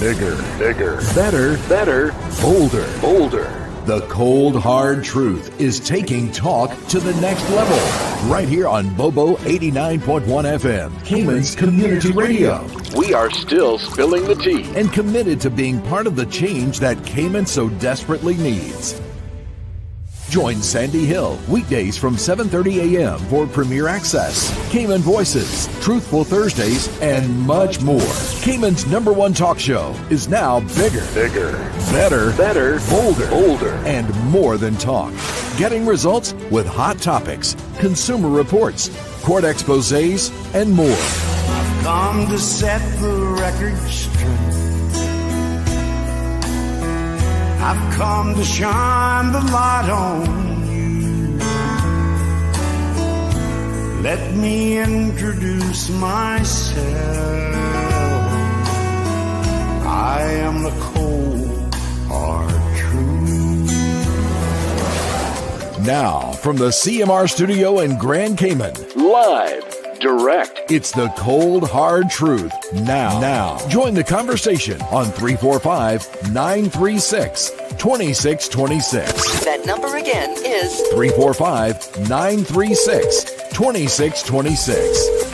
Bigger, better, bolder. The cold, hard truth is taking talk to the next level. Right here on Bobo 89.1 FM, Cayman's Community Radio. We are still spilling the tea. And committed to being part of the change that Cayman so desperately needs. Join Sandy Hill weekdays from 7:30 a.m. for Premier Access, Cayman Voices, Truthful Thursdays, and much more. Cayman's #1 talk show is now bigger, better, bolder, and more than talk. Getting results with hot topics, consumer reports, court exposés, and more. I've come to set the record straight. I've come to shine the light on you. Let me introduce myself. I am the cold, hard truth. Now, from the CMR studio in Grand Cayman, Live, direct. it's the cold, hard truth. Now, join the conversation on 345-936-2626. That number again is 345-936-2626.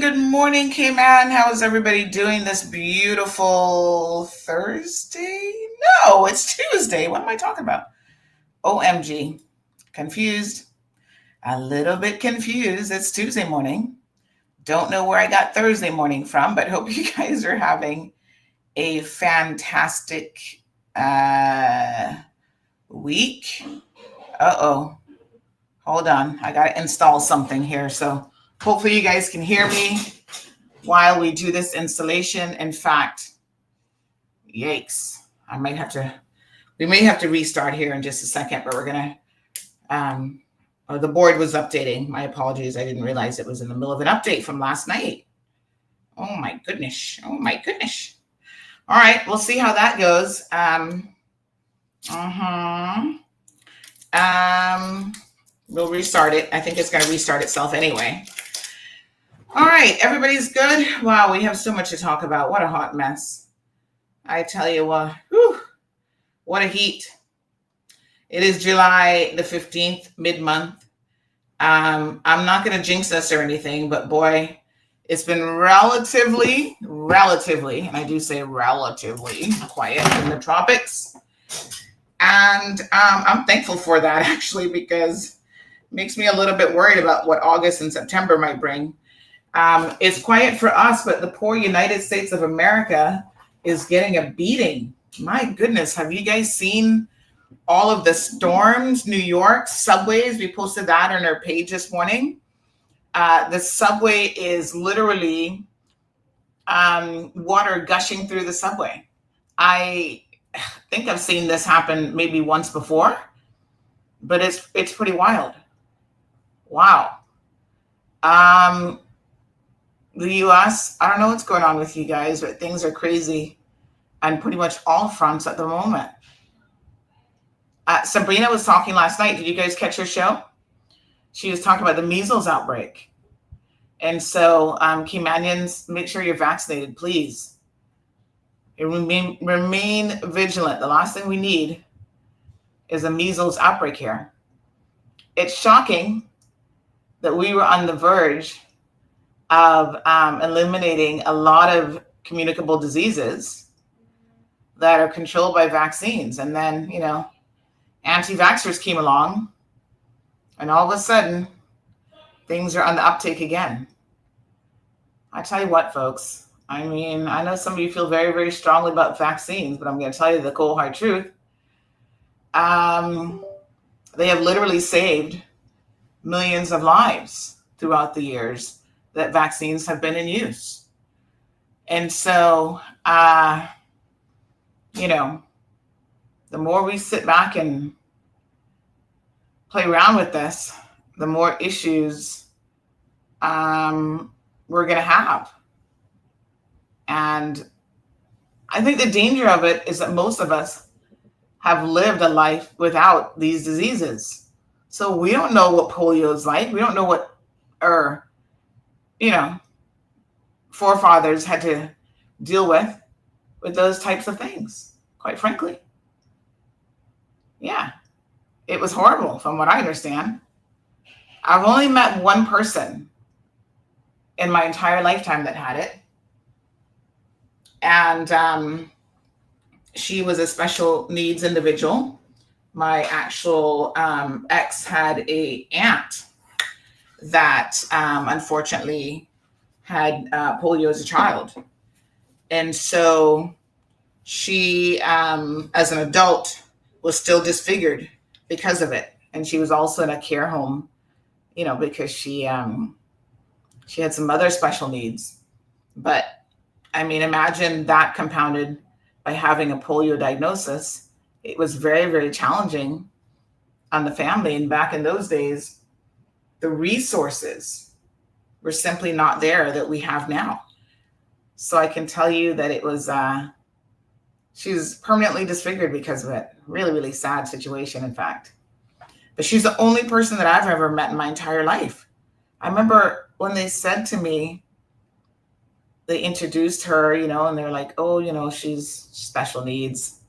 Good morning, Cayman. How is everybody doing this beautiful Thursday? No, it's Tuesday. What am I talking about? OMG. Confused. A little bit confused. It's Tuesday morning. Don't know where I got Thursday morning from, but hope you guys are having a fantastic week. Uh-oh. Hold on. I got to install something here, so Hopefully you guys can hear me while we do this installation. In fact, yikes. We may have to restart here in just a second, but we're going to, the board was updating. My apologies. I didn't realize it was in the middle of an update from last night. Oh my goodness. Oh my goodness. All right. We'll see how that goes. We'll restart it. I think it's going to restart itself anyway. All right. Everybody's good. Wow. We have so much to talk about. What a hot mess. I tell you what, what a heat. It is July the 15th, mid-month. I'm not going to jinx us or anything, but boy, it's been relatively, and I do say relatively quiet in the tropics. And I'm thankful for that, actually, because it makes me a little bit worried about what August and September might bring. It's quiet for us, but the poor United States of America is getting a beating. My goodness, have you guys seen all of the storms? New York subways, we posted that on our page this morning. The subway is literally water gushing through the subway. I think I've seen this happen maybe once before, but it's pretty wild. Wow. The US, I don't know what's going on with you guys, but things are crazy on pretty much all fronts at the moment. Sabrina was talking last night. Did you guys catch her show? She was talking about the measles outbreak. And so, Caymanians, make sure you're vaccinated, please. Remain vigilant. The last thing we need is a measles outbreak here. It's shocking that we were on the verge of eliminating a lot of communicable diseases that are controlled by vaccines. And then, anti-vaxxers came along, and all of a sudden, things are on the uptake again. I tell you what, folks, I know some of you feel very, very strongly about vaccines, but I'm going to tell you the cold hard truth. They have literally saved millions of lives throughout the years that vaccines have been in use. And so, the more we sit back and play around with this, the more issues we're going to have. And I think the danger of it is that most of us have lived a life without these diseases. So we don't know what polio is like. We don't know what our, forefathers had to deal with those types of things, quite frankly. Yeah, it was horrible from what I understand. I've only met one person in my entire lifetime that had it. And she was a special needs individual. My actual ex had an aunt that unfortunately had polio as a child. And so she, as an adult, was still disfigured because of it. And she was also in a care home, because she had some other special needs. But imagine that compounded by having a polio diagnosis. It was very, very challenging on the family. And back in those days, the resources were simply not there that we have now. So I can tell you that it was, she's permanently disfigured because of it. Really, really sad situation, in fact. But she's the only person that I've ever met in my entire life. I remember when they said to me, they introduced her, and they're like, oh, she's special needs.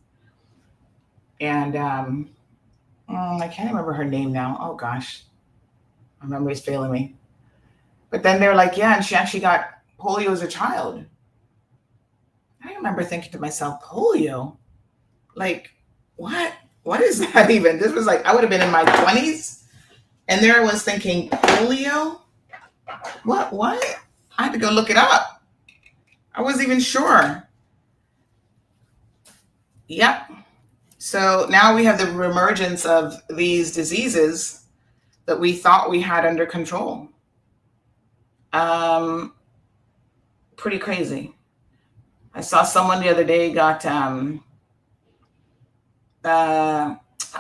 And I can't remember her name now. Oh, gosh. My memory's failing me. But then they're like, yeah, and she actually got polio as a child. I remember thinking to myself, polio? Like, what? What is that even? This was like, I would have been in my 20s. And there I was thinking, polio? What? I had to go look it up. I wasn't even sure. Yep. So now we have the reemergence of these diseases that we thought we had under control. Pretty crazy. I saw someone the other day got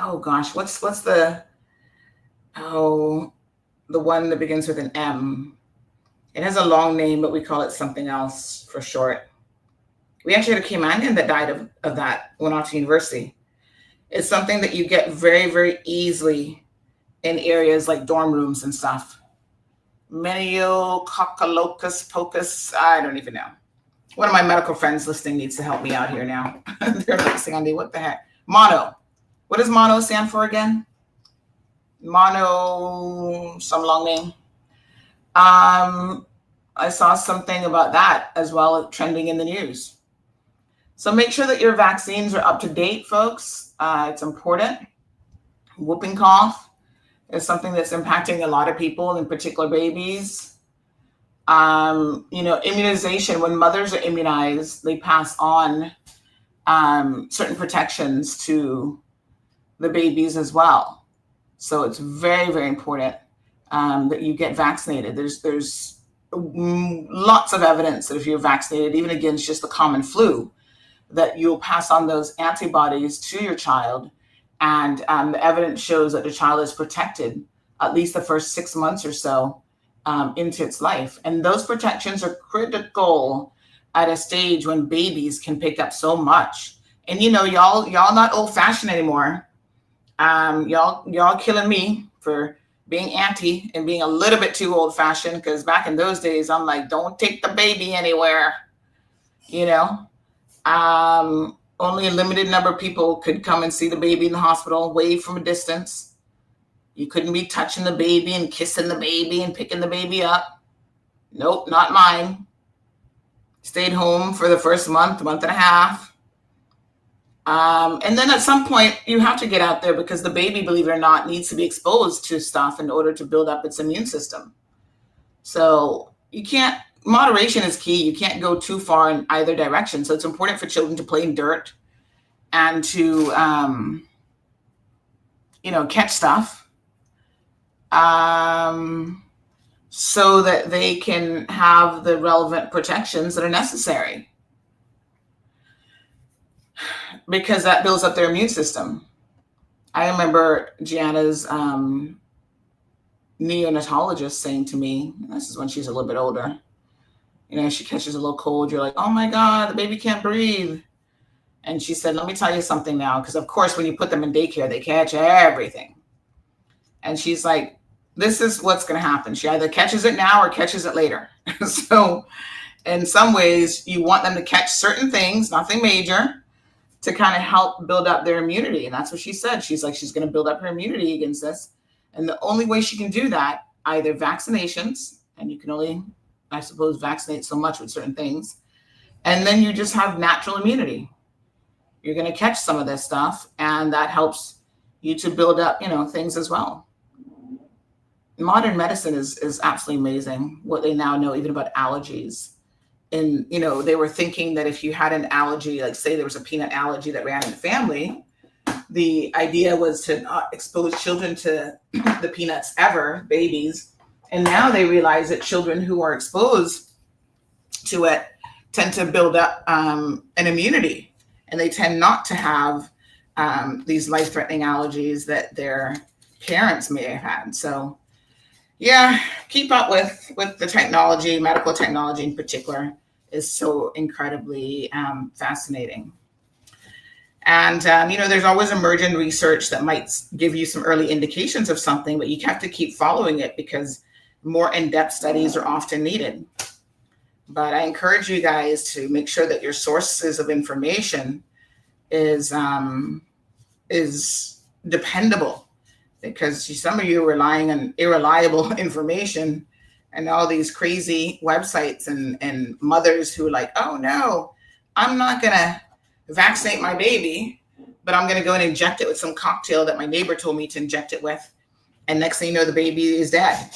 oh gosh, what's the the one that begins with an M. It has a long name, but we call it something else for short. We actually had a Caymanian that died of that, went off to university. It's something that you get very, very easily in areas like dorm rooms and stuff. Meniococcus pocus, I don't even know. One of my medical friends listening needs to help me out here now. They're like, Sandy, what the heck? Mono. What does mono stand for again? Mono, some long name. I saw something about that as well, trending in the news. So make sure that your vaccines are up to date, folks. It's important. Whooping cough is something that's impacting a lot of people, in particular babies. Immunization, when mothers are immunized, they pass on certain protections to the babies as well. So it's very, very important that you get vaccinated. There's lots of evidence that if you're vaccinated, even against just the common flu, that you'll pass on those antibodies to your child. And the evidence shows that the child is protected at least the first 6 months or so into its life. And those protections are critical at a stage when babies can pick up so much. And y'all not old fashioned anymore. Y'all killing me for being auntie and being a little bit too old fashioned, because back in those days, I'm like, don't take the baby anywhere. Only a limited number of people could come and see the baby in the hospital, wave from a distance. You couldn't be touching the baby and kissing the baby and picking the baby up. Nope, not mine. Stayed home for the first month and a half. And then at some point, you have to get out there, because the baby, believe it or not, needs to be exposed to stuff in order to build up its immune system. So moderation is key. You can't go too far in either direction. So it's important for children to play in dirt and to, catch stuff so that they can have the relevant protections that are necessary, because that builds up their immune system. I remember Gianna's neonatologist saying to me, this is when she's a little bit older, she catches a little cold. You're like, oh my God, the baby can't breathe. And she said, let me tell you something now. Because of course, when you put them in daycare, they catch everything. And she's like, this is what's going to happen. She either catches it now or catches it later. So in some ways, you want them to catch certain things, nothing major, to kind of help build up their immunity. And that's what she said. She's like, she's going to build up her immunity against this. And the only way she can do that, either vaccinations, and you can only, I suppose, vaccinate so much with certain things. And then you just have natural immunity. You're going to catch some of this stuff, and that helps you to build up, things as well. Modern medicine is absolutely amazing, what they now know even about allergies. And, they were thinking that if you had an allergy, like say there was a peanut allergy that ran in the family, the idea was to not expose children to the peanuts ever, babies. And now they realize that children who are exposed to it tend to build up an immunity, and they tend not to have these life-threatening allergies that their parents may have had. So yeah, keep up with the technology. Medical technology in particular is so incredibly fascinating. And, there's always emerging research that might give you some early indications of something, but you have to keep following it, because more in-depth studies are often needed. But I encourage you guys to make sure that your sources of information is dependable, because some of you are relying on irreliable information and all these crazy websites and mothers who are like, oh no, I'm not going to vaccinate my baby, but I'm going to go and inject it with some cocktail that my neighbor told me to inject it with. And next thing you know, the baby is dead.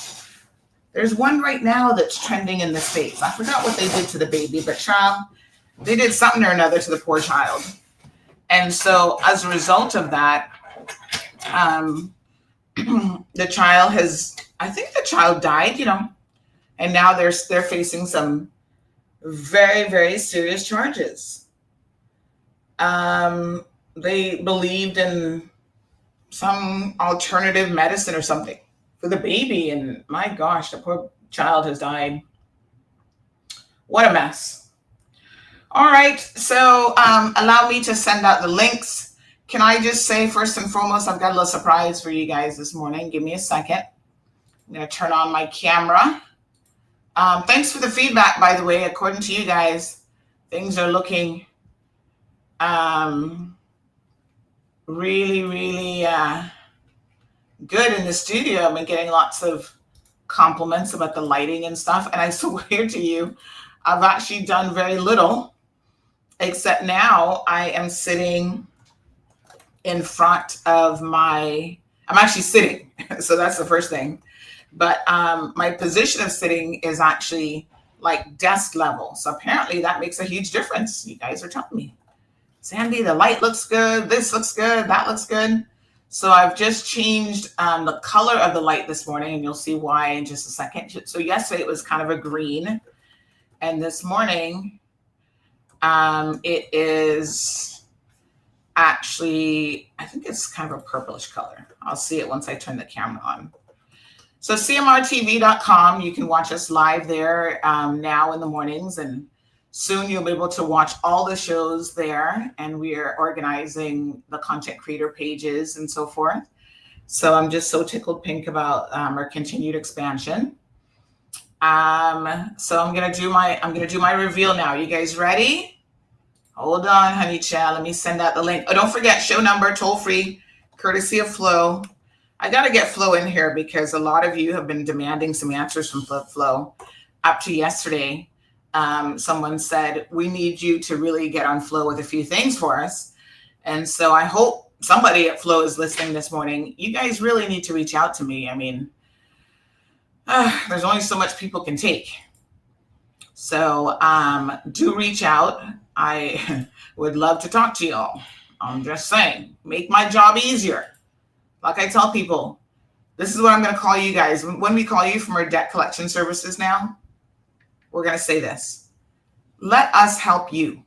There's one right now that's trending in the States. I forgot what they did to the baby, but child, they did something or another to the poor child. And so as a result of that, the child died, And now they're facing some very, very serious charges. They believed in some alternative medicine or something for the baby, and my gosh, the poor child has died. What a mess. All right, so allow me to send out the links. Can I just say, first and foremost, I've got a little surprise for you guys this morning. Give me a second. I'm going to turn on my camera. Thanks for the feedback, by the way. According to you guys, things are looking really, really good in the studio. I've been getting lots of compliments about the lighting and stuff. And I swear to you, I've actually done very little, except now I am sitting in front of I'm actually sitting. So that's the first thing. But my position of sitting is actually like desk level. So apparently that makes a huge difference. You guys are telling me, Sandy, the light looks good. This looks good. That looks good. So I've just changed the color of the light this morning, and you'll see why in just a second. So yesterday it was kind of a green. And this morning it is actually, I think it's kind of a purplish color. I'll see it once I turn the camera on. So cmrtv.com, you can watch us live there now in the mornings, and soon you'll be able to watch all the shows there, and we are organizing the content creator pages and so forth. So I'm just so tickled pink about our continued expansion. So I'm gonna do my reveal now. You guys ready? Hold on, honey child. Let me send out the link. Oh, don't forget, show number, toll free, courtesy of Flo. I got to get Flo in here because a lot of you have been demanding some answers from Flo. Up to yesterday, someone said, we need you to really get on Flo with a few things for us. And so I hope somebody at Flo is listening this morning. You guys really need to reach out to me. I mean, there's only so much people can take. So do reach out. I would love to talk to y'all. I'm just saying, make my job easier. Like I tell people, this is what I'm going to call you guys. When we call you from our debt collection services now, we're going to say this. Let us help you.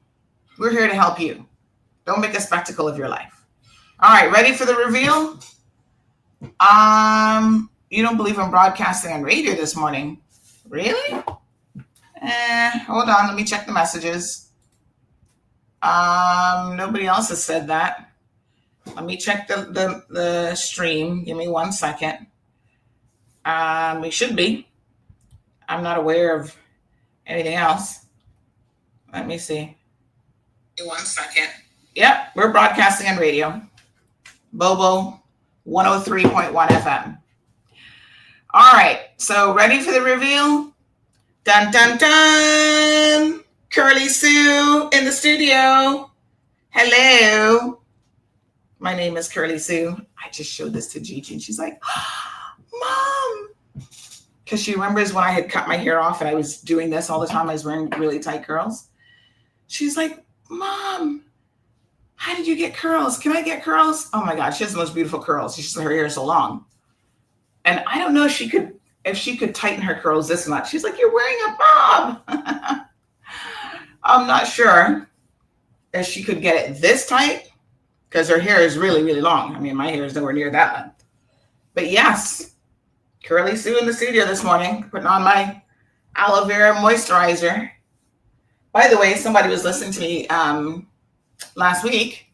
We're here to help you. Don't make a spectacle of your life. All right, ready for the reveal? You don't believe I'm broadcasting on radio this morning. Really? Hold on, let me check the messages. Nobody else has said that. Let me check the stream. Give me 1 second. We should be. I'm not aware of anything else. Let me see. 1 second. Yep, we're broadcasting on radio. Bobo 103.1 FM. All right, so ready for the reveal? Dun, dun, dun. Curly Sue in the studio. Hello. My name is Curly Sue. I just showed this to Gigi and she's like, Mom. Because she remembers when I had cut my hair off and I was doing this all the time. I was wearing really tight curls. She's like, Mom, how did you get curls? Can I get curls? Oh my God, she has the most beautiful curls. She's just, her hair is so long. And I don't know if she could tighten her curls this much. She's like, you're wearing a bob. I'm not sure if she could get it this tight because her hair is really, really long. I mean, my hair is nowhere near that length. But yes, Curly Sue in the studio this morning, putting on my aloe vera moisturizer. By the way, somebody was listening to me last week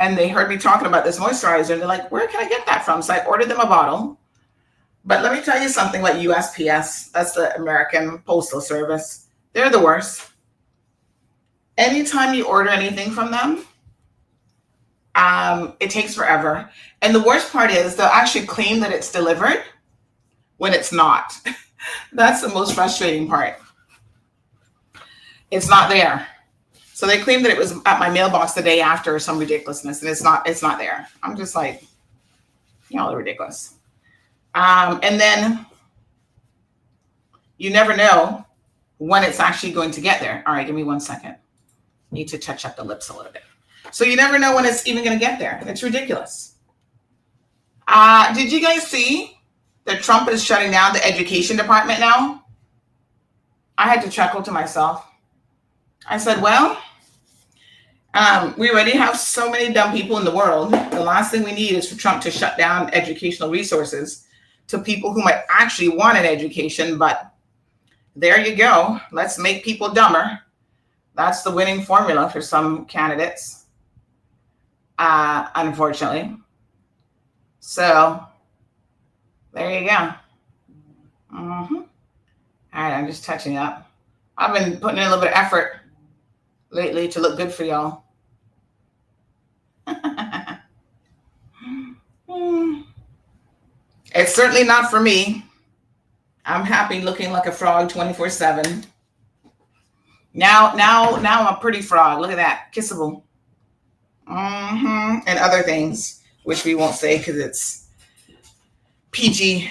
and they heard me talking about this moisturizer. And they're like, where can I get that from? So I ordered them a bottle. But let me tell you something about USPS. That's the American Postal Service. They're the worst. Anytime you order anything from them, it takes forever. And the worst part is they'll actually claim that it's delivered when it's not. That's the most frustrating part. It's not there. So they claim that it was at my mailbox the day after or some ridiculousness, and it's not there. I'm just like, y'all are ridiculous. And then you never know when it's actually going to get there. All right, give me 1 second. Need to touch up the lips a little bit. So you never know when it's even going to get there. It's ridiculous. Did you guys see that Trump is shutting down the education department now? I had to chuckle to myself. I said, well, we already have so many dumb people in the world. The last thing we need is for Trump to shut down educational resources to people who might actually want an education. But there you go. Let's make people dumber. That's the winning formula for some candidates, unfortunately. So there you go. All right, I'm just touching up. I've been putting in a little bit of effort lately to look good for y'all. It's certainly not for me. I'm happy looking like a frog 24/7. Now I'm a pretty frog. Look at that, kissable. And other things, which we won't say because it's PG.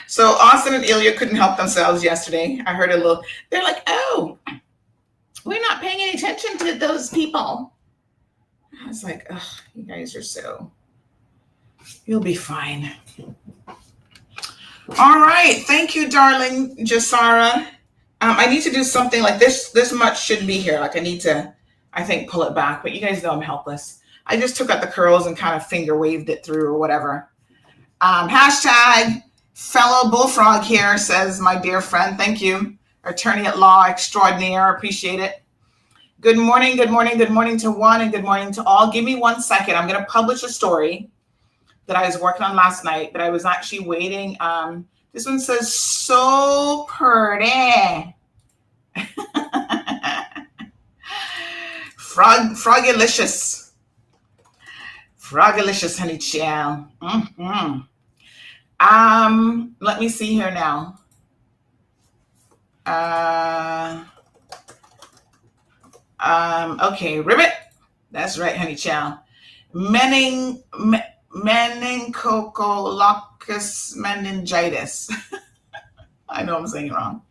So Austin and Ilya couldn't help themselves yesterday. I heard a little, they're like, oh, we're not paying any attention to those people. I was like, oh, you guys are so, you'll be fine. All right. Thank you, darling Jasara. I need to do something like this. This much should be here. Like I need to, I think, pull it back. But you guys know I'm helpless. I just took out the curls and kind of finger waved it through or whatever. Hashtag fellow bullfrog here, says my dear friend. Thank you. Attorney at law extraordinaire. Appreciate it. Good morning, good morning, good morning to one and good morning to all. Give me 1 second. I'm going to publish a story that I was working on last night, but I was actually waiting. This one says, so pretty. Frogilicious. Frogilicious, honey child. Let me see here now. Okay, ribbit. That's right, honey child. Meningococcus meningitis. I know I'm saying it wrong.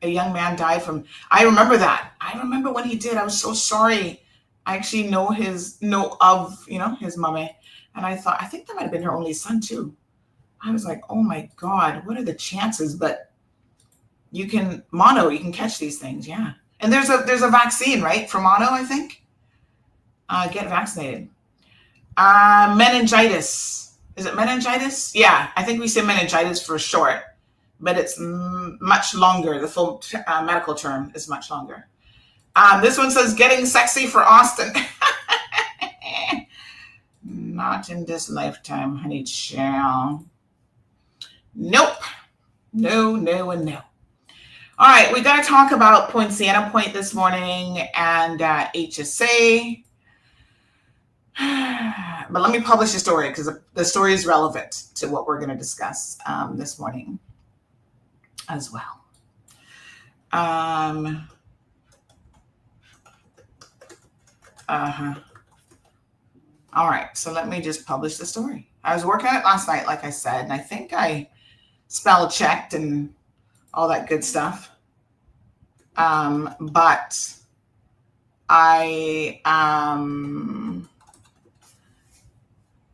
A young man died from. I remember that. I remember when he did. I was so sorry. I actually know his mummy, and I thought I think that might have been her only son too. I was like, oh my God, what are the chances? But you can catch these things, yeah. And there's a vaccine, right, for mono, I think. Get vaccinated. Meningitis. Is it meningitis? Yeah, I think we say meningitis for short, but it's much longer. The full medical term is much longer. This one says, getting sexy for Austin. Not in this lifetime, honey child. Nope. No, and no. All right, we got to talk about Poinciana Point this morning and HSA. But let me publish the story because the story is relevant to what we're going to discuss this morning as well. All right, so let me just publish the story. I was working on it last night, like I said, and I think I spell checked and all that good stuff. But I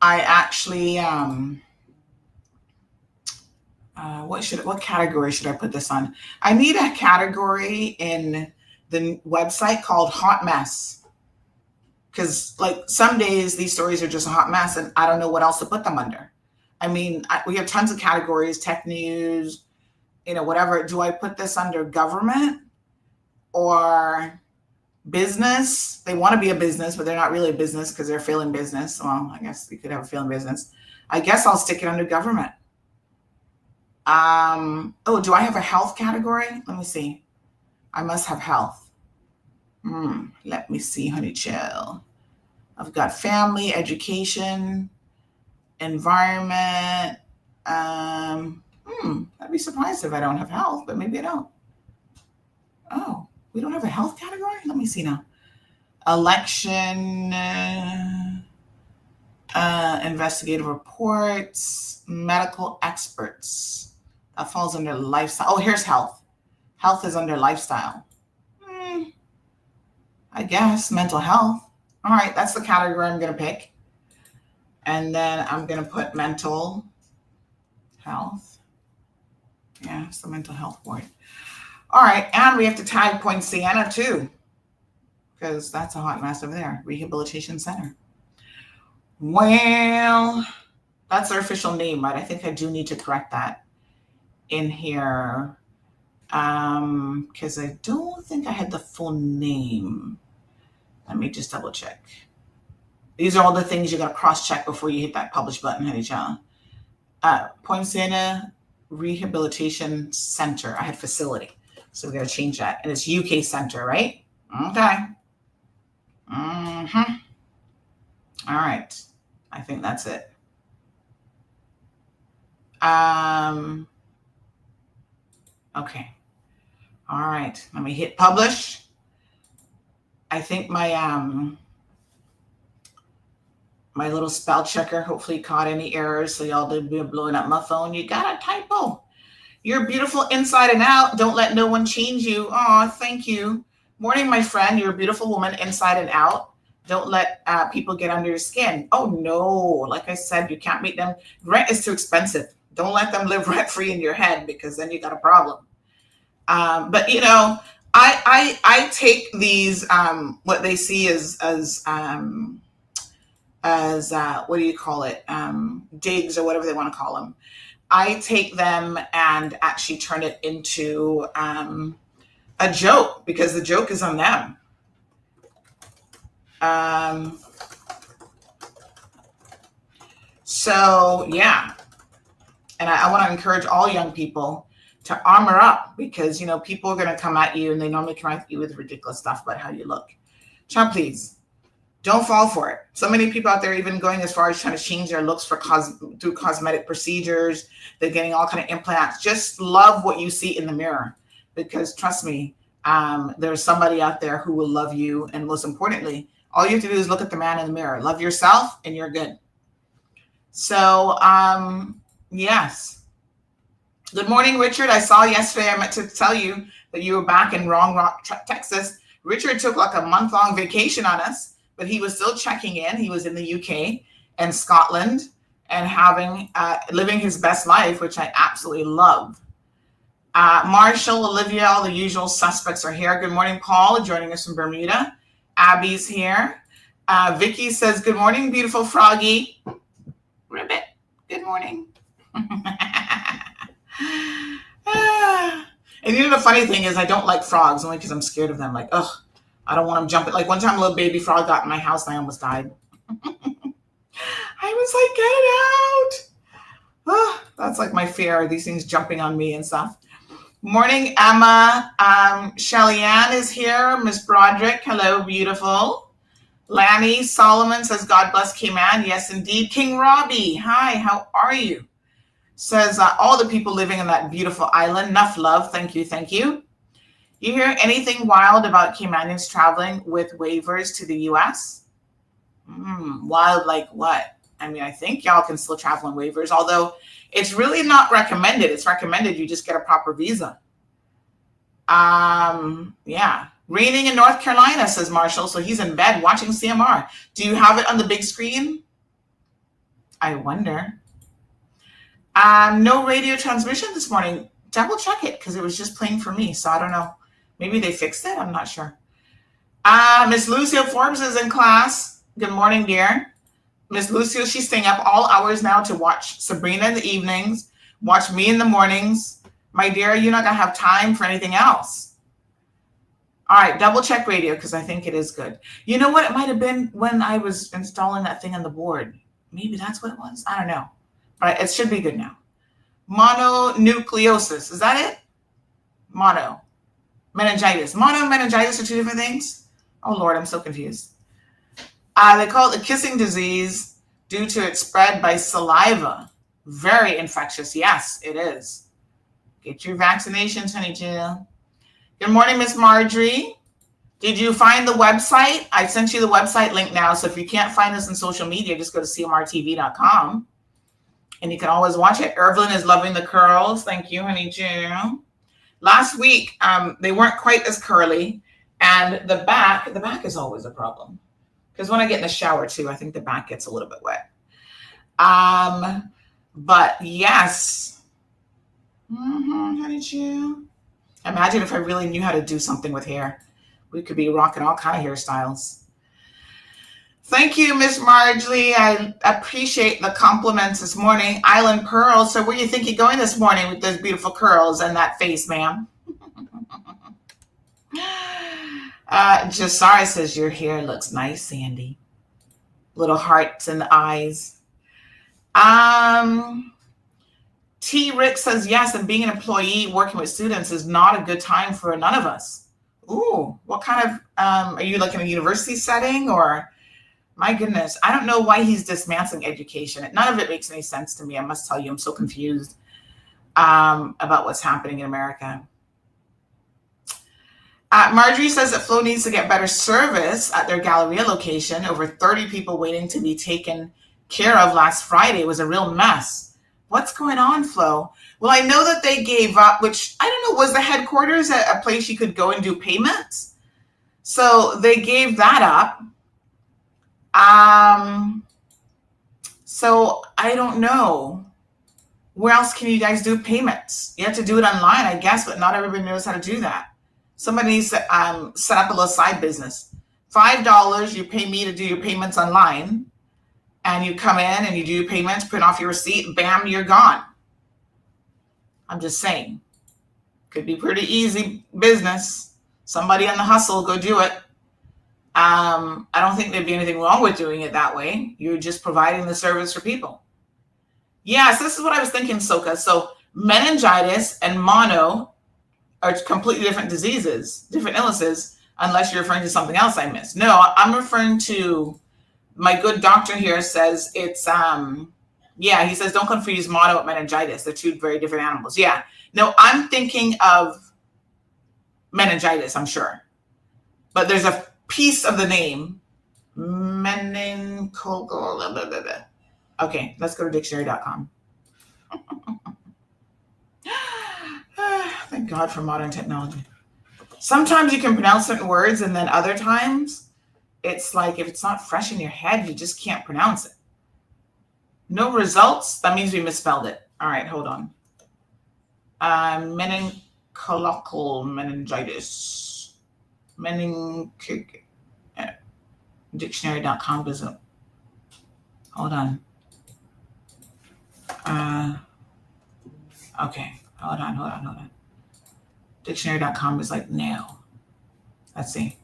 actually, what category should I put this on? I need a category in the website called hot mess. Because like some days these stories are just a hot mess and I don't know what else to put them under. I mean, we have tons of categories, tech news, whatever. Do I put this under government or business? They want to be a business, but they're not really a business because they're failing business. Well, I guess you could have a failing business. I guess I'll stick it under government. Do I have a health category? Let me see. I must have health. Let me see, honey chill. I've got family, education, environment. I'd be surprised if I don't have health, but maybe I don't. Oh, we don't have a health category? Let me see now. Election, investigative reports, medical experts. That falls under lifestyle. Oh, here's health. Health is under lifestyle. I guess mental health. All right, that's the category I'm going to pick. And then I'm going to put mental. Health. Yeah, it's the mental health board. All right, and we have to tag Poinciana too, because that's a hot mess over there. Rehabilitation Center. Well, that's their official name, right? I think I do need to correct that in here, because I don't think I had the full name. Let me just double check. These are all the things you got to cross check before you hit that publish button, honey child. Poinciana Rehabilitation Center. I had facility, so we got to change that, and it's UK Center, right? Okay. Mm-hmm. All right. I think that's it. Okay. All right. Let me hit publish. I think my my little spell checker hopefully caught any errors, so y'all didn't be blowing up my phone. You got a typo. You're beautiful inside and out. Don't let no one change you. Oh, thank you. Morning, my friend. You're a beautiful woman inside and out. Don't let people get under your skin. Oh, no. Like I said, you can't make them. Rent is too expensive. Don't let them live rent-free in your head, because then you got a problem. But, you know, I take these, what they see as what do you call it? Digs or whatever they want to call them. I take them and actually turn it into a joke, because the joke is on them. So yeah, and I want to encourage all young people to armor up, because you know people are going to come at you, and they normally come at you with ridiculous stuff about how you look. Child, please don't fall for it. So many people out there even going as far as trying to change their looks through cosmetic procedures. They're getting all kind of implants. Just love what you see in the mirror, because trust me, there's somebody out there who will love you, and most importantly, all you have to do is look at the man in the mirror. Love yourself, and you're good. So, yes. Good morning, Richard. I saw yesterday, I meant to tell you that you were back in Round Rock, Texas. Richard took like a month-long vacation on us, but he was still checking in. He was in the UK and Scotland and living his best life, which I absolutely love. Marshall, Olivia, all the usual suspects are here. Good morning, Paul, joining us from Bermuda. Abby's here. Vicky says, good morning, beautiful froggy. Ribbit, good morning. And you know, the funny thing is I don't like frogs, only because I'm scared of them. Like, ugh, I don't want them jumping. Like one time a little baby frog got in my house and I almost died. I was like, get it out. Oh, that's like my fear, these things jumping on me and stuff. Morning, Emma. Shelly Ann is here. Miss Broderick, hello, beautiful. Lanny Solomon says, God bless Cayman. Yes, indeed. King Robbie, hi, how are you? Says, all the people living in that beautiful island. Enough love. Thank you, thank you. You hear anything wild about Caymanians traveling with waivers to the U.S.? Wild like what? I mean, I think y'all can still travel on waivers, although it's really not recommended. It's recommended you just get a proper visa. Yeah. Raining in North Carolina, says Marshall. So he's in bed watching CMR. Do you have it on the big screen? I wonder. No radio transmission this morning. Double check it, because it was just playing for me. So I don't know. Maybe they fixed it. I'm not sure. Miss Lucio Forbes is in class. Good morning, dear. Miss Lucio, she's staying up all hours now to watch Sabrina in the evenings, watch me in the mornings. My dear, you're not going to have time for anything else. All right, double check radio, because I think it is good. You know what? It might have been when I was installing that thing on the board. Maybe that's what it was. I don't know. But it should be good now. Mononucleosis. Is that it? Mono. Meningitis. Mono meningitis are two different things? Oh, Lord, I'm so confused. They call it the kissing disease due to its spread by saliva. Very infectious. Yes, it is. Get your vaccinations, honey Jill. Good morning, Miss Marjorie. Did you find the website? I sent you the website link now. So if you can't find us on social media, just go to cmrtv.com. And you can always watch it. Evelyn is loving the curls. Thank you, honey Jill. Last week, they weren't quite as curly. And the back is always a problem. Because when I get in the shower, too, I think the back gets a little bit wet. But yes. Honey Chew. Imagine if I really knew how to do something with hair. We could be rocking all kind of hairstyles. Thank you, Miss Marjorie. I appreciate the compliments this morning. Island Pearl. So where do you think you're going this morning with those beautiful curls and that face, ma'am? Jasara says your hair looks nice, Sandy. Little hearts in the eyes. T. Rick says yes, and being an employee working with students is not a good time for none of us. Ooh, what kind of are you like in a university setting or? My goodness, I don't know why he's dismantling education. None of it makes any sense to me. I must tell you, I'm so confused about what's happening in America. Marjorie says that Flo needs to get better service at their Galleria location. Over 30 people waiting to be taken care of last Friday. It was a real mess. What's going on, Flo? Well, I know that they gave up, which I don't know, was the headquarters a place you could go and do payments? So they gave that up. So I don't know. Where else can you guys do payments? You have to do it online, I guess, but not everybody knows how to do that. Somebody needs to set up a little side business. $5, you pay me to do your payments online, and you come in and you do your payments, print off your receipt, bam, you're gone. I'm just saying. Could be pretty easy business. Somebody on the hustle, go do it. I don't think there'd be anything wrong with doing it that way. You're just providing the service for people. Yes, this is what I was thinking, Soka. So meningitis and mono are completely different diseases, different illnesses, unless you're referring to something else I missed. No, I'm referring to, my good doctor here says it's, he says don't confuse mono with meningitis. They're two very different animals. Yeah. No, I'm thinking of meningitis, I'm sure. But there's a piece of the name, meningococcal. Okay, let's go to dictionary.com. Thank God for modern technology. Sometimes you can pronounce certain words, and then other times it's like if it's not fresh in your head, you just can't pronounce it. No results. That means we misspelled it. All right, hold on. Meningococcal meningitis. Dictionary.com doesn't. Hold on. Okay. Hold on. Dictionary.com is like no. Let's see.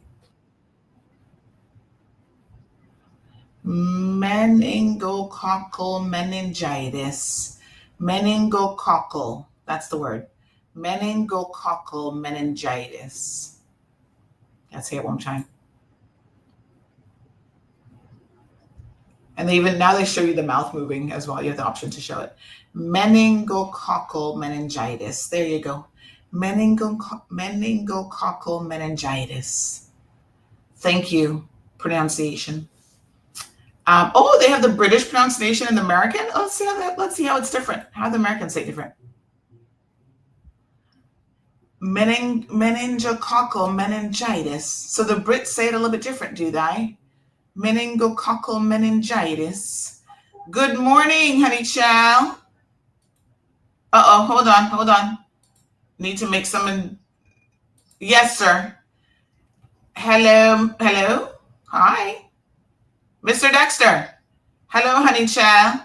Meningococcal meningitis. Meningococcal. That's the word. Meningococcal meningitis. Let's say it one time. And now they show you the mouth moving as well. You have the option to show it. Meningococcal meningitis. There you go. Meningococcal meningitis. Thank you. Pronunciation. They have the British pronunciation and the American. Let's see how it's different. How the Americans say it different. Meningococcal meningitis. So the Brits say it a little bit different, do they? Meningococcal meningitis. Good morning, honey child. Hold on. Need to make some. Yes, sir. Hello. Hi. Mr. Dexter. Hello, honey child.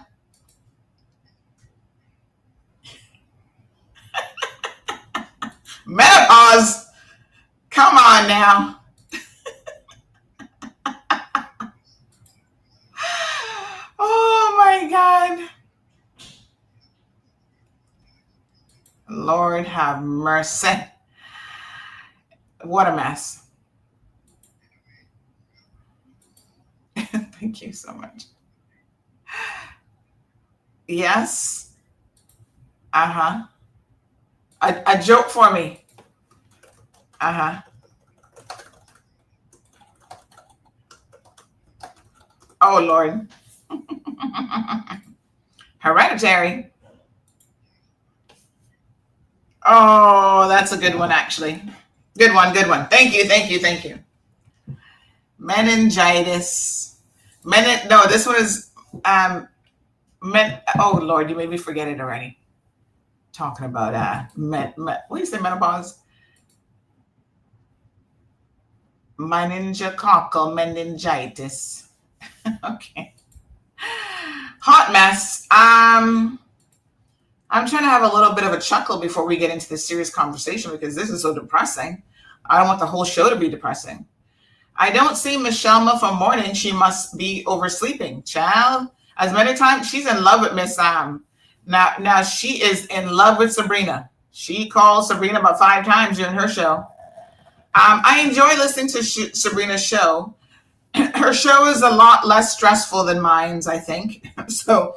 Menopause. Come on now. Oh my God. Lord have mercy. What a mess. Thank you so much. Yes. A joke for me. Oh, Lord. Hereditary. Oh, that's a good one, actually. Good one. Thank you. Meningitis. No, this one is Oh Lord, you made me forget it already. Talking about what do you say, menopause? Meningococcal meningitis. Okay. Hot mess. I'm trying to have a little bit of a chuckle before we get into this serious conversation because this is so depressing. I don't want the whole show to be depressing. I don't see Michelle from morning. She must be oversleeping. Child, as many times she's in love with Miss Now she is in love with Sabrina. She calls Sabrina about 5 times during her show. I enjoy listening to Sabrina's show. Her show is a lot less stressful than mine's, I think. So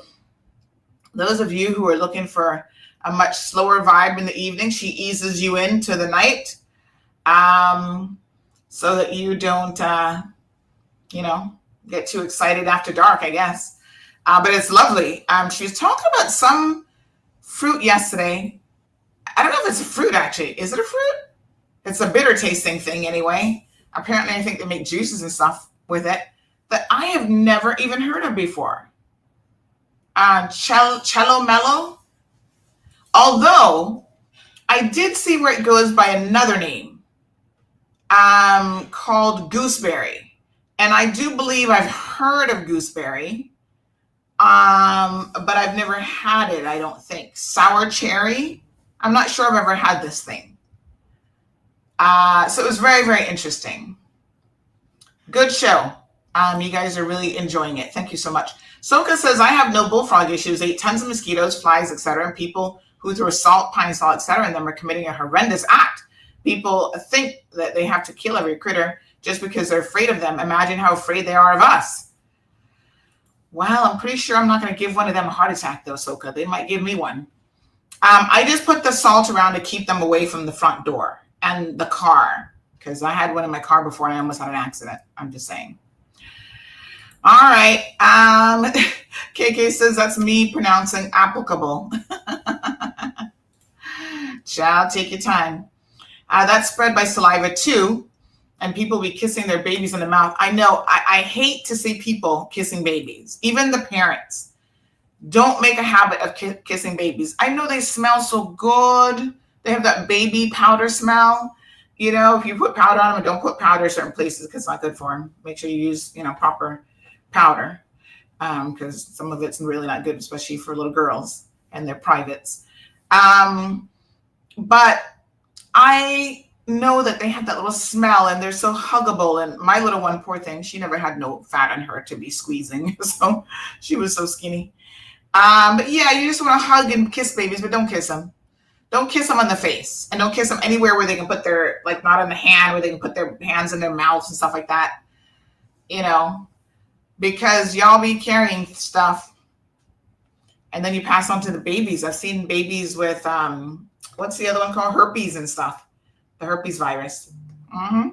those of you who are looking for a much slower vibe in the evening, she eases you into the night, so that you don't, get too excited after dark, I guess. But it's lovely. She was talking about some fruit yesterday. I don't know if it's a fruit, actually. Is it a fruit? It's a bitter tasting thing anyway. Apparently, I think they make juices and stuff with it that I have never even heard of before. Cello Mello. Although I did see where it goes by another name, called gooseberry. And I do believe I've heard of gooseberry, but I've never had it, I don't think. Sour cherry. I'm not sure I've ever had this thing. So it was very, very interesting. Good show. You guys are really enjoying it. Thank you so much. Soka says, I have no bullfrog issues. Ate tons of mosquitoes, flies, etc. And people who throw salt, pine salt, etc. in them are committing a horrendous act. People think that they have to kill every critter just because they're afraid of them. Imagine how afraid they are of us. Well, I'm pretty sure I'm not going to give one of them a heart attack, though, Soka. They might give me one. I just put the salt around to keep them away from the front door and the car, because I had one in my car before and I almost had an accident. I'm just saying. All right. KK says that's me pronouncing applicable. Child, take your time. That's spread by saliva too, and people be kissing their babies in the mouth. I know. I hate to see people kissing babies, even the parents. Don't make a habit of kissing babies. I know they smell so good. They have that baby powder smell. If you put powder on them, and don't put powder in certain places because it's not good for them. Make sure you use, proper powder, because some of it's really not good, especially for little girls and their privates. But I know that they have that little smell and they're so huggable. And my little one, poor thing, she never had no fat on her to be squeezing. So she was so skinny. But yeah, you just want to hug and kiss babies, but don't kiss them. Don't kiss them on the face, and don't kiss them anywhere where they can put their, not on the hand, where they can put their hands in their mouths and stuff like that, because y'all be carrying stuff and then you pass on to the babies. I've seen babies with, what's the other one called? Herpes and stuff, the herpes virus. Mm-hmm.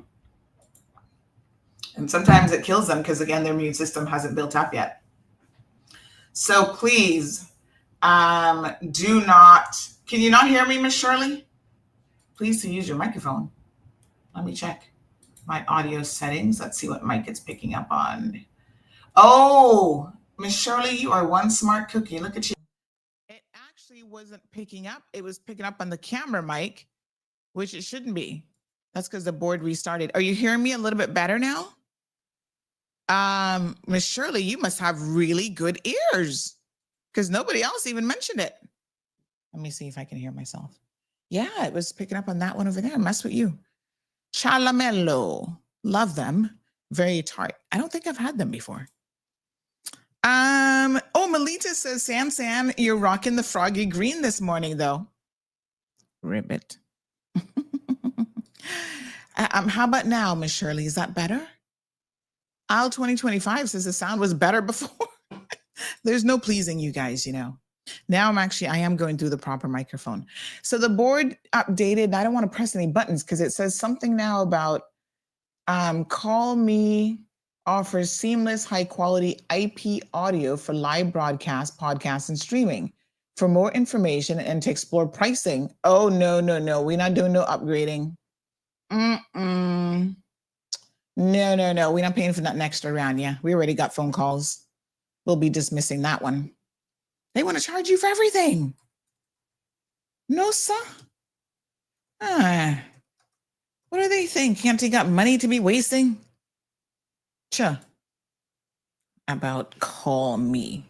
And sometimes it kills them because, again, their immune system hasn't built up yet. So please, do not. Can you not hear me, Miss Shirley? Please use your microphone. Let me check my audio settings. Let's see what mic it's picking up on. Oh, Miss Shirley, you are one smart cookie. Look at you. It actually wasn't picking up. It was picking up on the camera mic, which it shouldn't be. That's because the board restarted. Are you hearing me a little bit better now? Miss Shirley, you must have really good ears, because nobody else even mentioned it. Let me see if I can hear myself. Yeah, it was picking up on that one over there. Mess with you. Chalamello. Love them. Very tart. I don't think I've had them before. Melita says, Sam, you're rocking the froggy green this morning, though. Ribbit. How about now, Miss Shirley? Is that better? Al 2025 says the sound was better before. There's no pleasing you guys, Now I am going through the proper microphone. So the board updated. I don't want to press any buttons because it says something now about Call Me offers seamless, high quality IP audio for live broadcast, podcasts, and streaming. For more information and to explore pricing. Oh, no. We're not doing no upgrading. No. We're not paying for that extra round. Yeah, we already got phone calls. We'll be dismissing that one. They want to charge you for everything. No, sir. What do they think? Can't they got money to be wasting? About call me.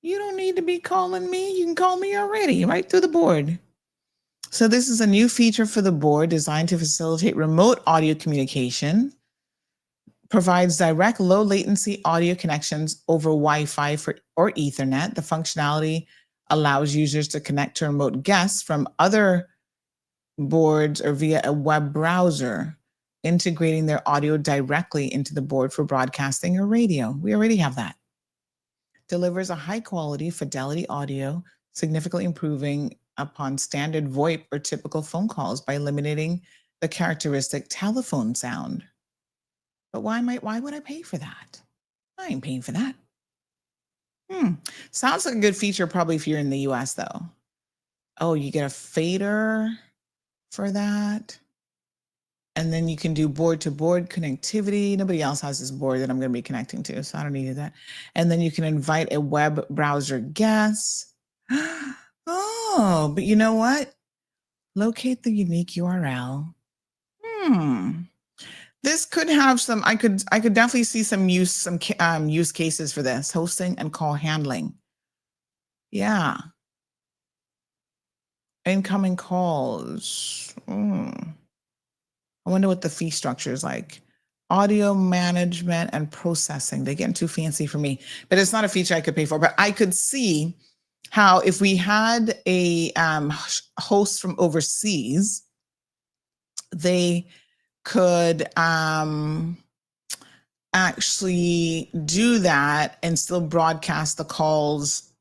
You don't need to be calling me. You can call me already right through the board. So this is a new feature for the board designed to facilitate remote audio communication. Provides direct low latency audio connections over Wi-Fi or Ethernet. The functionality allows users to connect to remote guests from other boards or via a web browser, integrating their audio directly into the board for broadcasting or radio. We already have that. Delivers a high quality fidelity audio, significantly improving upon standard VoIP or typical phone calls by eliminating the characteristic telephone sound. But why would I pay for that? I ain't paying for that. Sounds like a good feature probably if you're in the US though. Oh, you get a fader for that. And then you can do board-to-board connectivity. Nobody else has this board that I'm going to be connecting to, so I don't need that. And then you can invite a web browser guest. Oh, but you know what? Locate the unique URL. This could have some. I could definitely see some use cases for this: hosting and call handling. Yeah. Incoming calls. I wonder what the fee structure is like. Audio management and processing. They're getting too fancy for me, but it's not a feature I could pay for. But I could see how if we had a host from overseas, they could actually do that and still broadcast the calls,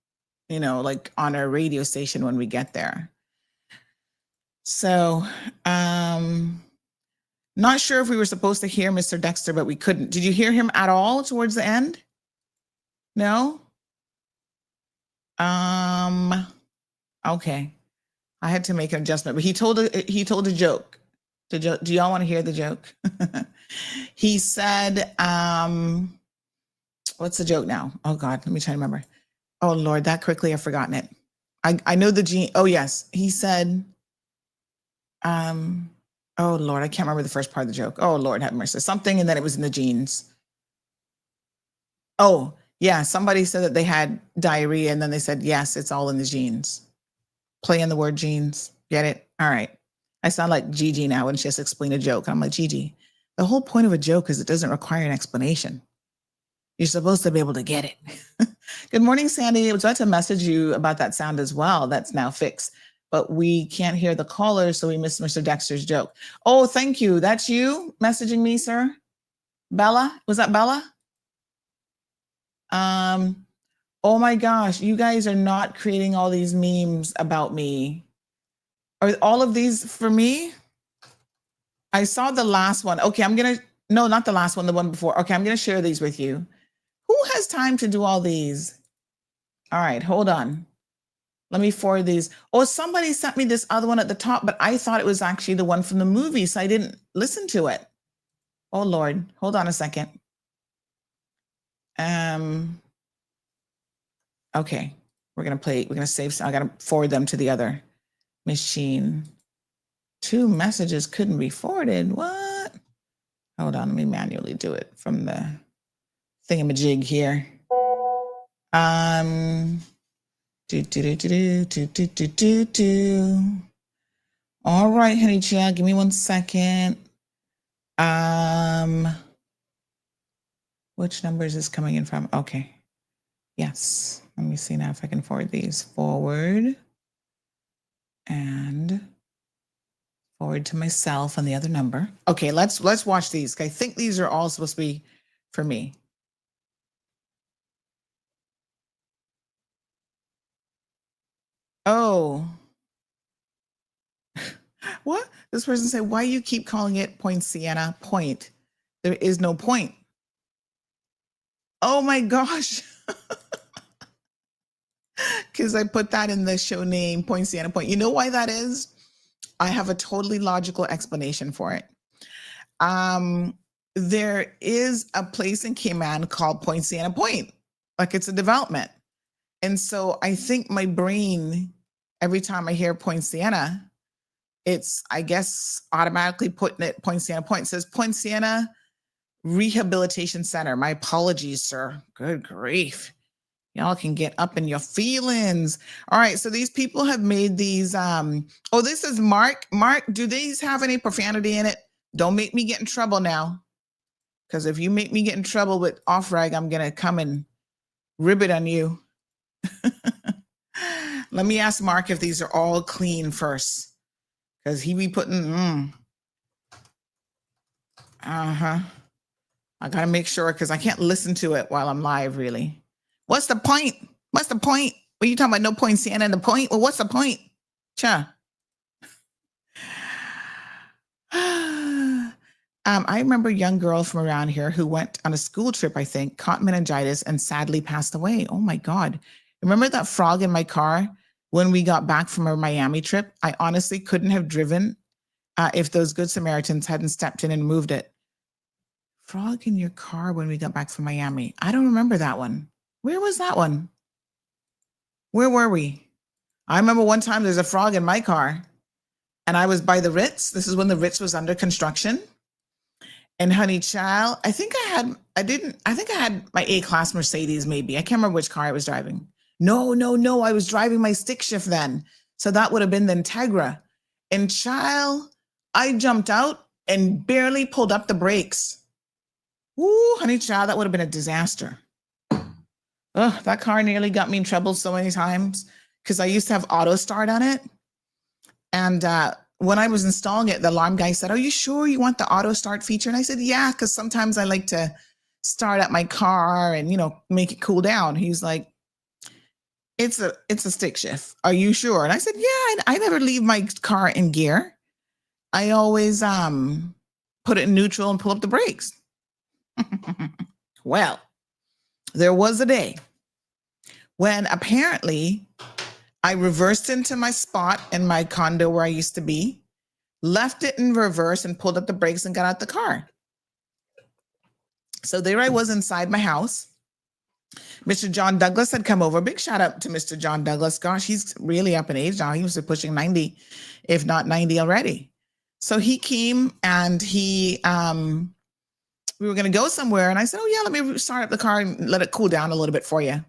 like on our radio station when we get there. So, not sure if we were supposed to hear Mr. Dexter, but we couldn't. Did you hear him at all towards the end? No? Okay. I had to make an adjustment, but he told a joke. Do y'all want to hear the joke? He said, what's the joke now? Oh God, let me try to remember. Oh Lord, that quickly I've forgotten it. I know the gene. Oh yes. He said, oh Lord, I can't remember the first part of the joke. Oh Lord, have mercy. Something, and then it was in the genes. Oh yeah, somebody said that they had diarrhea, and then they said, yes, it's all in the genes. Play in the word genes. Get it? All right. I sound like Gigi now when she has to explain a joke. I'm like, Gigi, the whole point of a joke is it doesn't require an explanation. You're supposed to be able to get it. Good morning, Sandy. I was about to message you about that sound as well. That's now fixed. But we can't hear the caller, so we missed Mr. Dexter's joke. Oh, thank you. That's you messaging me, sir? Bella? Was that Bella? Oh my gosh, you guys are not creating all these memes about me. Are all of these for me? I saw the last one. Okay, no, not the last one, the one before. Okay, I'm gonna share these with you. Who has time to do all these? All right, hold on. Let me forward these. Oh, somebody sent me this other one at the top, but I thought it was actually the one from the movie, so I didn't listen to it. Oh Lord, hold on a second. Okay, we're gonna save, I gotta forward them to the other machine. 2 messages couldn't be forwarded. What? Hold on, let me manually do it from the thingamajig here. All right, honey child, give me 1 second. Which number is this coming in from? Okay. Yes. Let me see now if I can forward these forward and forward to myself on the other number. Okay, let's watch these. I think these are all supposed to be for me. Oh. What? This person said, why you keep calling it Poinciana Point? There is no point. Oh my gosh. Because I put that in the show name, Poinciana Point. You know why that is? I have a totally logical explanation for it. There is a place in Cayman called Poinciana Point. Like it's a development. And so I think my brain, every time I hear Poinciana, it's, I guess, automatically putting it Poinciana Point. It says Poinciana Rehabilitation Center. My apologies, sir. Good grief. Y'all can get up in your feelings. All right. So these people have made these. Oh, this is Mark. Mark, do these have any profanity in it? Don't make me get in trouble now. Because if you make me get in trouble with off-rag, I'm going to come and ribbit on you. Let me ask Mark if these are all clean first. Because he be putting, I got to make sure because I can't listen to it while I'm live, really. What's the point? What's the point? What are you talking about? No Poinciana in the point? Well, what's the point? Cha. I remember a young girl from around here who went on a school trip, I think, caught meningitis and sadly passed away. Oh my God. Remember that frog in my car when we got back from our Miami trip? I honestly couldn't have driven if those good Samaritans hadn't stepped in and moved it. Frog in your car when we got back from Miami. I don't remember that one. Where was that one? Where were we? I remember one time there's a frog in my car and I was by the Ritz. This is when the Ritz was under construction. And honey child, I think I had my A-class Mercedes maybe. I can't remember which car I was driving. No. I was driving my stick shift then. So that would have been the Integra. And child, I jumped out and barely pulled up the brakes. Ooh, honey child, that would have been a disaster. Oh, that car nearly got me in trouble so many times because I used to have auto start on it. And when I was installing it, the alarm guy said, "Are you sure you want the auto start feature?" And I said, "Yeah, because sometimes I like to start up my car and, make it cool down." He's like, it's a stick shift. Are you sure? And I said, "Yeah, I never leave my car in gear. I always put it in neutral and pull up the brakes." Well, there was a day when apparently I reversed into my spot in my condo where I used to be, left it in reverse and pulled up the brakes and got out the car. So there I was inside my house. Mr. John Douglas had come over. Big shout out to Mr. John Douglas. Gosh, he's really up in age now. He was pushing 90, if not 90 already. So he came and we were going to go somewhere. And I said, "Oh yeah, let me start up the car and let it cool down a little bit for you."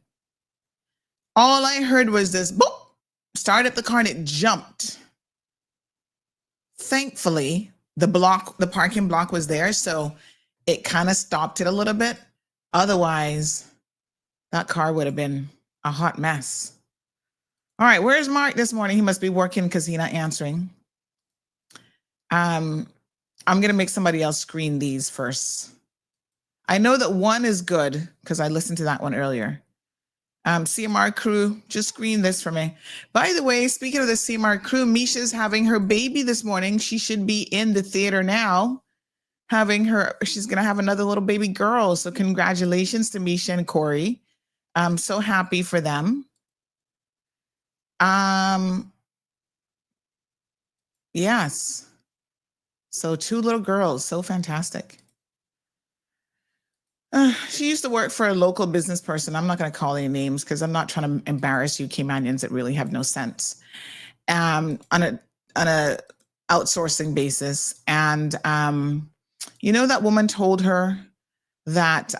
All I heard was this, boop, start up the car and it jumped. Thankfully, the parking block was there. So it kind of stopped it a little bit. Otherwise, that car would have been a hot mess. All right, where's Mark this morning? He must be working because he's not answering. I'm going to make somebody else screen these first. I know that one is good because I listened to that one earlier. CMR crew, just screen this for me. By the way, speaking of the CMR crew, Misha's having her baby this morning. She should be in the theater now. She's going to have another little baby girl. So congratulations to Misha and Corey. I'm so happy for them. Yes. So 2 little girls, so fantastic. She used to work for a local business person. I'm not going to call any names because I'm not trying to embarrass you Caymanians that really have no sense. On a outsourcing basis. And that woman told her that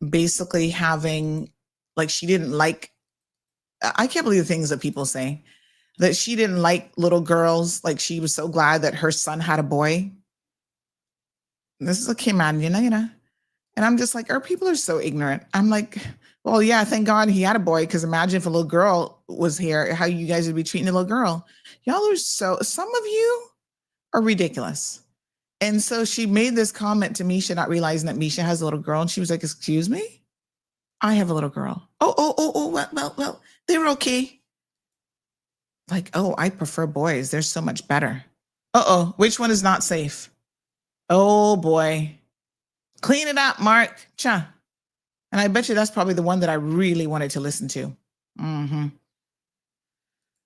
basically having, like, she didn't like, I can't believe the things that people say, that she didn't like little girls. Like, she was so glad that her son had a boy. This is a Caymanian, And I'm just like, our people are so ignorant. I'm like, well, yeah, thank God he had a boy, because imagine if a little girl was here, how you guys would be treating a little girl. Y'all are some of you are ridiculous. And so she made this comment to Misha, not realizing that Misha has a little girl. And she was like, "Excuse me? I have a little girl." Well, they're okay. Like, oh, I prefer boys. They're so much better. Which one is not safe? Oh boy. Clean it up, Mark. Cha. And I bet you that's probably the one that I really wanted to listen to. All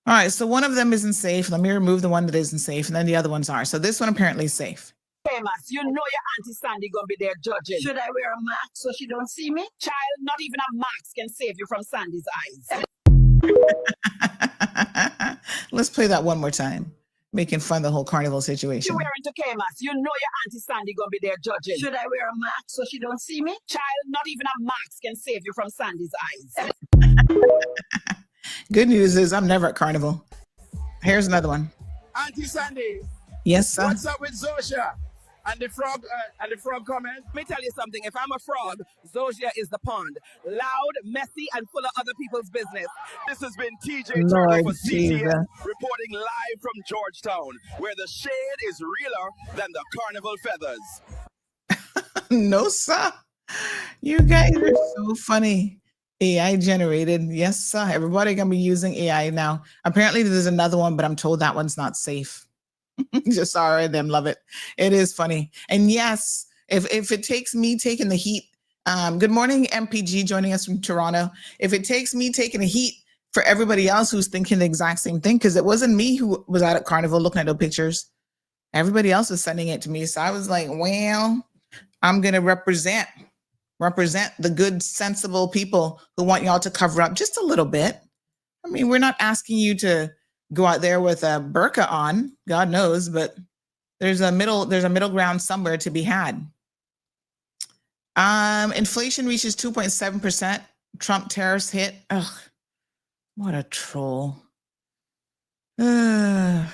right, so one of them isn't safe. Let me remove the one that isn't safe, and then the other ones are. So this one apparently is safe. Famous, you know your Auntie Sandy gonna be there judging. Should I wear a mask so she don't see me? Child, not even a mask can save you from Sandy's eyes. Let's play that one more time, making fun of the whole carnival situation. You wearing to Camus, you know your Auntie Sandy gonna be there judging. Should I wear a mask so she don't see me? Child, not even a mask can save you from Sandy's eyes. Good news is I'm never at carnival. Here's another one. Auntie Sandy. Yes, sir. What's up with Zosha? And the frog comment? Let me tell you something. If I'm a frog, Zosia is the pond. Loud, messy, and full of other people's business. This has been TJ Lord Turner for Jesus. CTN, reporting live from Georgetown, where the shade is realer than the carnival feathers. No, sir. You guys are so funny. AI generated. Yes, sir. Everybody gonna be using AI now. Apparently there's another one, but I'm told that one's not safe. Just sorry, them love it. It is funny. And yes, if it takes me taking the heat, good morning, MPG joining us from Toronto. If it takes me taking the heat for everybody else who's thinking the exact same thing, because it wasn't me who was out at Carnival looking at those pictures. Everybody else was sending it to me. So I was like, well, I'm gonna represent the good, sensible people who want y'all to cover up just a little bit. I mean, we're not asking you to go out there with a burqa on, God knows, but there's a middle ground somewhere to be had. Inflation reaches 2.7%. Trump tariffs hit. Ugh, what a troll. No,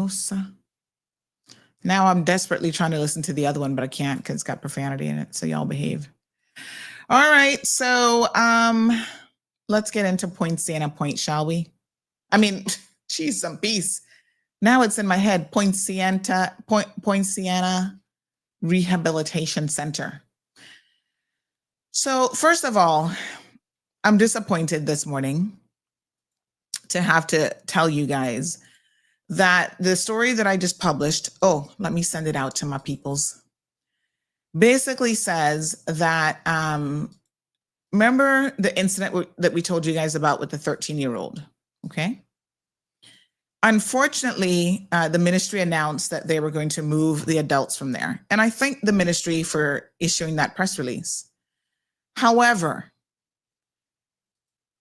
sir. Now I'm desperately trying to listen to the other one, but I can't because it's got profanity in it. So y'all behave. All right. So let's get into Poinciana Point, shall we? I mean, geez, some peace. Now it's in my head. Poinciana Rehabilitation Center. So first of all, I'm disappointed this morning to have to tell you guys that the story that I just published, let me send it out to my peoples, basically says that, remember the incident that we told you guys about with the 13-year-old, okay? Unfortunately, the ministry announced that they were going to move the adults from there. And I thank the ministry for issuing that press release. However,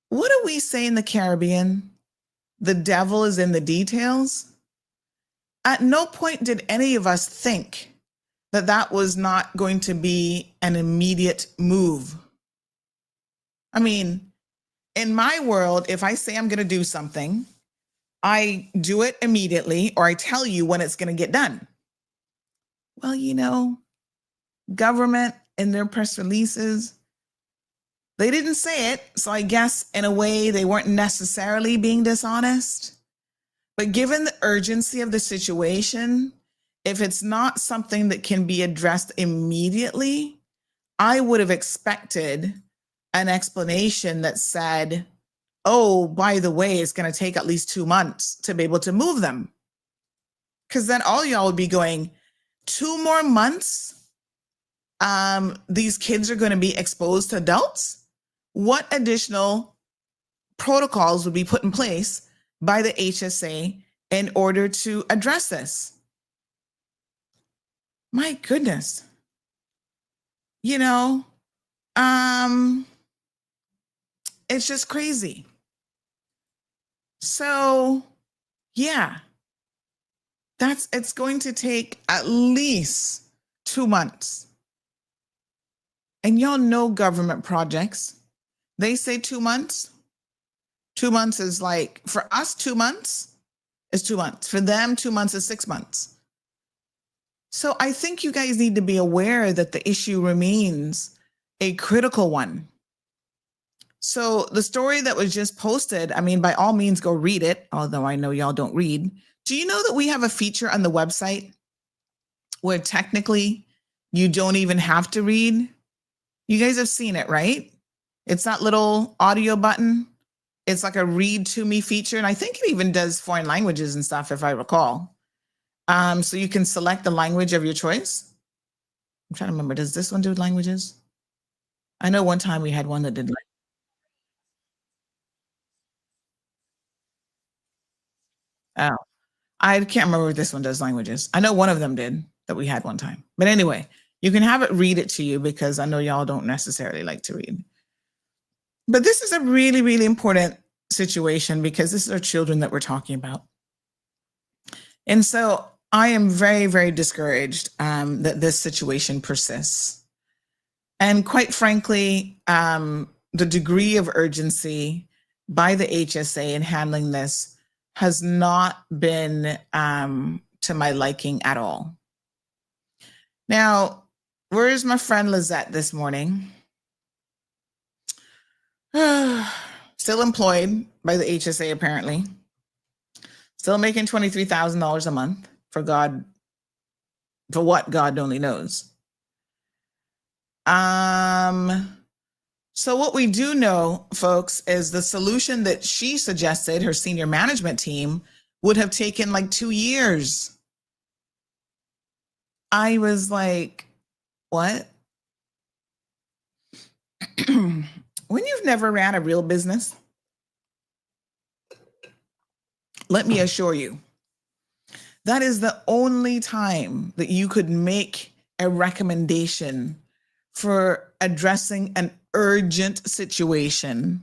what do we say in the Caribbean? The devil is in the details. At no point did any of us think that that was not going to be an immediate move. I mean, in my world, if I say I'm going to do something, I do it immediately, or I tell you when it's going to get done. Well, you know, government in their press releases, they didn't say it. So I guess in a way they weren't necessarily being dishonest. But given the urgency of the situation, if it's not something that can be addressed immediately, I would have expected an explanation that said, oh, by the way, it's going to take at least 2 months to be able to move them. Because then all y'all would be going, 2 more months? These kids are going to be exposed to adults? What additional protocols would be put in place by the HSA in order to address this? My goodness. You know, it's just crazy. So, yeah, it's going to take at least 2 months. And y'all know government projects. They say 2 months. 2 months is like, for us, 2 months is 2 months. For them, 2 months is 6 months. So I think you guys need to be aware that the issue remains a critical one. So the story that was just posted, I mean, by all means, go read it, although I know y'all don't read. Do you know that we have a feature on the website where technically you don't even have to read? You guys have seen it, right? It's that little audio button. It's like a read to me feature. And I think it even does foreign languages and stuff, if I recall. So you can select the language of your choice. I'm trying to remember, does this one do languages? I know one time we had one that did. Oh, I can't remember if this one does languages. I know one of them did that we had one time. But anyway, you can have it read it to you because I know y'all don't necessarily like to read. But this is a really, really important situation because this is our children that we're talking about. And so I am very, very discouraged that this situation persists. And quite frankly, the degree of urgency by the HSA in handling this has not been to my liking at all. Now, where is my friend Lizette this morning? Still employed by the HSA, apparently. Still making $23,000 a month for what God only knows. So what we do know, folks, is the solution that she suggested, her senior management team, would have taken like 2 years. I was like, what? When you've never ran a real business, let me assure you, that is the only time that you could make a recommendation for addressing an urgent situation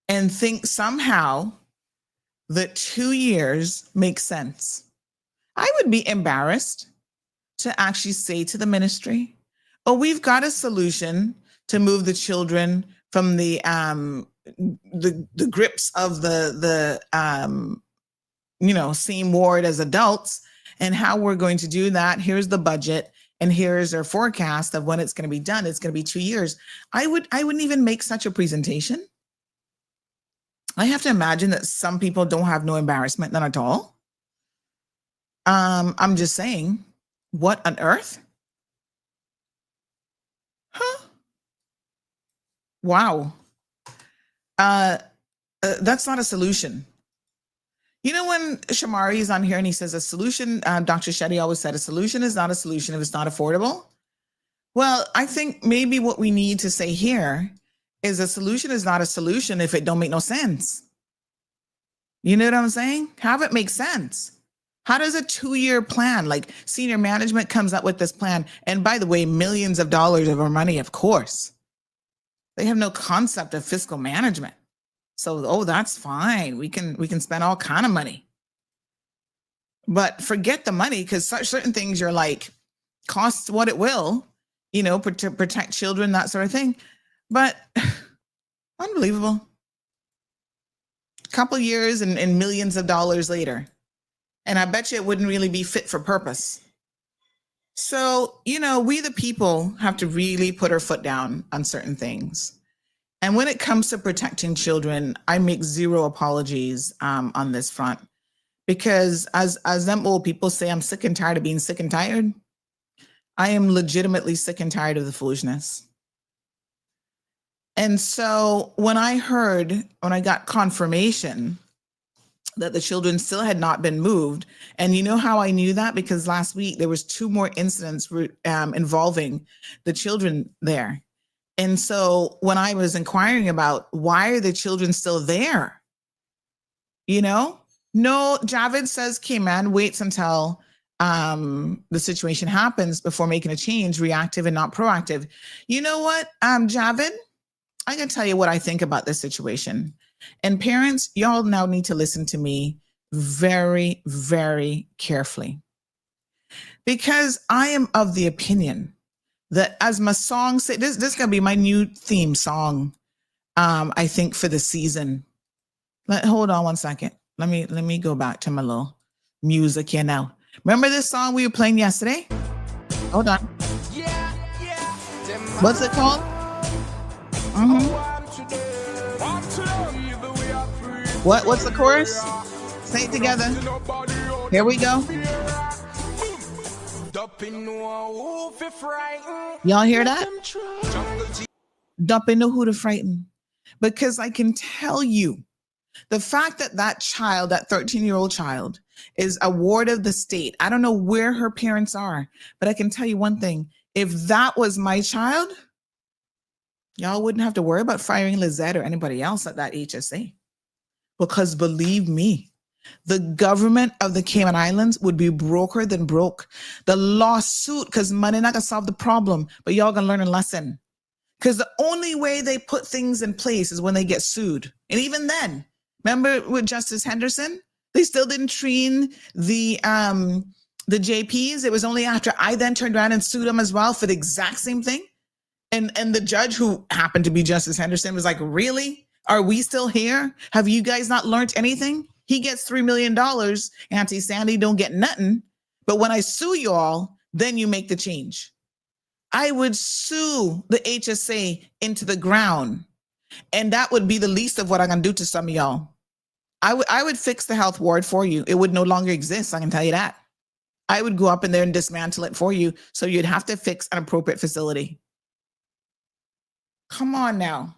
and think somehow that 2 years makes sense. I would be embarrassed to actually say to the ministry, oh, we've got a solution to move the children from the grips of the same ward as adults, and how we're going to do that. Here's the budget, and here's our forecast of when it's going to be done. It's going to be 2 years. I wouldn't even make such a presentation. I have to imagine that some people don't have no embarrassment, none at all. I'm just saying, what on earth? Huh? Wow. That's not a solution. You know, when Shamari is on here and he says a solution, Dr. Shetty always said a solution is not a solution if it's not affordable. Well, I think maybe what we need to say here is a solution is not a solution if it don't make no sense. You know what I'm saying? Have it make sense. How does a 2-year plan, like senior management comes up with this plan, and by the way, millions of dollars of our money, of course. They have no concept of fiscal management. So, that's fine. We can spend all kind of money. But forget the money, because certain things you're like, costs what it will, to protect children, that sort of thing. But unbelievable. A couple years and millions of dollars later. And I bet you it wouldn't really be fit for purpose. So, we the people have to really put our foot down on certain things. And when it comes to protecting children, I make zero apologies on this front, because as them old people say, I'm sick and tired of being sick and tired. I am legitimately sick and tired of the foolishness. And so when I got confirmation that the children still had not been moved, and you know how I knew that? Because last week there was 2 more incidents involving the children there. And so when I was inquiring about why are the children still there, no, Javid says, K-Man waits until the situation happens before making a change, reactive and not proactive. You know what, Javid, I can tell you what I think about this situation. And parents, y'all now need to listen to me very, very carefully, because I am of the opinion that, as my song said, this is going to be my new theme song, I think, for the season. Hold on one second. Let me go back to my little music here now. Remember this song we were playing yesterday? Hold on. What's it called? What's the chorus? Say it together. Here we go. Y'all hear that? Dumping know who to frighten. Because I can tell you, the fact that child, that 13-year-old child, is a ward of the state. I don't know where her parents are, but I can tell you one thing. If that was my child, y'all wouldn't have to worry about firing Lizette or anybody else at that HSA. Because believe me, the government of the Cayman Islands would be broker than broke. The lawsuit, because money not gonna solve the problem, but y'all gonna learn a lesson. Because the only way they put things in place is when they get sued. And even then, remember with Justice Henderson, they still didn't train the JPs. It was only after I then turned around and sued them as well for the exact same thing. And the judge, who happened to be Justice Henderson, was like, really? Are we still here? Have you guys not learned anything? He gets $3 million. Auntie Sandy don't get nothing. But when I sue y'all, then you make the change. I would sue the HSA into the ground. And that would be the least of what I'm going to do to some of y'all. I would fix the health ward for you. It would no longer exist. I can tell you that. I would go up in there and dismantle it for you. So you'd have to fix an appropriate facility. Come on now.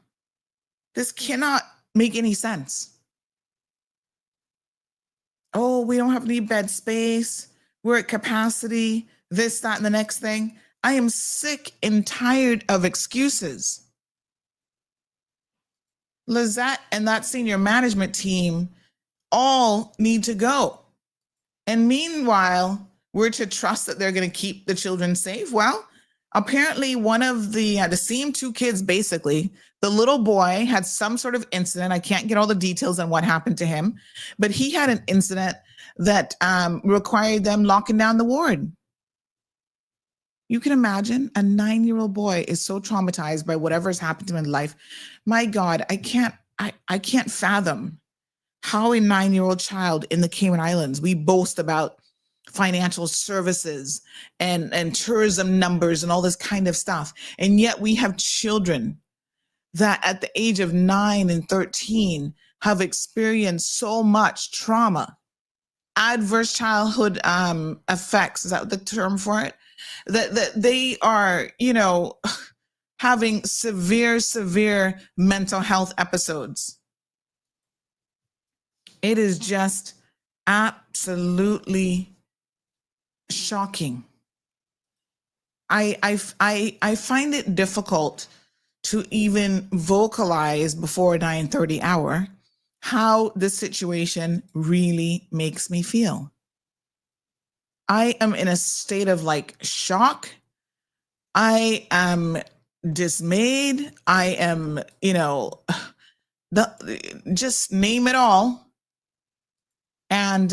This cannot make any sense. Oh, we don't have any bed space. We're at capacity, this, that, and the next thing. I am sick and tired of excuses. Lizette and that senior management team all need to go. And meanwhile, we're to trust that they're going to keep the children safe. Well, apparently one of the same two kids, basically, the little boy had some sort of incident. I can't get all the details on what happened to him, but he had an incident that required them locking down the ward. You can imagine a 9-year-old boy is so traumatized by whatever has happened to him in life. My God, I can't fathom how a 9-year-old child in the Cayman Islands, we boast about financial services and tourism numbers and all this kind of stuff. And yet we have children that at the age of 9 and 13 have experienced so much trauma, adverse childhood effects. Is that the term for it? That they are, having severe mental health episodes. It is just absolutely shocking. I find it difficult to even vocalize before 9:30 hour how the situation really makes me feel. I am in a state of shock. I am dismayed. I am, just name it all. And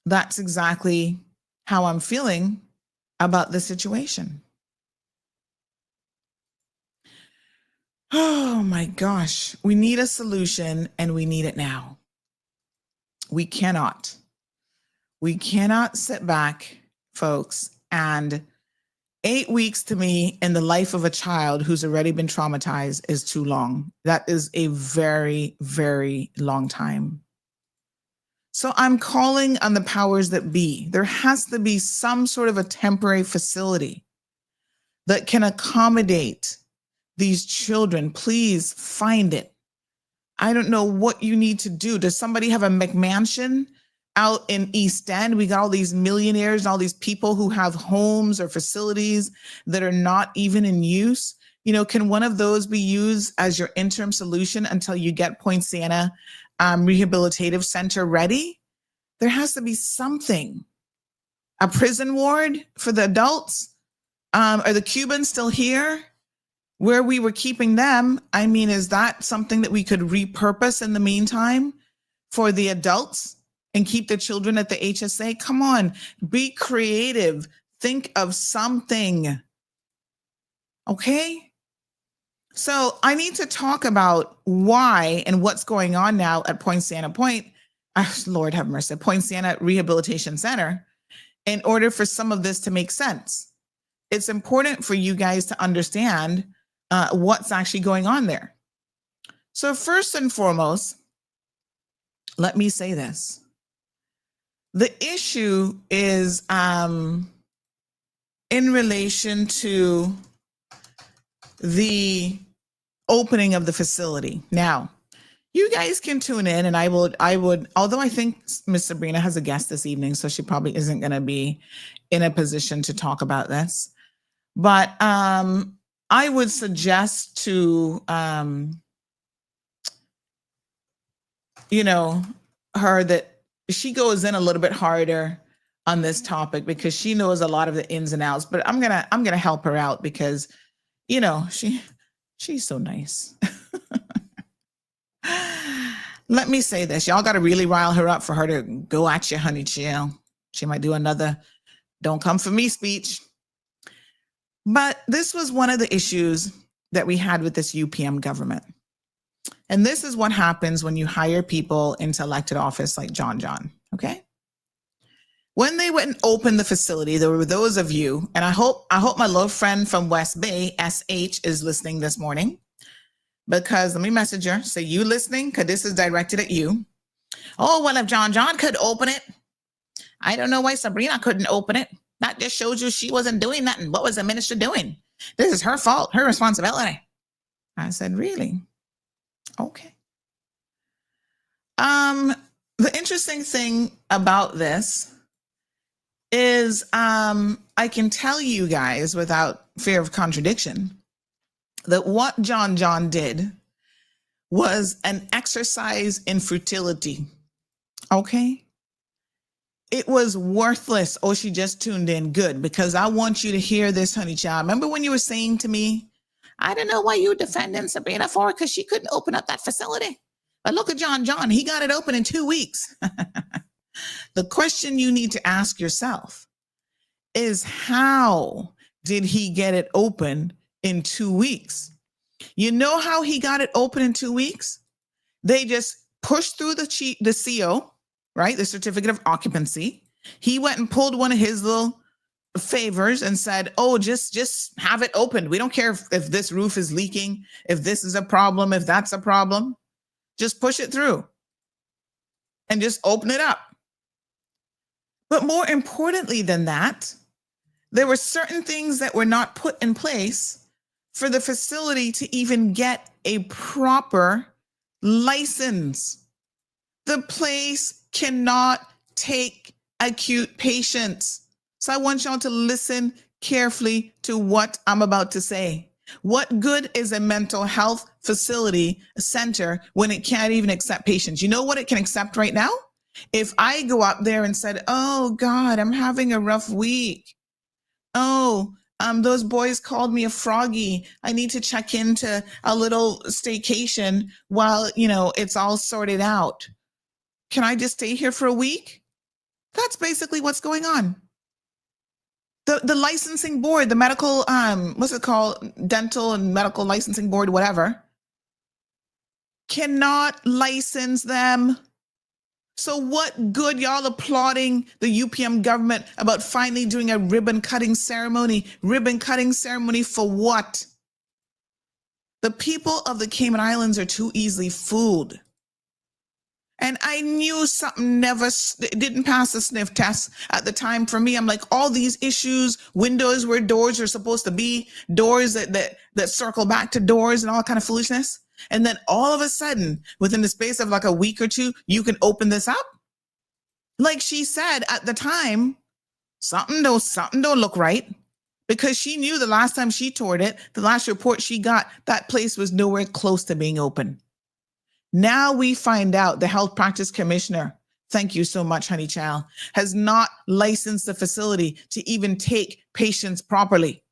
that's exactly how I'm feeling about the situation. Oh my gosh, we need a solution and we need it now. We cannot sit back, folks, and 8 weeks to me in the life of a child who's already been traumatized is too long. That is a very, very long time. So I'm calling on the powers that be. There has to be some sort of a temporary facility that can accommodate these children. Please find it. I don't know what you need to do. Does somebody have a McMansion out in East End? We got all these millionaires and all these people who have homes or facilities that are not even in use. Can one of those be used as your interim solution until you get Poinciana Rehabilitative Center ready? There has to be something. A prison ward for the adults? Are the Cubans still here? Where we were keeping them, is that something that we could repurpose in the meantime for the adults and keep the children at the HSA? Come on, be creative. Think of something. Okay? So I need to talk about why and what's going on now at Poinciana Lord have mercy, Poinciana Rehabilitation Center, in order for some of this to make sense. It's important for you guys to understand what's actually going on there. So first and foremost, let me say this. The issue is in relation to the opening of the facility. Now, you guys can tune in and I would, although I think Miss Sabrina has a guest this evening, so she probably isn't going to be in a position to talk about this. But I would suggest to, her that she goes in a little bit harder on this topic because she knows a lot of the ins and outs. But I'm gonna help her out because, you know, she's so nice. Let me say this. Y'all got to really rile her up for her to go at you, honey chill. She might do another "don't come for me" speech. But this was one of the issues that we had with this UPM government. And this is what happens when you hire people into elected office like John, okay? When they went and opened the facility, there were those of you, and I hope my little friend from West Bay, SH, is listening this morning. Because let me message her, say you listening, because this is directed at you. Oh, well, if John could open it, I don't know why Sabrina couldn't open it. That just shows you she wasn't doing nothing. What was the minister doing? This is her fault, her responsibility. I said, really? Okay. The interesting thing about this is I can tell you guys without fear of contradiction that what John did was an exercise in futility. Okay? It was worthless. Oh, she just tuned in. Good, because I want you to hear this, honey child. Remember when you were saying to me, I don't know why you were defending Sabrina for it because she couldn't open up that facility. But look at John. He got it open in 2 weeks. The question you need to ask yourself is, how did he get it open in 2 weeks? You know how he got it open in 2 weeks? They just pushed through the CO, right? The certificate of occupancy. He went and pulled one of his little favors and said, oh, just have it opened. We don't care if this roof is leaking, if this is a problem, if that's a problem. Just push it through and just open it up. But more importantly than that, there were certain things that were not put in place for the facility to even get a proper license. The place cannot take acute patients. So I want y'all to listen carefully to what I'm about to say. What good is a mental health facility, a center, when it can't even accept patients? You know what it can accept right now? If I go up there and said, oh God, I'm having a rough week. Oh, those boys called me a froggy. I need to check into a little staycation while, it's all sorted out. Can I just stay here for a week? That's basically what's going on. The licensing board, the medical, what's it called? Dental and medical licensing board, whatever, cannot license them. So what good y'all applauding the UPM government about finally doing a ribbon cutting ceremony? Ribbon cutting ceremony for what? The people of the Cayman Islands are too easily fooled. And I knew something didn't pass the sniff test at the time for me. I'm like, all these issues, windows where doors are supposed to be, doors that circle back to doors and all kind of foolishness. And then all of a sudden, within the space of like a week or two, you can open this up. Like she said at the time, something don't look right, because she knew the last time she toured it, the last report she got, that place was nowhere close to being open. Now we find out the health practice commissioner, thank you so much, honey child, has not licensed the facility to even take patients properly.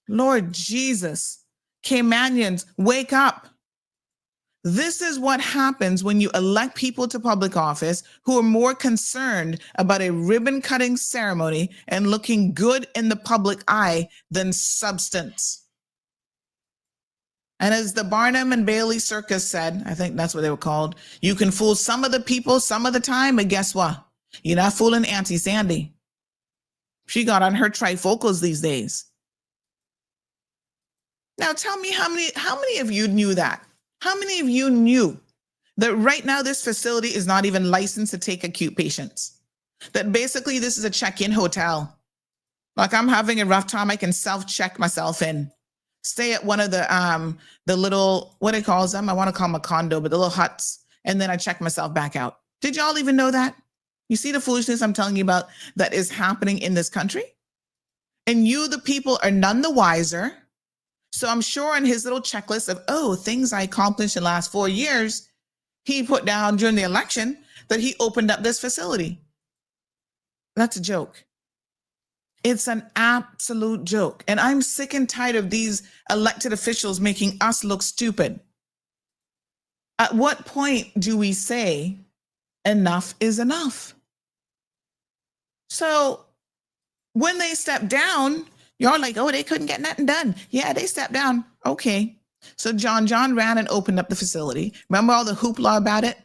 Lord Jesus, Caymanians, wake up. This is what happens when you elect people to public office who are more concerned about a ribbon cutting ceremony and looking good in the public eye than substance. And as the Barnum and Bailey circus said, I think that's what they were called, you can fool some of the people some of the time, but guess what? You're not fooling Auntie Sandy. She got on her trifocals these days. Now tell me how many of you knew that? How many of you knew that right now this facility is not even licensed to take acute patients? That basically this is a check-in hotel. Like I'm having a rough time, I can self-check myself in. Stay at one of the little, what it calls them, I want to call them a condo, but the little huts, and then I check myself back out. Did y'all even know that? You see the foolishness I'm telling you about that is happening in this country? And you, the people, are none the wiser. So I'm sure on his little checklist of, things I accomplished in the last 4 years, he put down during the election that he opened up this facility. That's a joke. It's an absolute joke. And I'm sick and tired of these elected officials making us look stupid. At what point do we say enough is enough? So when they step down, you're like, oh, they couldn't get nothing done. Yeah, they stepped down. Okay. So John ran and opened up the facility. Remember all the hoopla about it?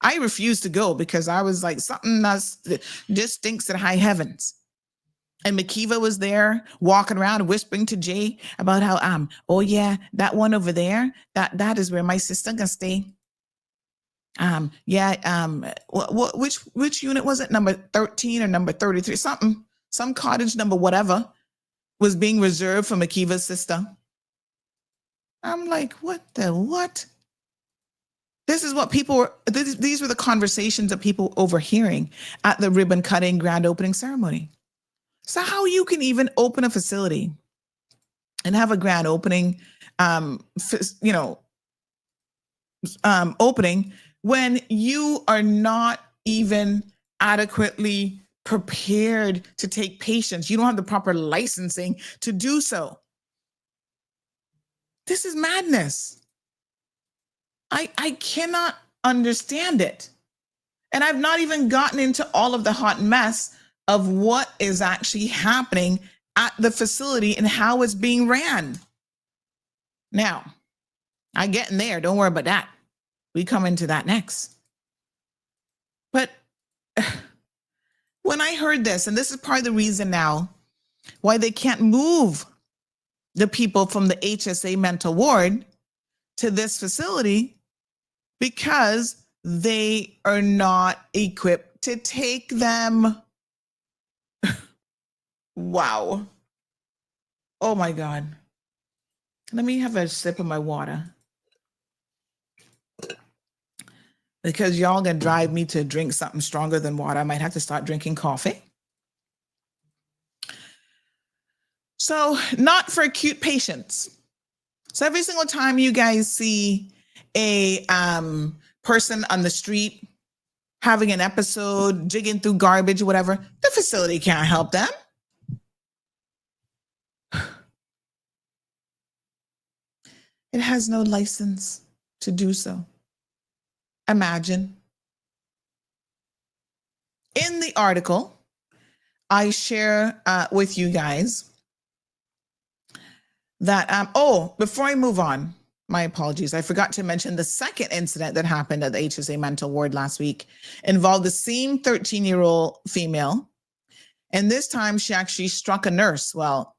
I refused to go because I was like, something that's just stinks at high heavens. And McKeeva was there walking around whispering to Jay about how, oh yeah, that one over there, that is where my sister gonna stay. Which unit was it? Number 13 or number 33, something, some cottage number, whatever, was being reserved for McKeeva's sister. I'm like, what? This is what people were, these were the conversations that people overhearing at the ribbon cutting grand opening ceremony. So how you can even open a facility and have a grand opening, opening when you are not even adequately prepared to take patients. You don't have the proper licensing to do so. This is madness. I cannot understand it. And I've not even gotten into all of the hot mess of what is actually happening at the facility and how it's being ran. Now, I'm getting there. Don't worry about that. We come into that next. But when I heard this, and this is part of the reason now why they can't move the people from the HSA mental ward to this facility, because they are not equipped to take them. Wow. Oh my God. Let me have a sip of my water, because y'all gonna drive me to drink something stronger than water. I might have to start drinking coffee. So not for acute patients. So every single time you guys see a person on the street having an episode, jigging through garbage or whatever, the facility can't help them. It has no license to do so. Imagine. In the article, I share with you guys that, before I move on, my apologies, I forgot to mention the second incident that happened at the HSA mental ward last week involved the same 13-year-old female. And this time she actually struck a nurse. Well,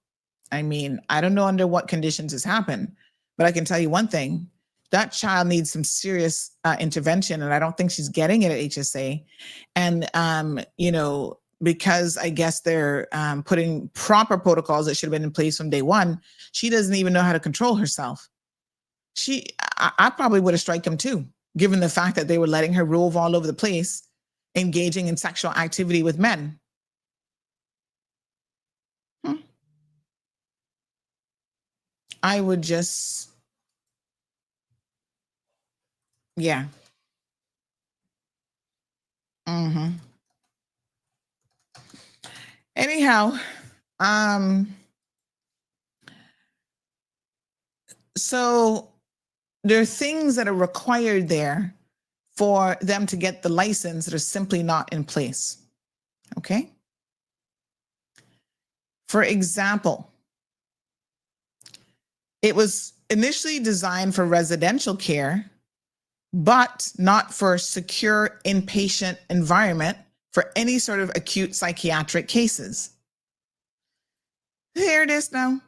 I mean, I don't know under what conditions this happened, but I can tell you one thing. That child needs some serious intervention, and I don't think she's getting it at HSA. And, because I guess they're putting proper protocols that should have been in place from day one, she doesn't even know how to control herself. I probably would have struck him too, given the fact that they were letting her rove all over the place, engaging in sexual activity with men. I would just, yeah. Anyhow, so there are things that are required there for them to get the license that are simply not in place. Okay. For example, it was initially designed for residential care, but not for secure inpatient environment for any sort of acute psychiatric cases. Here it is now.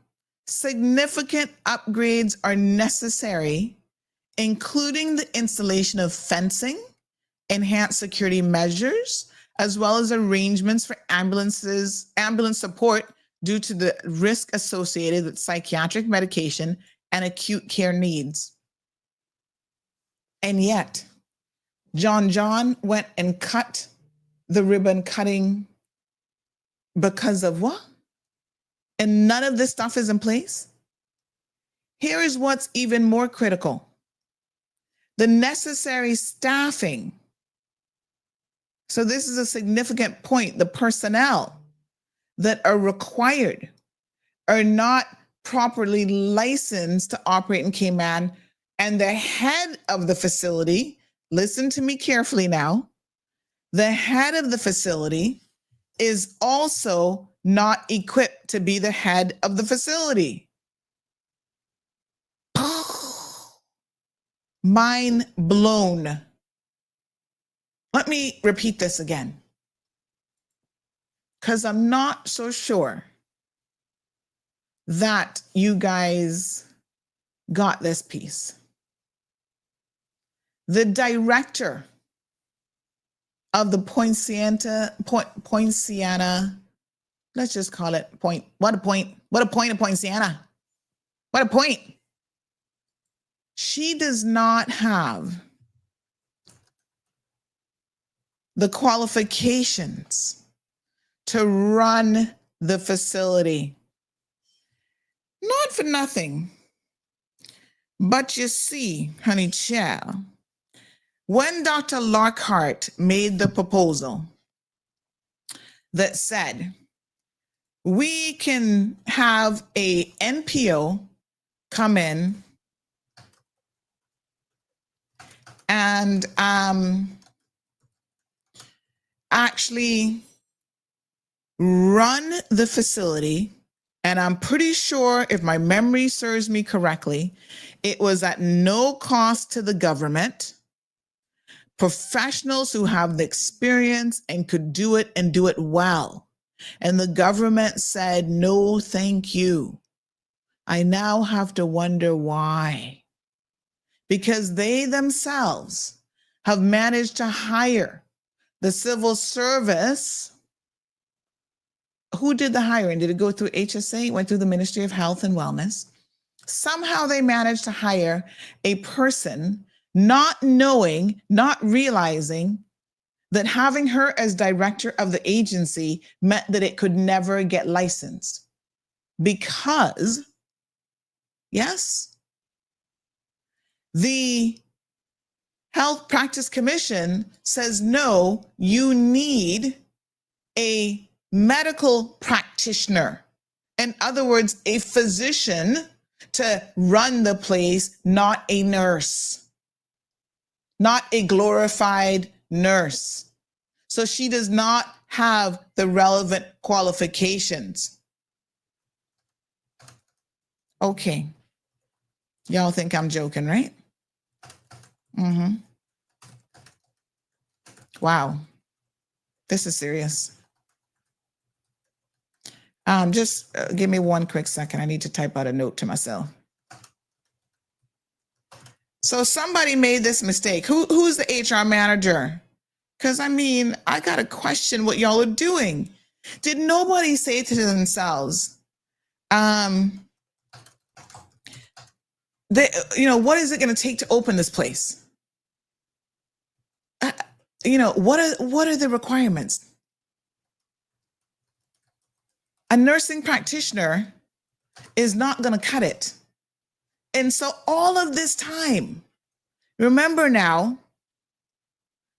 Significant upgrades are necessary, including the installation of fencing, enhanced security measures, as well as arrangements for ambulance support due to the risk associated with psychiatric medication and acute care needs. And yet, John went and cut the ribbon cutting because of what? And none of this stuff is in place. Here is what's even more critical. the necessary staffing. So this is a significant point. The personnel that are required are not properly licensed to operate in Cayman. And the head of the facility, listen to me carefully now, the head of the facility is also not equipped to be the head of the facility. Mind blown. Let me repeat this again, because I'm not so sure that you guys got this piece. The director of the Poinciana, let's just call it point. What a point of Poinciana. What a point. She does not have the qualifications to run the facility. Not for nothing, but you see, honey child, when Dr. Lockhart made the proposal that said, we can have a NPO come in and actually run the facility. And I'm pretty sure, if my memory serves me correctly, it was at no cost to the government. Professionals who have the experience and could do it and do it well. And the government said, no, thank you. I now have to wonder why. Because they themselves have managed to hire the civil service. Who did the hiring? Did it go through HSA? It went through the Ministry of Health and Wellness. Somehow they managed to hire a person, not knowing, not realizing that having her as director of the agency meant that it could never get licensed. Because, yes, the Health Practice Commission says, no, you need a medical practitioner. In other words, a physician to run the place, not a nurse, not a glorified nurse. So she does not have the relevant qualifications. Okay. Y'all think I'm joking, right? Mm-hmm. Wow. This is serious. Just give me one quick second. I need to type out a note to myself. So somebody made this mistake. Who's the HR manager? Because I mean, I got to question what y'all are doing. Did nobody say to themselves, what is it going to take to open this place? What are the requirements? A nursing practitioner is not going to cut it. And so all of this time, remember now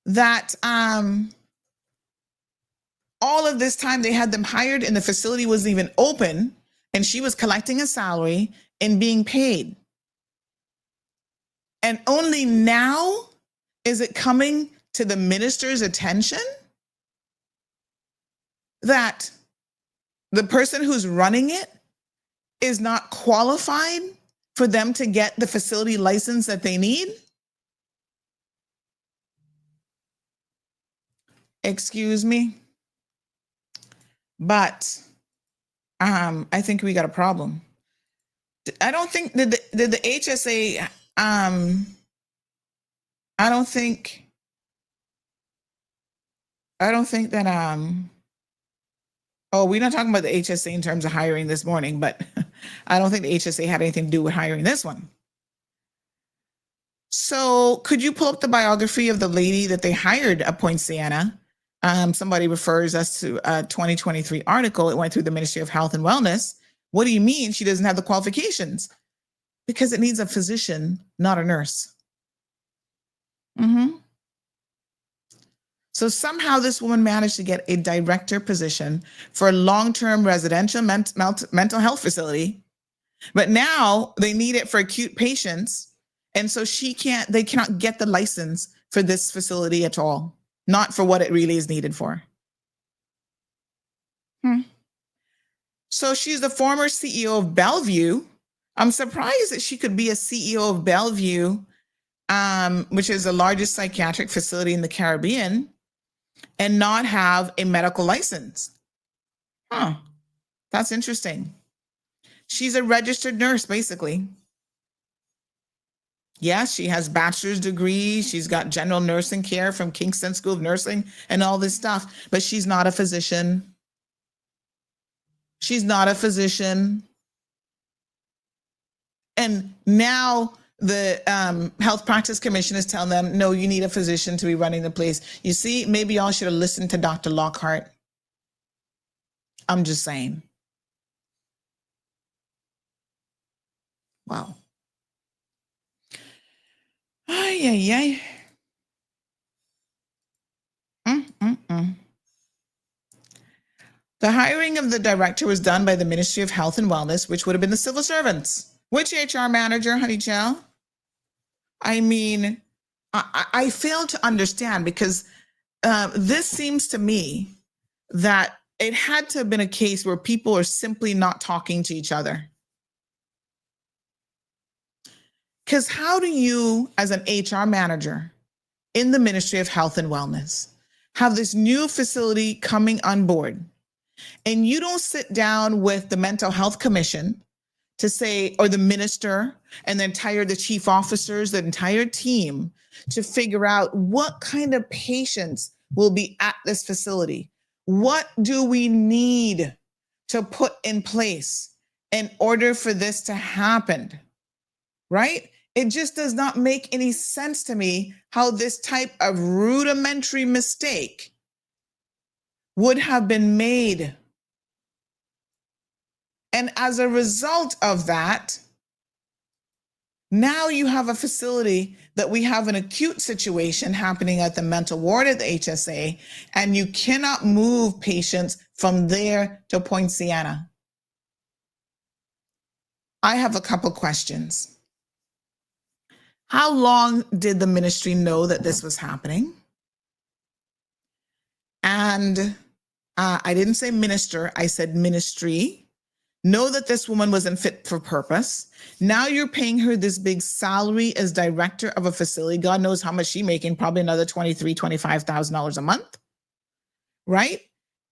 that all of this time they had them hired and the facility wasn't even open, and she was collecting a salary and being paid. And only now is it coming to the minister's attention that the person who's running it is not qualified for them to get the facility license that they need? Excuse me, but I think we got a problem. I don't think the HSA. I don't think that. Oh, we're not talking about the HSA in terms of hiring this morning, but I don't think the HSA had anything to do with hiring this one. So could you pull up the biography of the lady that they hired at Poinciana? Somebody refers us to a 2023 article. It went through the Ministry of Health and Wellness. What do you mean she doesn't have the qualifications? Because it needs a physician, not a nurse. Mm-hmm. So somehow this woman managed to get a director position for a long-term residential mental health facility, but now they need it for acute patients. And so they cannot get the license for this facility at all, not for what it really is needed for. So she's the former CEO of Bellevue. I'm surprised that she could be a CEO of Bellevue, which is the largest psychiatric facility in the Caribbean, and not have a medical license. That's interesting. She's a registered nurse, basically. Yes, she has bachelor's degree. She's got general nursing care from Kingston School of Nursing and all this stuff, but she's not a physician. She's not a physician. And now the Health Practice Commission is telling them, no, you need a physician to be running the place. You see, maybe y'all should have listened to Dr. Lockhart. I'm just saying. Wow. Ay, ay, ay. The hiring of the director was done by the Ministry of Health and Wellness, which would have been the civil servants. Which HR manager, honey child? I mean, I fail to understand, because this seems to me that it had to have been a case where people are simply not talking to each other. Because how do you, as an HR manager in the Ministry of Health and Wellness, have this new facility coming on board, and you don't sit down with the Mental Health Commission to say, or the minister and the chief officers, the entire team, to figure out what kind of patients will be at this facility? What do we need to put in place in order for this to happen? Right? It just does not make any sense to me how this type of rudimentary mistake would have been made. And as a result of that, now you have a facility that we have an acute situation happening at the mental ward at the HSA, and you cannot move patients from there to Poinciana. I have a couple questions. How long did the ministry know that this was happening? And I didn't say minister, I said ministry. Know that this woman wasn't fit for purpose. Now you're paying her this big salary as director of a facility. God knows how much she's making, probably another $23,000, $25,000 a month, right?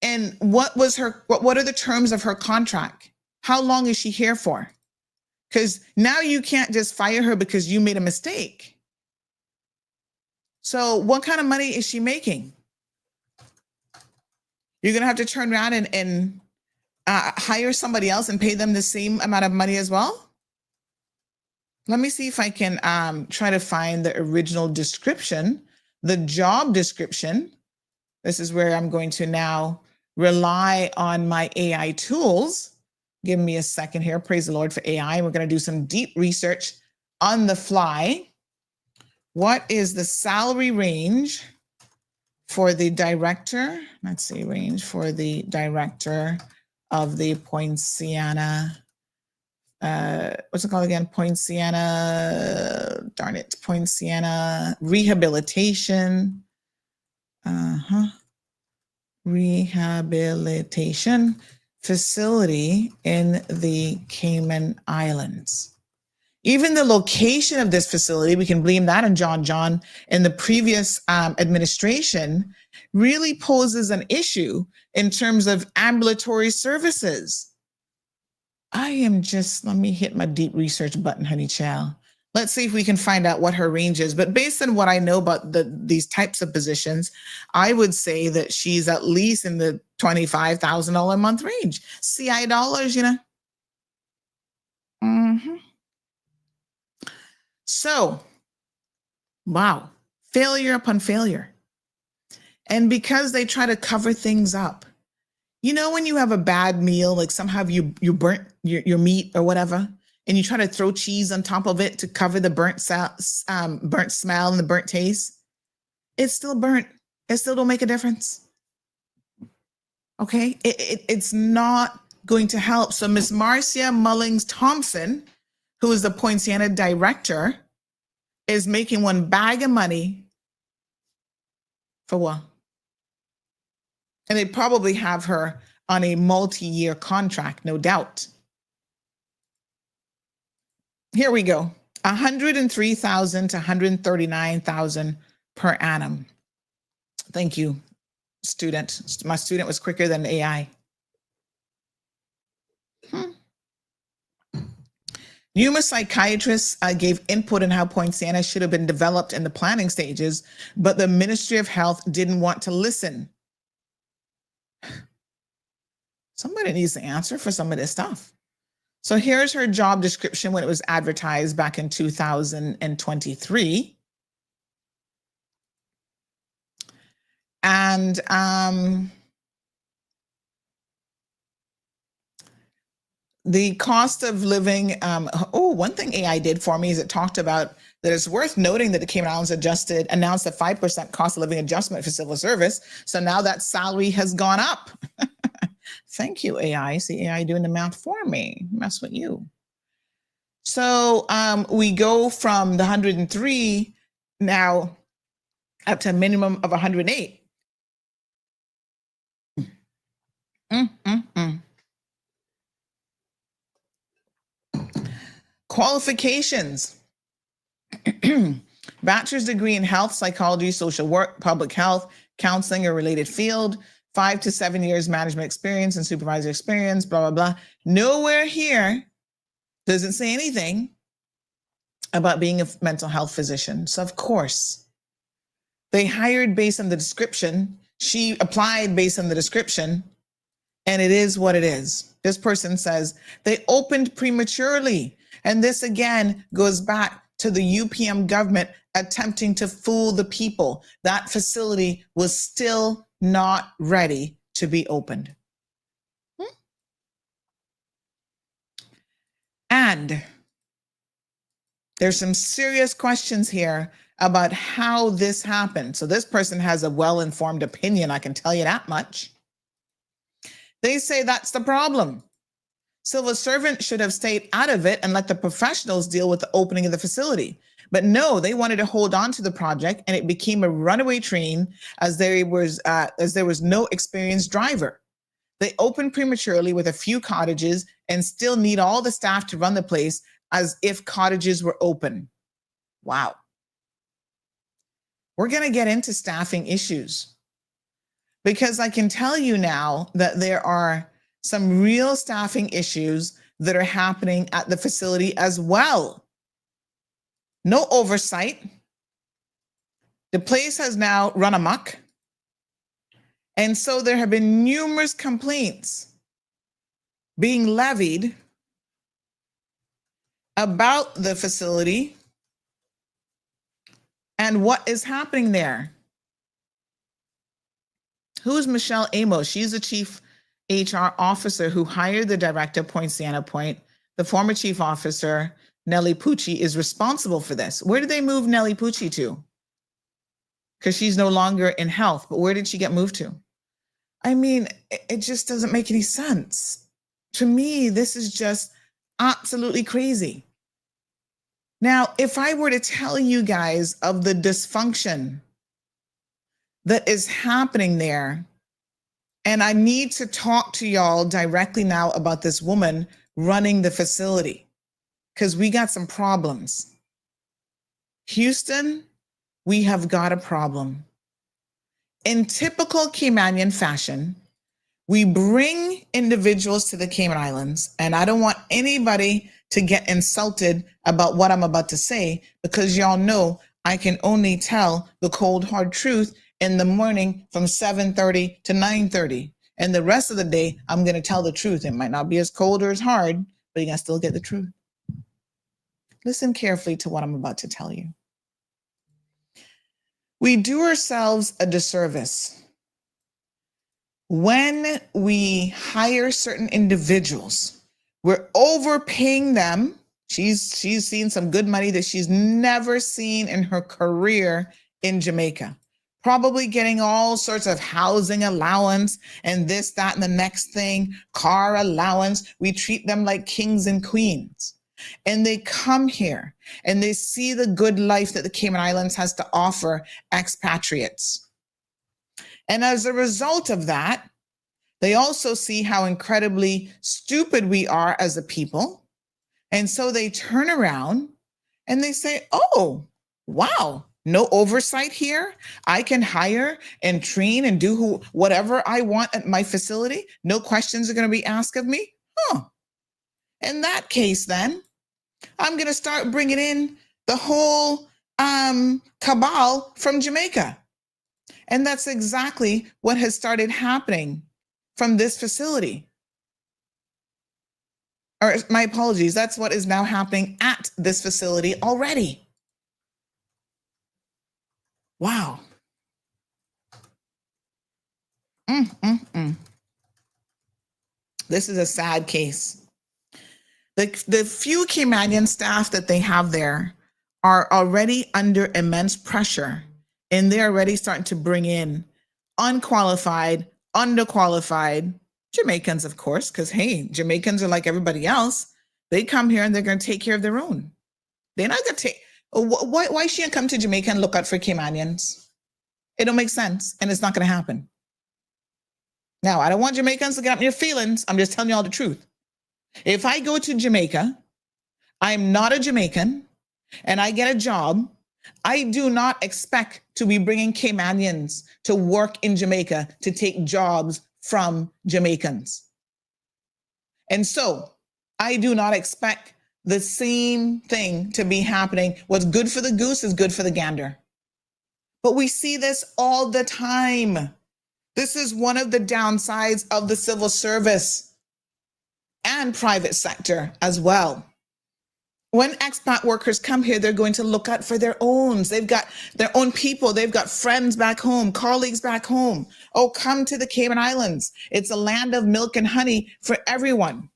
And what are the terms of her contract? How long is she here for? Because now you can't just fire her because you made a mistake. So what kind of money is she making? You're going to have to turn around and hire somebody else and pay them the same amount of money as well? Let me see if I can try to find the original description, the job description. This is where I'm going to now rely on my AI tools. Give me a second here. Praise the Lord for AI. We're going to do some deep research on the fly. What is the salary range for the director? Let's see, range for the director of the Poinciana, what's it called again? Poinciana, darn it, Poinciana Rehabilitation. Rehabilitation facility in the Cayman Islands. Even the location of this facility, we can blame that on John in the previous administration, really poses an issue in terms of ambulatory services. Let me hit my deep research button, honey child. Let's see if we can find out what her range is. But based on what I know about these types of positions, I would say that she's at least in the $25,000 a month range. CI dollars, you know. So, wow, failure upon failure. And because they try to cover things up, you know, when you have a bad meal, like somehow you burnt your meat or whatever, and you try to throw cheese on top of it to cover the burnt smell and the burnt taste, it's still burnt. It still don't make a difference. Okay, it's not going to help. So Miss Marcia Mullings Thompson, who is the Poinciana director, is making one bag of money for what? And they probably have her on a multi-year contract, no doubt. Here we go. 103,000 to 139,000 per annum. Thank you, student. My student was quicker than AI. Numerous psychiatrists gave input on how Poinciana should have been developed in the planning stages, but the Ministry of Health didn't want to listen. Somebody needs to answer for some of this stuff. So here's her job description when it was advertised back in 2023. And the cost of living, one thing AI did for me is it talked about that it's worth noting that the Cayman Islands announced a 5% cost of living adjustment for civil service. So now that salary has gone up. Thank you, AI. See AI doing the math for me. Mess with you. So we go from the 103 now up to a minimum of 108. Qualifications. Bachelor's degree in health, psychology, social work, public health, counseling, or related field, 5 to 7 years management experience and supervisor experience, blah, blah, blah. Nowhere here doesn't say anything about being a mental health physician. So of course, they hired based on the description. She applied based on the description, and it is what it is. This person says they opened prematurely. And this again goes back to the UPM government attempting to fool the people. That facility was still not ready to be opened. And there's some serious questions here about how this happened. So this person has a well-informed opinion, I can tell you that much. They say that's the problem. Civil servant should have stayed out of it and let the professionals deal with the opening of the facility. But no, they wanted to hold on to the project, and it became a runaway train as there was no experienced driver. They opened prematurely with a few cottages and still need all the staff to run the place as if cottages were open. Wow. We're going to get into staffing issues because I can tell you now that there are some real staffing issues that are happening at the facility as well. No oversight. The place has now run amok. And so there have been numerous complaints being levied about the facility and what is happening there. Who is Michelle Amos? She's the chief HR officer who hired the director, Poinciana Point. The former chief officer, Nellie Pucci, is responsible for this. Where did they move Nellie Pucci to? Because she's no longer in health, but where did she get moved to? I mean, it just doesn't make any sense. To me, this is just absolutely crazy. Now, if I were to tell you guys of the dysfunction that is happening there, and I need to talk to y'all directly now about this woman running the facility, because we got some problems. Houston, we have got a problem. In typical Caymanian fashion, we bring individuals to the Cayman Islands, and I don't want anybody to get insulted about what I'm about to say, because y'all know I can only tell the cold, hard truth in the morning from 7:30 to 9:30. And the rest of the day, I'm going to tell the truth. It might not be as cold or as hard, but you can still get the truth. Listen carefully to what I'm about to tell you. We do ourselves a disservice when we hire certain individuals. We're overpaying them She's seen some good money that she's never seen in her career in Jamaica. Probably getting all sorts of housing allowance and this, that, and the next thing, car allowance. We treat them like kings and queens. And they come here and they see the good life that the Cayman Islands has to offer expatriates. And as a result of that, they also see how incredibly stupid we are as a people. And so they turn around and they say, oh, wow, no oversight here. I can hire and train and do whatever I want at my facility. No questions are going to be asked of me. In that case, then, I'm going to start bringing in the whole cabal from Jamaica. And that's exactly what has started happening from this facility. Or my apologies, that's what is now happening at this facility already. Wow. This is a sad case. The few Caymanian staff that they have there are already under immense pressure, and they're already starting to bring in unqualified, underqualified Jamaicans, of course, because, hey, Jamaicans are like everybody else. They come here and they're going to take care of their own. They're not going to take, why should you come to Jamaica and look out for Caymanians? It don't make sense, and it's not going to happen. Now, I don't want Jamaicans to get up in your feelings. I'm just telling you all the truth. If I go to Jamaica, I'm not a Jamaican, and I get a job, I do not expect to be bringing Caymanians to work in Jamaica to take jobs from Jamaicans. And so I do not expect the same thing to be happening. What's good for the goose is good for the gander. But we see this all the time. This is one of the downsides of the civil service and private sector as well. When expat workers come here, they're going to look out for their own. They've got their own people. They've got friends back home, colleagues back home. Oh, come to the Cayman Islands. It's a land of milk and honey for everyone.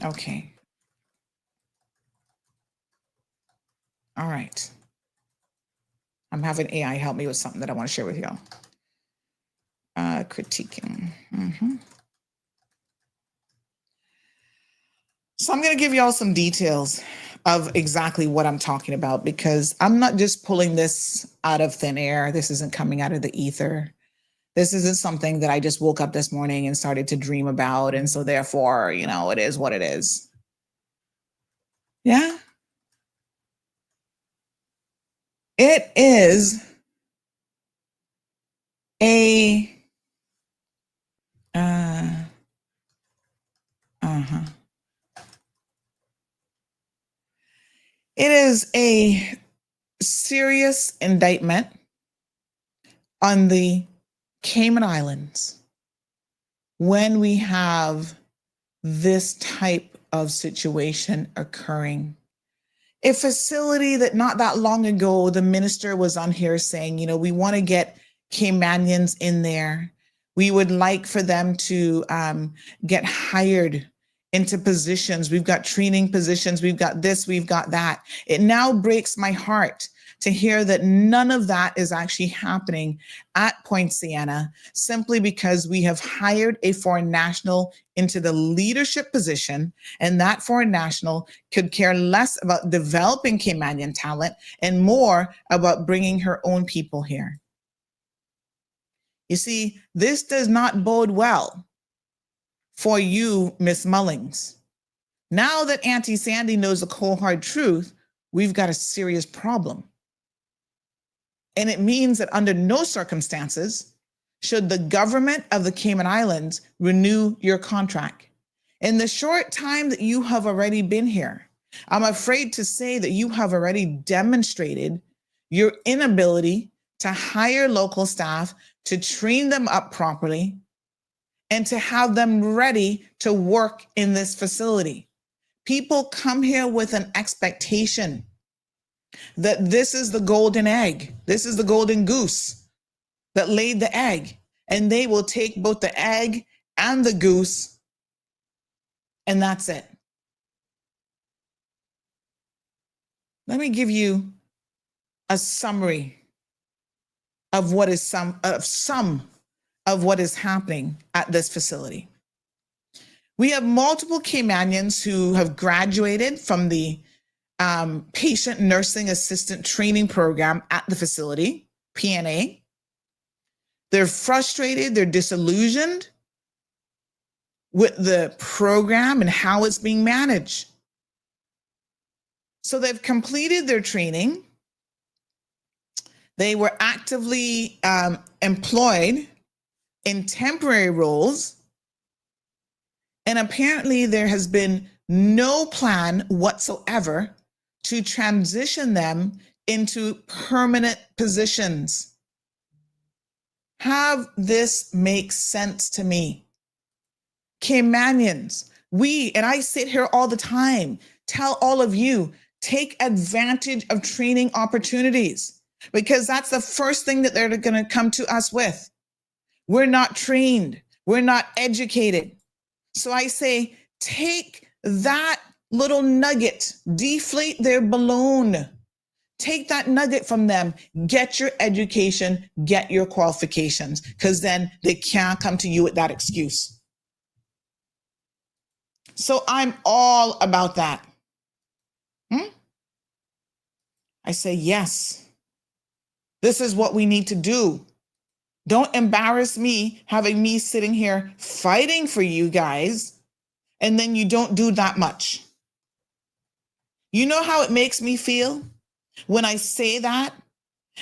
Okay. All right. I'm having AI help me with something that I want to share with y'all. Critiquing. So I'm going to give y'all some details of exactly what I'm talking about, because I'm not just pulling this out of thin air. This isn't coming out of the ether. This isn't something that I just woke up this morning and started to dream about. And so therefore, it is what it is. Yeah. It is a it is a serious indictment on the Cayman Islands when we have this type of situation occurring. A facility that not that long ago, the minister was on here saying, we want to get Caymanians in there. We would like for them to get hired into positions. We've got training positions. We've got this, we've got that. It now breaks my heart to hear that none of that is actually happening at Poinciana, simply because we have hired a foreign national into the leadership position, and that foreign national could care less about developing Caymanian talent and more about bringing her own people here. You see, this does not bode well for you, Miss Mullings. Now that Auntie Sandy knows the cold hard truth, we've got a serious problem. And it means that under no circumstances should the government of the Cayman Islands renew your contract. In the short time that you have already been here, I'm afraid to say that you have already demonstrated your inability to hire local staff, to train them up properly, and to have them ready to work in this facility. People come here with an expectation. that this is the golden egg. This is the golden goose that laid the egg. And they will take both the egg and the goose, and that's it. Let me give you a summary of what is some of what is happening at this facility. We have multiple Caymanians who have graduated from the Patient Nursing Assistant Training Program at the facility, PNA. They're frustrated, they're disillusioned with the program and how it's being managed. So they've completed their training. They were actively employed in temporary roles. And apparently there has been no plan whatsoever to transition them into permanent positions. Have this make sense to me? Caymanians, and I sit here all the time, tell all of you, take advantage of training opportunities, because that's the first thing that they're going to come to us with. We're not trained. We're not educated. So I say, take that little nugget, deflate their balloon. Take that nugget from them, get your education, get your qualifications, because then they can't come to you with that excuse. So I'm all about that. I say, yes, this is what we need to do. Don't embarrass me having me sitting here fighting for you guys, and then you don't do that much. You know how it makes me feel when I say that,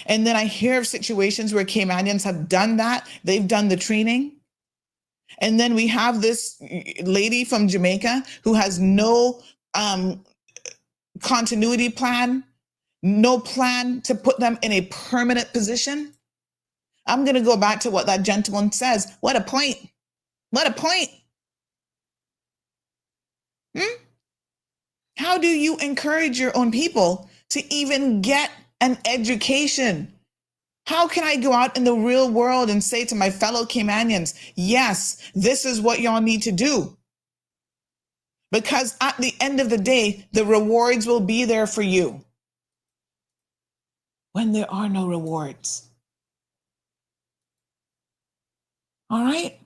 and then I hear of situations where Caymanians have done that. They've done the training. And then we have this lady from Jamaica who has no continuity plan, no plan to put them in a permanent position. I'm going to go back to what that gentleman says. What a point. What a point. How do you encourage your own people to even get an education? How can I go out in the real world and say to my fellow Caymanians, yes, this is what y'all need to do? Because at the end of the day, the rewards will be there for you when there are no rewards. All right?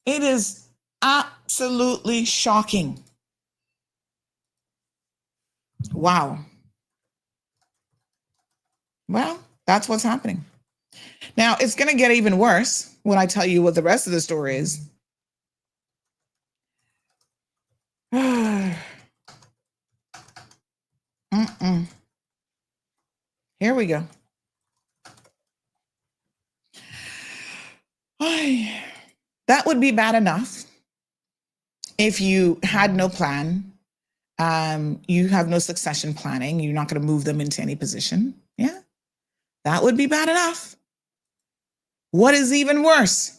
It is absolutely shocking. Wow. Well, that's what's happening. Now, it's going to get even worse when I tell you what the rest of the story is. Here we go. That would be bad enough if you had no plan. You have no succession planning. You're not going to move them into any position. Yeah, that would be bad enough. What is even worse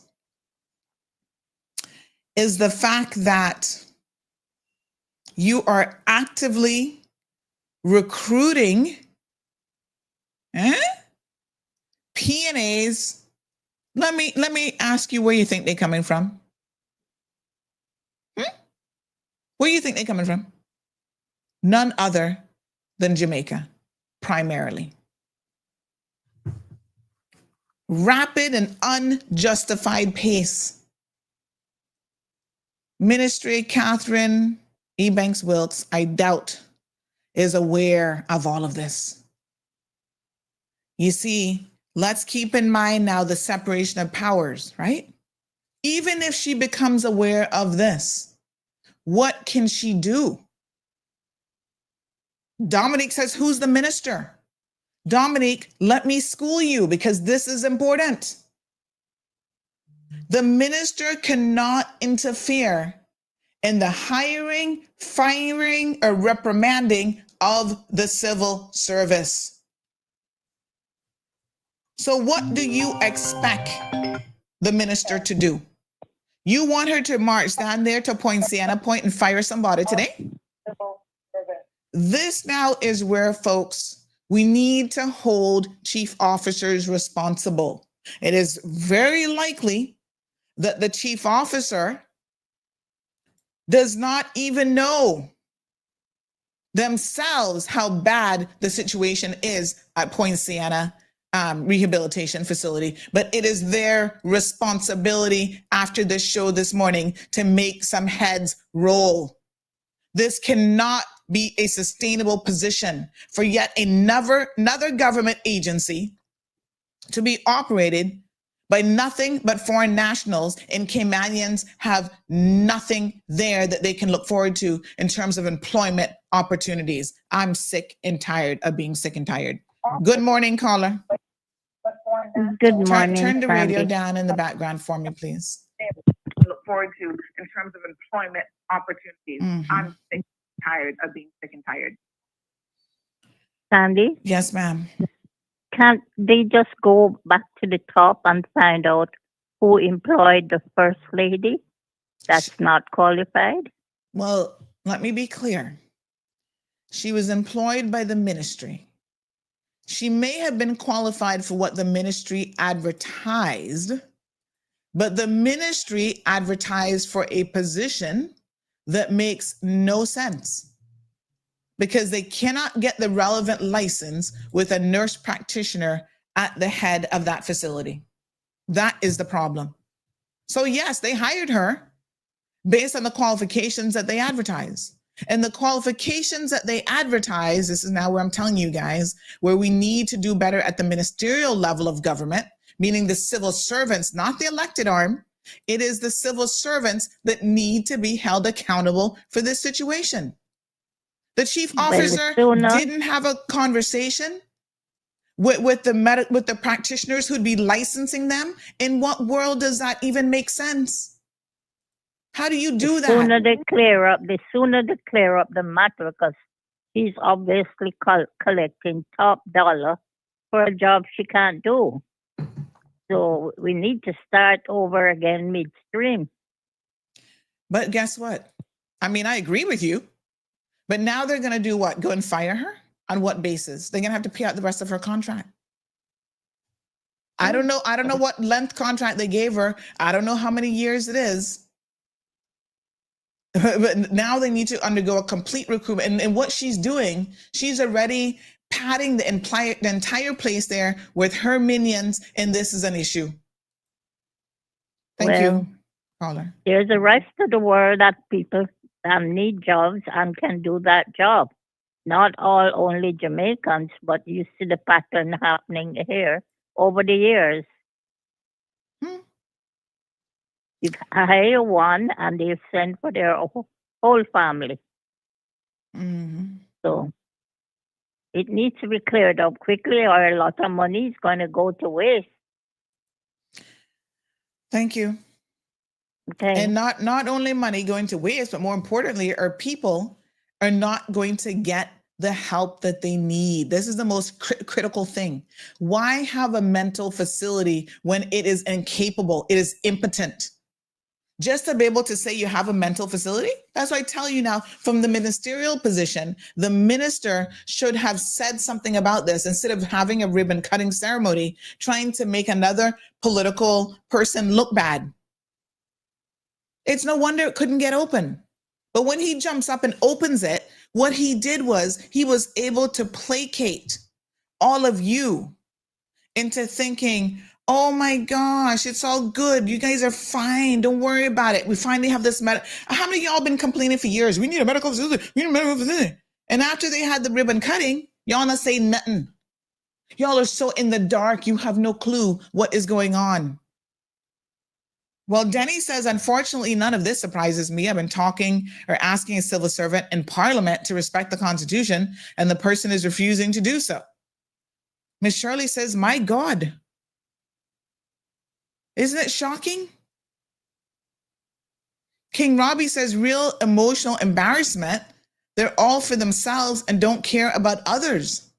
is the fact that you are actively recruiting PNAs. Let me ask you where you think they're coming from. Where do you think they're coming from? None other than Jamaica, primarily. Rapid and unjustified pace. Ministry Catherine Ebanks Wilkes, I doubt, is aware of all of this. You see, let's keep in mind now the separation of powers, right? Even if she becomes aware of this, what can she do? Dominique says, who's the minister? Dominique, let me school you because this is important. The minister cannot interfere in the hiring, firing, or reprimanding of the civil service. So what do you expect the minister to do? You want her to march down there to Poinciana Point and fire somebody today? This now is where, folks, we need to hold chief officers responsible. It is very likely that the chief officer does not even know themselves how bad the situation is at Poinciana rehabilitation facility, but it is their responsibility after this show this morning to make some heads roll. This cannot be a sustainable position for yet another government agency to be operated by nothing but foreign nationals, and Caymanians have nothing there that they can look forward to in terms of employment opportunities. I'm sick and tired of being sick and tired. Good morning, caller. Good morning, Turn the radio Sandy. down in the background for me, please. Look forward to in terms of employment opportunities. I'm sick and tired of being sick and tired. Sandy, Yes, ma'am. can't they just go back to the top and find out who employed the first lady that's not qualified? Well, let me be clear. She was employed by the ministry. She may have been qualified for what the ministry advertised, but the ministry advertised for a position that makes no sense because they cannot get the relevant license with a nurse practitioner at the head of that facility. That is the problem. So yes, they hired her based on the qualifications that they advertise. And the qualifications that they advertise, this is now where I'm telling you guys, where we need to do better at the ministerial level of government, meaning the civil servants, not the elected arm. It is the civil servants that need to be held accountable for this situation. The chief officer didn't have a conversation with the practitioners who'd be licensing them. In what world does that even make sense? How do you do that? The sooner they clear up the matter, because she's obviously collecting top dollar for a job she can't do. So we need to start over again midstream. But guess what? I mean, I agree with you. But now they're going to do what? Go and fire her? On what basis? They're going to have to pay out the rest of her contract. I don't know what length contract they gave her. I don't know how many years it is. But now they need to undergo a complete recruitment. And what she's doing, she's already padding the entire place there with her minions, and this is an issue. Thank you, caller. There's a rest of the world that people need jobs and can do that job. Not all only Jamaicans, but you see the pattern happening here over the years. You hire one and they send for their whole family. So it needs to be cleared up quickly or a lot of money is going to go to waste. Thank you. Okay. And not only money going to waste, but more importantly, our people are not going to get the help that they need. This is the most critical thing. Why have a mental facility when it is incapable, it is impotent? Just to be able to say you have a mental facility? That's why I tell you now, from the ministerial position, the minister should have said something about this instead of having a ribbon cutting ceremony, trying to make another political person look bad. It's no wonder it couldn't get open. But when he jumps up and opens it, what he did was he was able to placate all of you into thinking, oh my gosh, it's all good. You guys are fine. Don't worry about it. We finally have this how many of y'all been complaining for years? We need a medical facility. We need a medical facility. And after they had the ribbon cutting, y'all not say nothing. Y'all are so in the dark. You have no clue what is going on. Well, Denny says, unfortunately, none of this surprises me. I've been talking or asking a civil servant in Parliament to respect the Constitution, and the person is refusing to do so. Miss Shirley says, my God. Isn't it shocking? King Robbie says, real emotional embarrassment. They're all for themselves and don't care about others.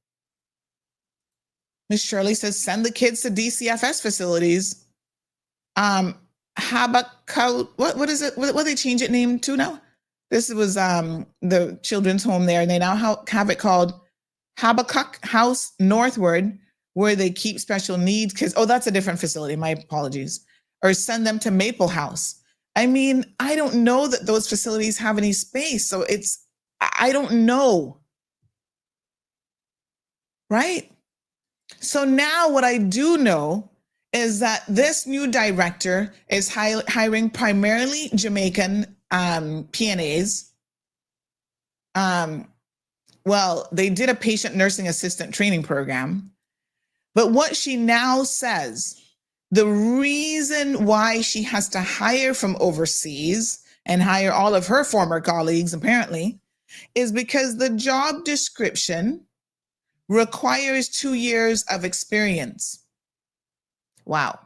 Miss Shirley says, send the kids to DCFS facilities. What is it? What they change it name to now? This was the children's home there, and they now have it called Habakkuk House Northward, where they keep special needs kids. Oh, that's a different facility. My apologies. Or send them to Maple House. I mean, I don't know that those facilities have any space. So I don't know. Right? So now what I do know is that this new director is hiring primarily Jamaican PNAs. Well, they did a patient nursing assistant training program. But what she now says, the reason why she has to hire from overseas and hire all of her former colleagues, apparently, is because the job description requires 2 years of experience. Wow.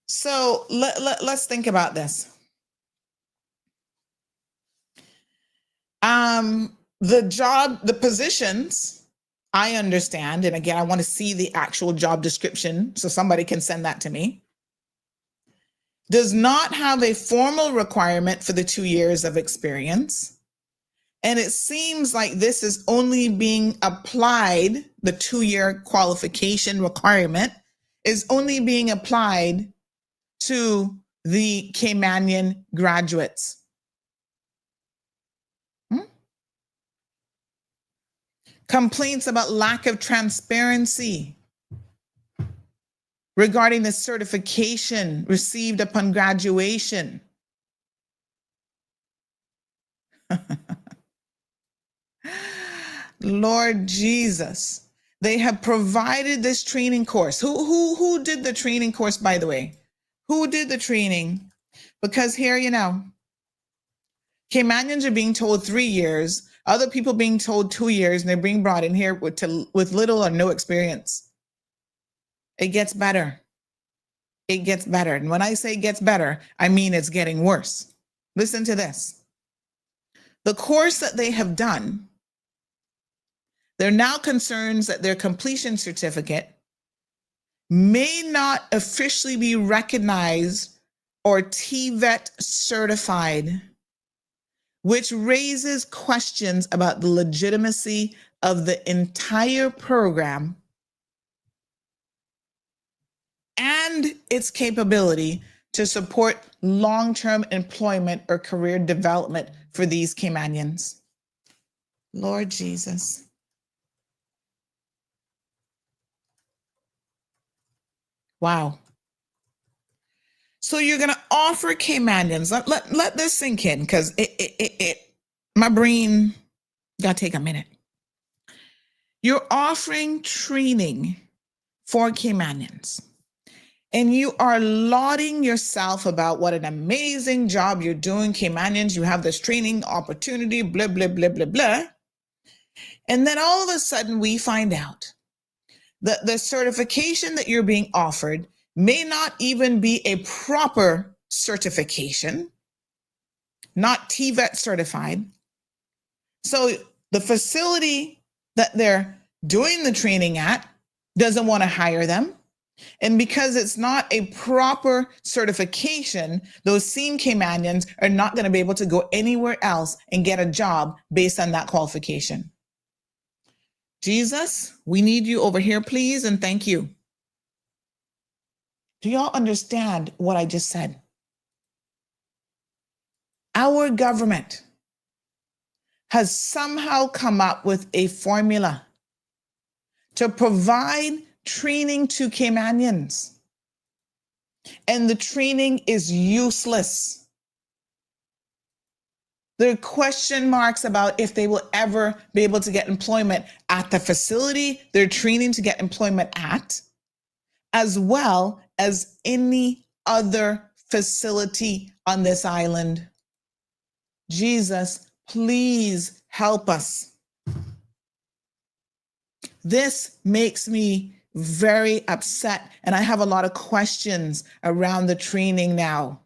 So let's think about this. The positions, I understand, and again, I want to see the actual job description so somebody can send that to me, does not have a formal requirement for the 2 years of experience. And it seems like this is only being applied, the 2-year qualification requirement is only being applied to the Caymanian graduates. Complaints about lack of transparency regarding the certification received upon graduation. Lord Jesus, they have provided this training course. Who did the training course, by the way? Who did the training? Because here, Caymanians are being told 3 years, other people being told 2 years, and they're being brought in here with little or no experience. It gets better. It gets better. And when I say gets better, I mean it's getting worse. Listen to this. The course that they have done, they're now concerned that their completion certificate may not officially be recognized or TVET certified, which raises questions about the legitimacy of the entire program and its capability to support long-term employment or career development for these Caymanians. Lord Jesus. Wow. So you're going to offer Caymanians, let this sink in, because my brain got to take a minute. You're offering training for Caymanians, and you are lauding yourself about what an amazing job you're doing. Caymanians, you have this training opportunity, blah, blah, blah, blah, blah. And then all of a sudden we find out that the certification that you're being offered may not even be a proper certification, not TVET certified. So the facility that they're doing the training at doesn't want to hire them. And because it's not a proper certification, those same Caymanians are not going to be able to go anywhere else and get a job based on that qualification. Jesus, we need you over here, please, and thank you. Do y'all understand what I just said? Our government has somehow come up with a formula to provide training to Caymanians, and the training is useless. There are question marks about if they will ever be able to get employment at the facility they're training to get employment at, as well as any other facility on this island. Jesus, please help us. This makes me very upset, and I have a lot of questions around the training now.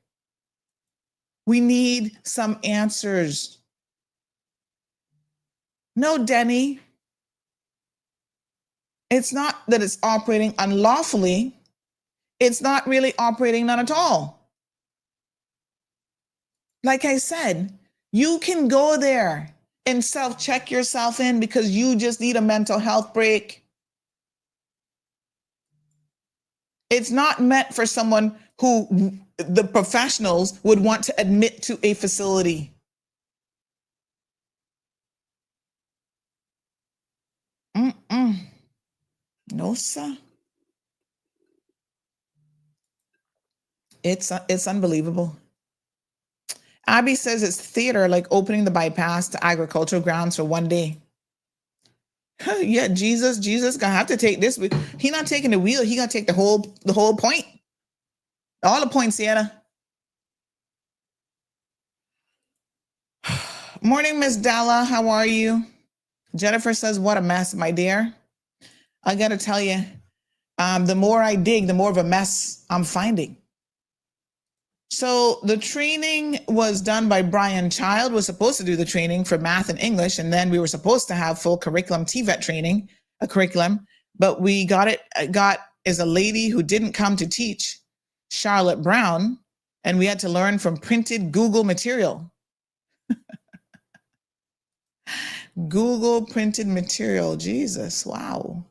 We need some answers. No, Denny. It's not that it's operating unlawfully. It's not really operating, none at all. Like I said, you can go there and self-check yourself in because you just need a mental health break. It's not meant for someone who the professionals would want to admit to a facility. No, sir. It's unbelievable. Abby says it's theater, like opening the bypass to agricultural grounds for one day. Yeah, Jesus gonna have to take this. He not taking the wheel. He gonna take the whole point. All the Poinciana. Morning, Miss Dalla. How are you? Jennifer says, what a mess, my dear. I gotta tell you, the more I dig, the more of a mess I'm finding. So the training was done by Brian Child, was supposed to do the training for math and English, and then we were supposed to have full curriculum TVET training, a curriculum, but we got is a lady who didn't come to teach, Charlotte Brown, and we had to learn from printed Google material. Google printed material, Jesus, wow.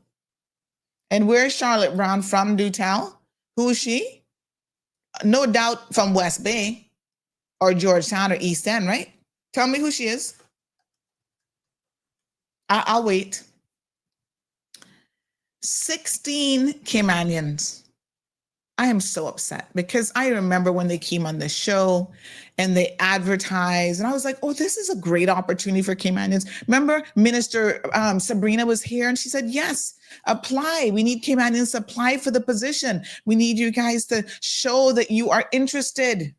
And where's Charlotte Brown from, do tell? Who is she? No doubt from West Bay or Georgetown or East End, right? Tell me who she is. I'll wait. 16 Caymanians. I am so upset because I remember when they came on the show and they advertised, and I was like, oh, this is a great opportunity for Caymanians. Remember Minister Sabrina was here and she said, yes, apply. We need Caymanians to apply for the position. We need you guys to show that you are interested.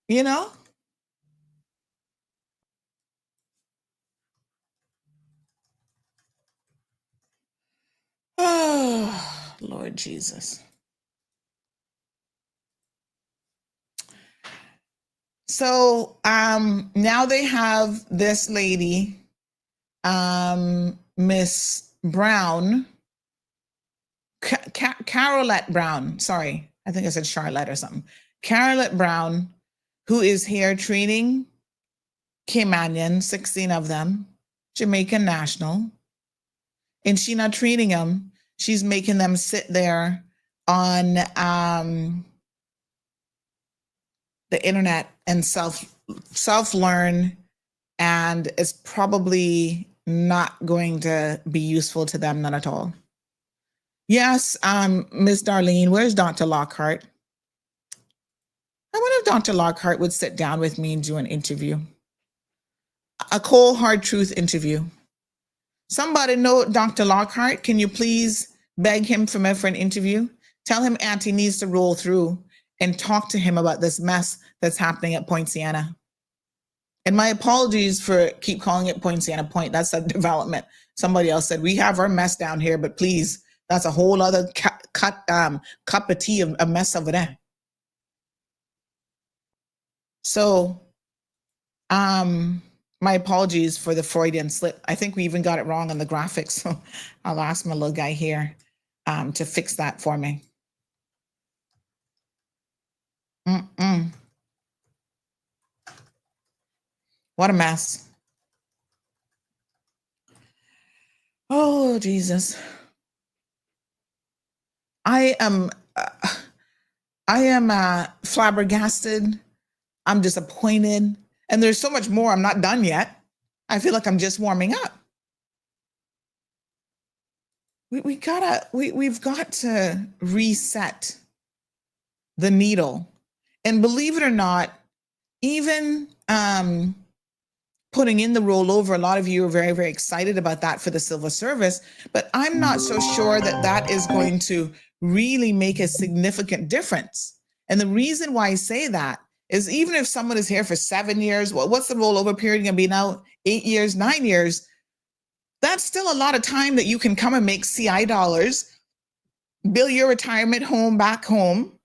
You know? Oh, Lord Jesus. So now they have this lady, Miss Brown, Carolette Brown. Sorry, I think I said Charlotte or something. Carolette Brown, who is here training Caymanian, 16 of them, Jamaican national. And she's not training them. She's making them sit there on the internet and self-learn, and it's probably not going to be useful to them, none at all. Yes, Miss Darlene, where's Dr. Lockhart? I wonder if Dr. Lockhart would sit down with me and do an interview. A cold, hard truth interview. Somebody know Dr. Lockhart. Can you please beg him for an interview? Tell him Auntie needs to roll through and talk to him about this mess that's happening at Poinciana. And my apologies for keep calling it Poinciana Point. That's a development. Somebody else said, we have our mess down here, but please, that's a whole other cup of tea of a mess over there. So, my apologies for the Freudian slip. I think we even got it wrong on the graphics. So I'll ask my little guy here to fix that for me. What a mess. Oh, Jesus. I am flabbergasted. I'm disappointed. And there's so much more. I'm not done yet. I feel like I'm just warming up. We've got to reset the needle. And believe it or not, even putting in the rollover, a lot of you are very, very excited about that for the civil service, but I'm not so sure that that is going to really make a significant difference. And the reason why I say that is even if someone is here for 7 years, well, what's the rollover period going to be now? 8 years, 9 years. That's still a lot of time that you can come and make CI dollars, bill your retirement home back home,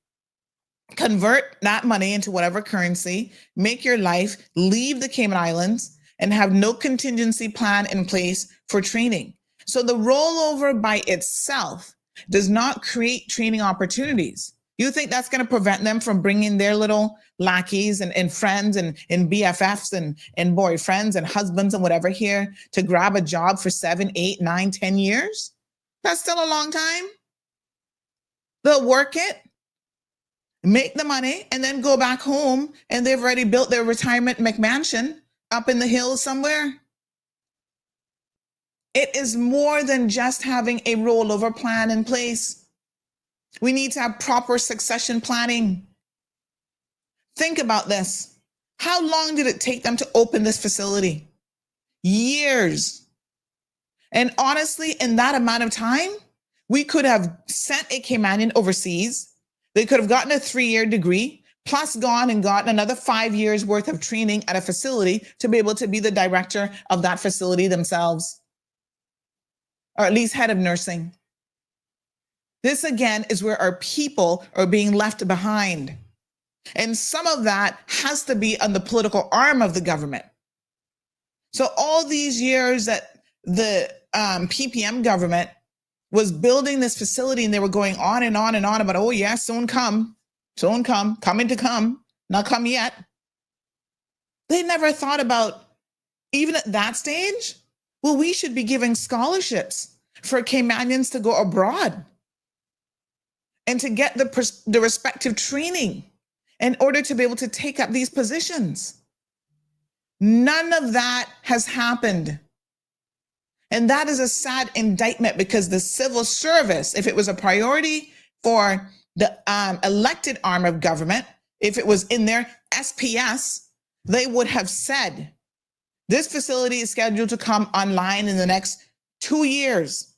convert that money into whatever currency, make your life, leave the Cayman Islands, and have no contingency plan in place for training. So the rollover by itself does not create training opportunities. You think that's going to prevent them from bringing their little lackeys and friends and BFFs and boyfriends and husbands and whatever here to grab a job for 7, 8, 9, 10 years? That's still a long time. They'll work it, make the money, and then go back home, and they've already built their retirement McMansion up in the hills somewhere. It is more than just having a rollover plan in place. We need to have proper succession planning. Think about this. How long did it take them to open this facility? Years. And honestly, in that amount of time, we could have sent a Caymanian overseas. They could have gotten a 3-year degree, plus gone and gotten another 5 years worth of training at a facility to be able to be the director of that facility themselves, or at least head of nursing. This again is where our people are being left behind. And some of that has to be on the political arm of the government. So all these years that the PPM government was building this facility, and they were going on and on and on about, oh yeah, soon come, coming to come, not come yet. They never thought about, even at that stage, well, we should be giving scholarships for Caymanians to go abroad and to get the respective training in order to be able to take up these positions. None of that has happened. And that is a sad indictment, because the civil service, if it was a priority for the elected arm of government, if it was in their SPS, they would have said, this facility is scheduled to come online in the next 2 years.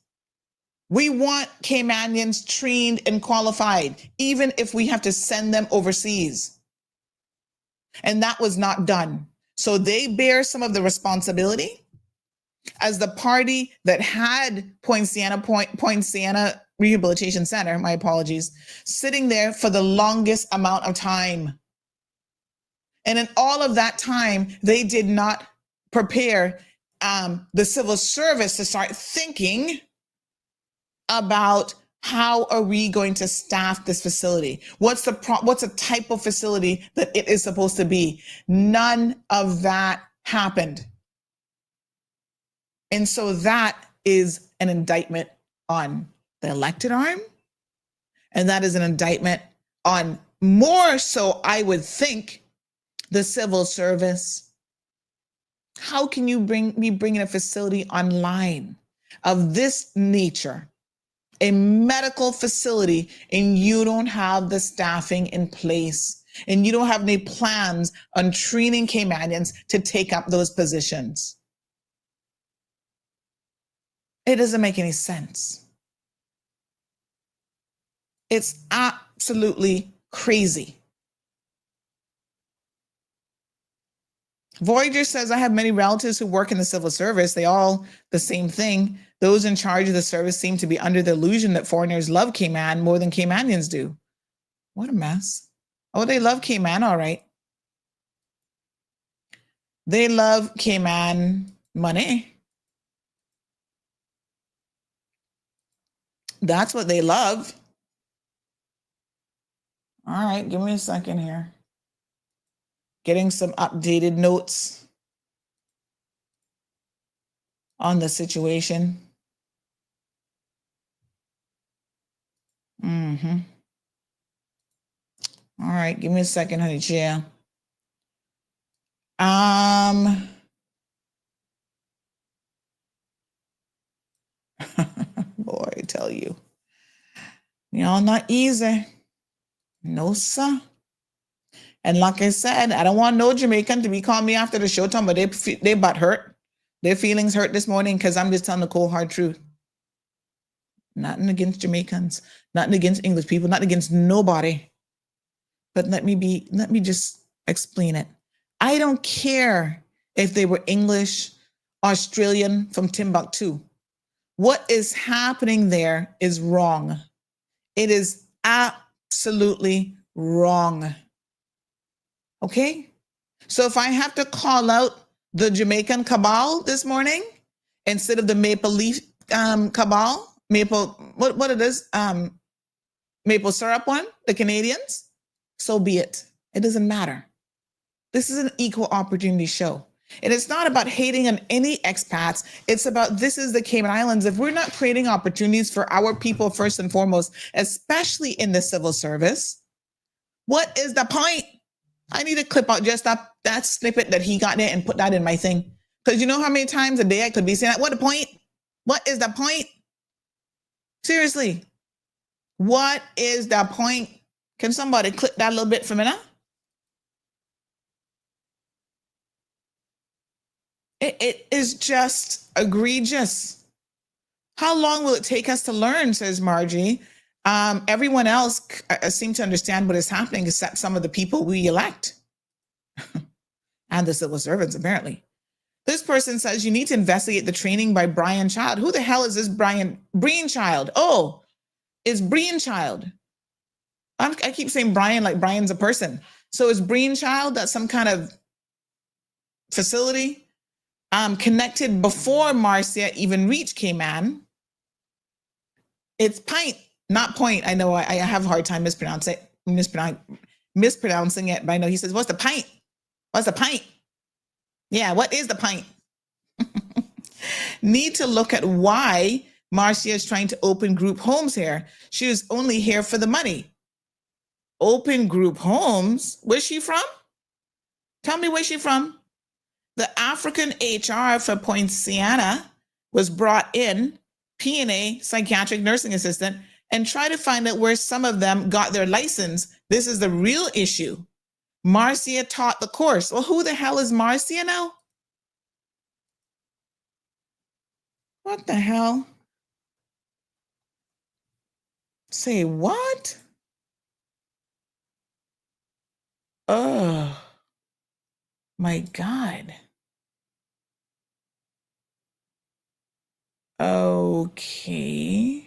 We want Caymanians trained and qualified, even if we have to send them overseas. And that was not done. So they bear some of the responsibility as the party that had Poinciana Rehabilitation Center, my apologies, sitting there for the longest amount of time. And in all of that time, they did not prepare the civil service to start thinking about, how are we going to staff this facility? What's the type of facility that it is supposed to be? None of that happened. And so that is an indictment on the elected arm. And that is an indictment on, more so, I would think, the civil service. How can you be bringing a facility online of this nature, a medical facility, and you don't have the staffing in place, and you don't have any plans on training Caymanians to take up those positions? It doesn't make any sense. It's absolutely crazy. Voyager says, I have many relatives who work in the civil service. They all the same thing. Those in charge of the service seem to be under the illusion that foreigners love Cayman more than Caymanians do. What a mess. Oh, they love Cayman, all right. They love Cayman money. That's what they love. All right, give me a second here. Getting some updated notes on the situation. All right, give me a second, honey chill. Boy, I tell you, y'all not easy. No, sir. And like I said, I don't want no Jamaican to be calling me after the show time, but they butt hurt. Their feelings hurt this morning because I'm just telling the cold hard truth. Nothing against Jamaicans, nothing against English people, nothing against nobody. But let me just explain it. I don't care if they were English, Australian from Timbuktu. What is happening there is wrong. It is absolutely wrong. Okay? So if I have to call out the Jamaican cabal this morning instead of the maple leaf cabal, what it is, maple syrup one, the Canadians, so be it. It doesn't matter. This is an equal opportunity show. And it's not about hating on any expats. It's about this is the Cayman Islands. If we're not creating opportunities for our people first and foremost, especially in the civil service, what is the point? I need to clip out just that snippet that he got there and put that in my thing. Because you know how many times a day I could be saying that? What the point? What is the point? Seriously. What is the point? Can somebody clip that a little bit for me now? It is just egregious. How long will it take us to learn, says Margie. Everyone else seems to understand what is happening except some of the people we elect. And the civil servants, apparently. This person says you need to investigate the training by Brian Child. Who the hell is this Brian Child? Oh, it's Brian Child. I keep saying Brian like Brian's a person. So is Brian Child that some kind of facility connected before Marcia even reached Cayman? It's pint, not point. I know I have a hard time mispronouncing it, but I know he says, what's the pint? What's the pint? Yeah, what is the pint? Need to look at why Marcia is trying to open group homes here. She was only here for the money. Open group homes? Where's she from? Tell me where she's from. The African HR for Poinciana was brought in, PNA, psychiatric nursing assistant, and try to find out where some of them got their license. This is the real issue. Marcia taught the course. Well, who the hell is Marcia now? What the hell? Say what? Oh, my God. Okay.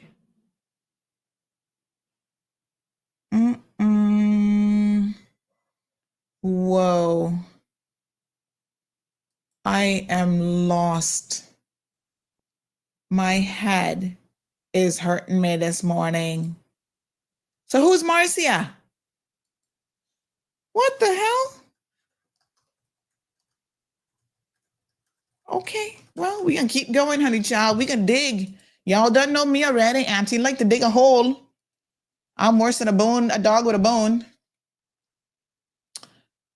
Whoa. I am lost. My head is hurting me this morning. So who's Marcia? What the hell? Okay, well, we can keep going, honey child. We can dig. Y'all done know me already. Auntie like to dig a hole. I'm worse than a dog with a bone.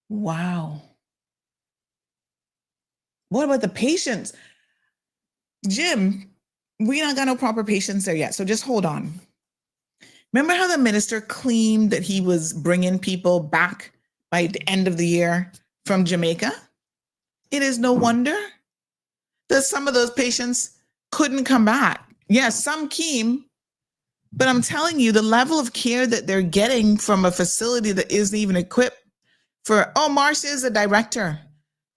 Wow. What about the patients? Jim, we not got no proper patients there yet, so just hold on. Remember how the minister claimed that he was bringing people back by the end of the year from Jamaica? It is no wonder that some of those patients couldn't come back. Yes, some came, but I'm telling you, the level of care that they're getting from a facility that isn't even equipped for, Marcia is the director.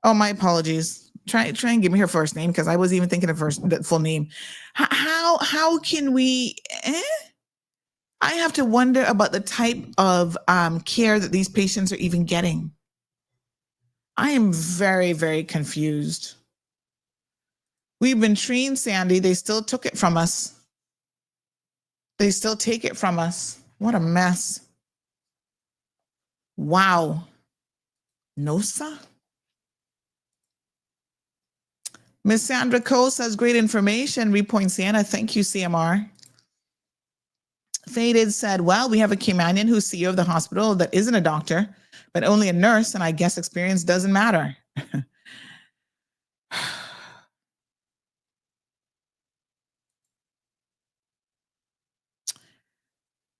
Oh, my apologies. Try and give me her first name because I wasn't even thinking of the full name. How can we, I have to wonder about the type of care that these patients are even getting. I am very, very confused. We've been trained, Sandy. They still took it from us. They still take it from us. What a mess. Wow. Nosa? Miss Sandra Cole says, great information. Poinciana. Thank you, CMR. Faded said, well, we have a Caymanian who's CEO of the hospital that isn't a doctor, but only a nurse, and I guess experience doesn't matter.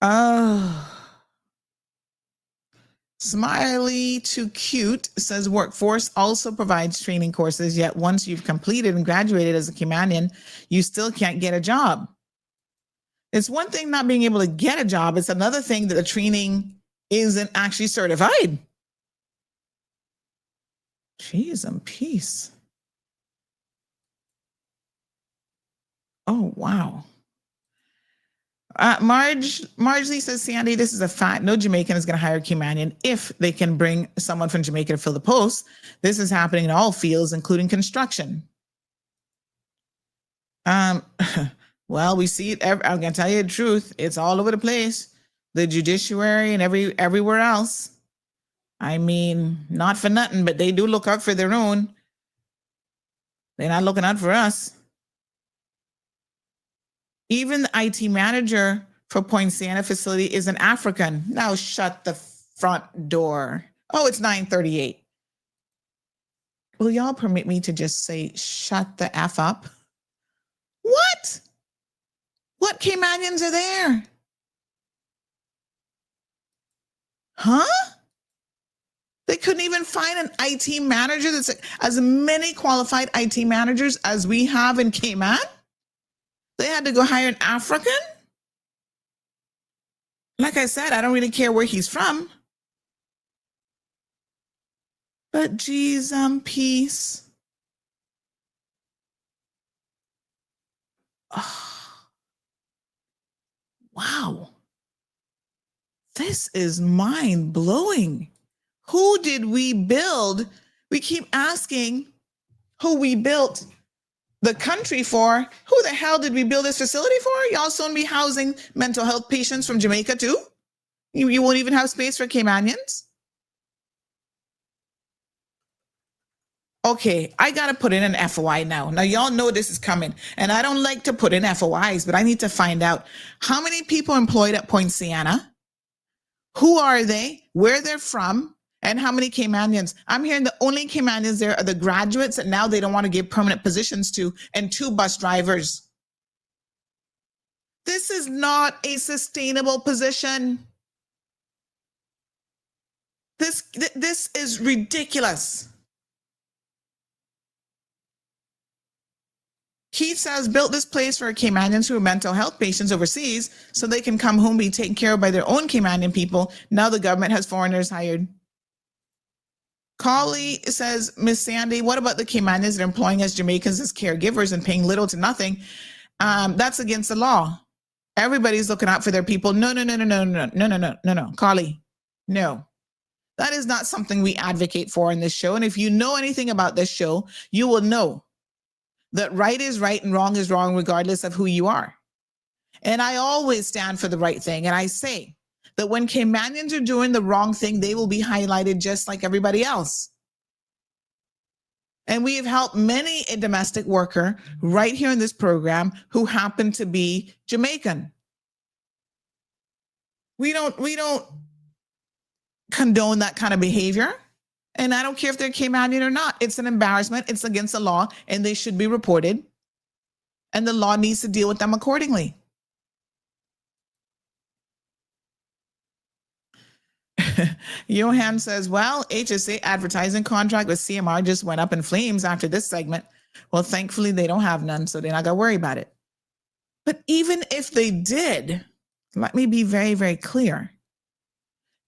Oh. Smiley Too Cute says workforce also provides training courses, yet once you've completed and graduated as a Caymanian, you still can't get a job. It's one thing not being able to get a job. It's another thing that the training isn't actually certified. Jeez and peace. Oh, wow. Marjorie says, Sandy, this is a fact. No Jamaican is going to hire Kimanian if they can bring someone from Jamaica to fill the post. This is happening in all fields, including construction. Well, we see it. I'm going to tell you the truth. It's all over the place. The judiciary and everywhere else. I mean, not for nothing, but they do look out for their own. They're not looking out for us. Even the IT manager for Poinciana facility is an African. Now shut the front door. Oh, it's 9:38. Will y'all permit me to just say, shut the F up? What? What Caymanians are there? Huh? They couldn't even find an IT manager that's as many qualified IT managers as we have in Cayman? They had to go hire an African? Like I said, I don't really care where he's from. But geez, peace. Oh, wow. This is mind-blowing. Who did we build? We keep asking who we built the country for. Who the hell did we build this facility for? Y'all soon be housing mental health patients from Jamaica too? You won't even have space for Caymanians? Okay, I got to put in an FOI now. Now, y'all know this is coming, and I don't like to put in FOIs, but I need to find out how many people employed at Poinciana, who are they, where they're from, and how many Caymanians. I'm hearing the only Caymanians there are the graduates that now they don't want to give permanent positions to, and 2 bus drivers. This is not a sustainable position. This is ridiculous. Keith says, built this place for Caymanians who are mental health patients overseas so they can come home, be taken care of by their own Caymanian people. Now the government has foreigners hired. Collie says, Miss Sandy, what about the Caymanians that are employing us Jamaicans as caregivers and paying little to nothing? That's against the law. Everybody's looking out for their people. No, Collie, no. That is not something we advocate for in this show. And if you know anything about this show, you will know that right is right and wrong is wrong, regardless of who you are. And I always stand for the right thing. And I say that when Caymanians are doing the wrong thing, they will be highlighted just like everybody else. And we have helped many a domestic worker right here in this program who happen to be Jamaican. We don't condone that kind of behavior. And I don't care if they're Caymanian or not. It's an embarrassment. It's against the law, and they should be reported. And the law needs to deal with them accordingly. Johan says, well, HSA advertising contract with CMR just went up in flames after this segment. Well, thankfully, they don't have none, so they're not going to worry about it. But even if they did, let me be very, very clear.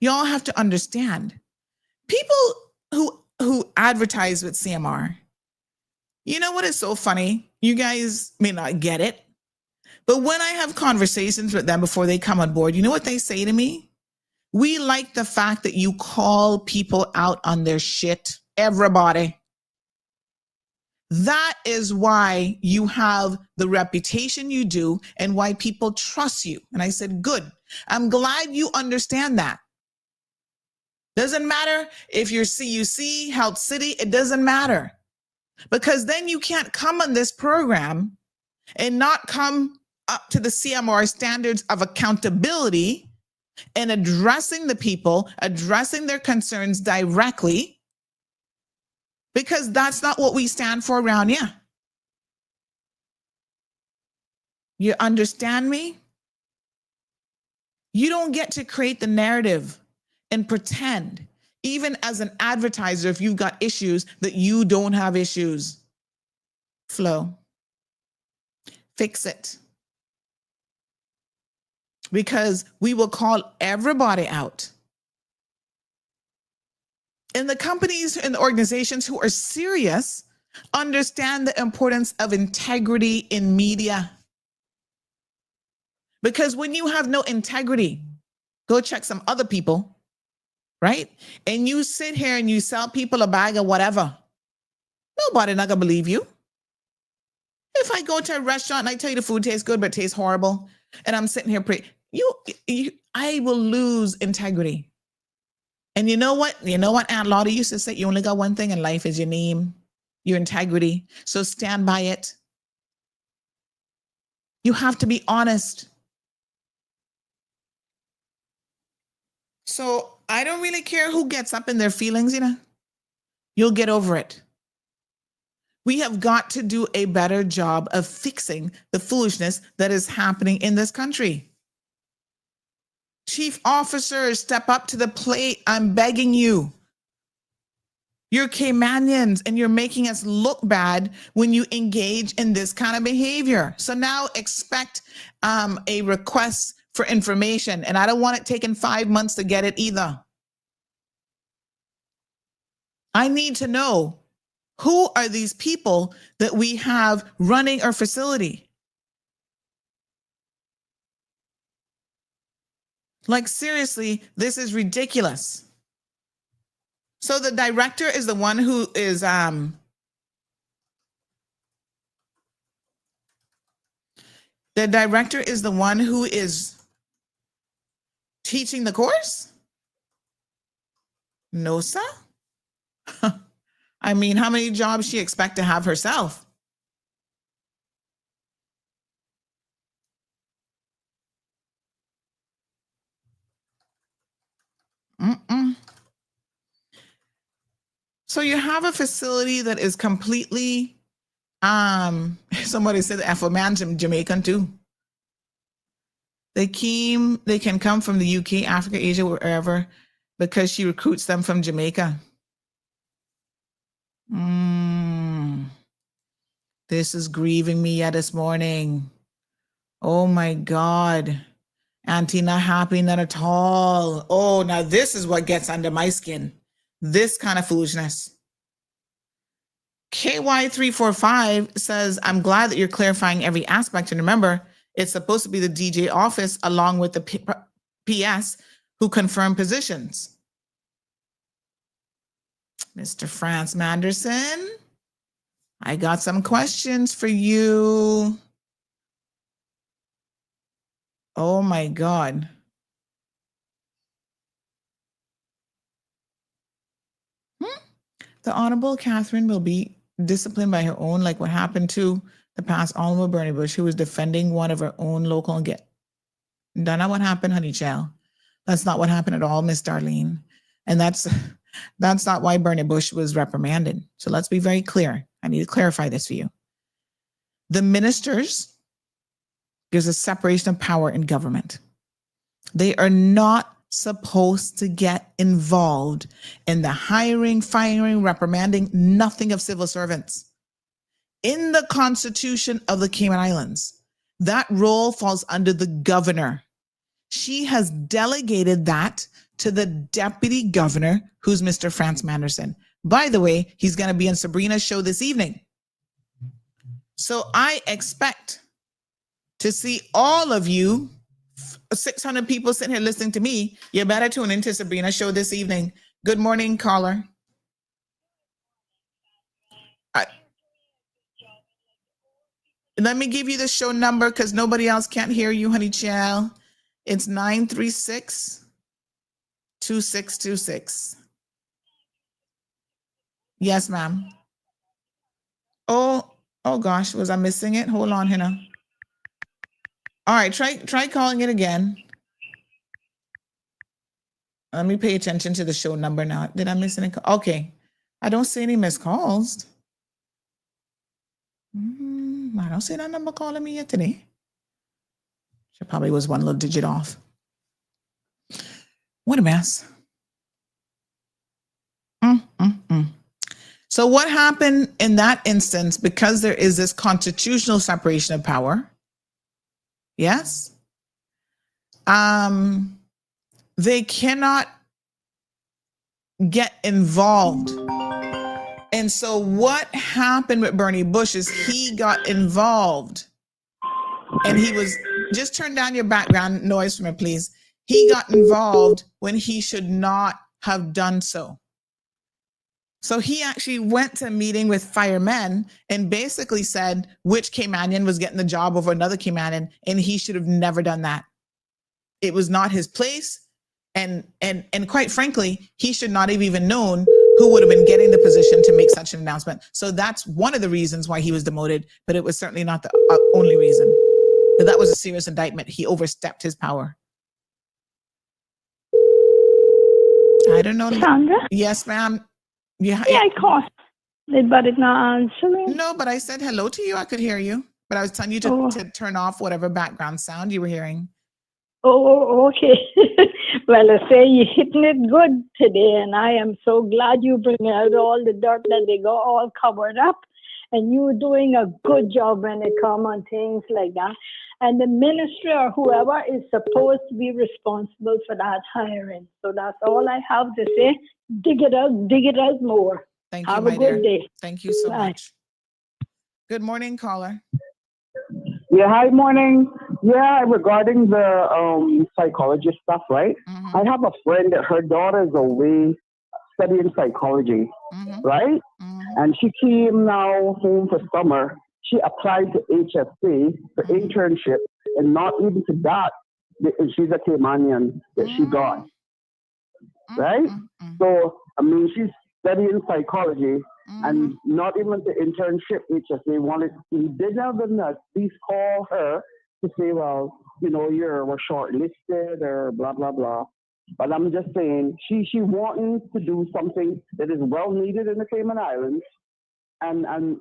Y'all have to understand, people who advertise with CMR, you know what is so funny? You guys may not get it, but when I have conversations with them before they come on board, you know what they say to me? We like the fact that you call people out on their shit, everybody. That is why you have the reputation you do and why people trust you. And I said, good. I'm glad you understand that. Doesn't matter if you're CUC, Health City, it doesn't matter. Because then you can't come on this program and not come up to the CMR standards of accountability and addressing the people, addressing their concerns directly, because that's not what we stand for around here. You understand me? You don't get to create the narrative and pretend, even as an advertiser, if you've got issues, that you don't have issues. Flo, fix it. Because we will call everybody out. And the companies and the organizations who are serious understand the importance of integrity in media. Because when you have no integrity, go check some other people, right? And you sit here and you sell people a bag of whatever. Nobody not gonna believe you. If I go to a restaurant and I tell you the food tastes good but it tastes horrible, and I'm sitting here I will lose integrity. And you know what? You know what Aunt Lottie used to say? You only got one thing in life, is your name, your integrity. So stand by it. You have to be honest. So I don't really care who gets up in their feelings, You'll get over it. We have got to do a better job of fixing the foolishness that is happening in this country. Chief officers, step up to the plate. I'm begging you. You're Caymanians and you're making us look bad when you engage in this kind of behavior. So now expect a request for information. And I don't want it taking 5 months to get it either. I need to know, who are these people that we have running our facility? Like, seriously, this is ridiculous. So the director is the one who is the director is the one who is teaching the course? No, sir. I mean, how many jobs she expect to have herself? So you have a facility that is completely, somebody said Afro-man's Jamaican too. They can come from the UK, Africa, Asia, wherever, because she recruits them from Jamaica. This is grieving me yet this morning. Oh my God. Auntie, not happy, not at all. Oh, now this is what gets under my skin. This kind of foolishness. KY345 says, I'm glad that you're clarifying every aspect. And remember, it's supposed to be the DJ office along with the PS who confirm positions. Mr. France Manderson, I got some questions for you. Oh my God. The Honorable Catherine will be disciplined by her own, like what happened to the past Honorable Bernie Bush, who was defending one of her own local. That's not what happened, honey child. That's not what happened at all, Miss Darlene. And that's not why Bernie Bush was reprimanded. So let's be very clear. I need to clarify this for you. The ministers, there's a separation of power in government. They are not supposed to get involved in the hiring, firing, reprimanding, nothing of civil servants. In the Constitution of the Cayman Islands, that role falls under the governor. She has delegated that to the deputy governor, who's Mr. France Manderson. By the way, he's going to be on Sabrina's show this evening. So I expect to see all of you, 600 people sitting here listening to me. You better tune into Sabrina's show this evening. Good morning, caller. Let me give you the show number because nobody else can't hear you, honey child. It's 936-2626. Yes, ma'am. Oh gosh, was I missing it? Hold on, Hannah. All right, try calling it again. Let me pay attention to the show number now. Did I miss any? Okay, I don't see any missed calls. I don't see that number calling me yet today. She probably was one little digit off. What a mess. So what happened in that instance, because there is this constitutional separation of power, yes, they cannot get involved. And so what happened with Bernie Bush is he got involved and he was just turn down your background noise for me, please. He got involved when he should not have done so. So he actually went to a meeting with firemen and basically said which Caymanian was getting the job over another Caymanian, and he should have never done that. It was not his place. And quite frankly, he should not have even known who would have been getting the position to make such an announcement. So that's one of the reasons why he was demoted, but it was certainly not the only reason. But that was a serious indictment. He overstepped his power. I don't know. Sandra? Yes, ma'am. Yeah, I called it, but it's not answering. No, but I said hello to you. I could hear you. But I was telling you to turn off whatever background sound you were hearing. Oh, okay. Well, I say you're hitting it good today, and I am so glad you bring out all the dirt that they got all covered up. And you're doing a good job when it comes on things like that. And the ministry or whoever is supposed to be responsible for that hiring. So that's all I have to say. Dig it out more. Thank you, have a good day. Thank you so much. Good morning, caller. Yeah, hi, morning. Yeah, regarding the psychologist stuff, right? I have a friend that her daughter is away studying psychology, right? And she came now home for summer. She applied to HSC for internship, and not even to that, she's a Caymanian that she got, right? So, I mean, she's studying psychology, and not even the internship HSC wanted, he didn't have the nuts, please call her to say, well, you know, we're shortlisted or blah, blah, blah. But I'm just saying, she wanting to do something that is well needed in the Cayman Islands, and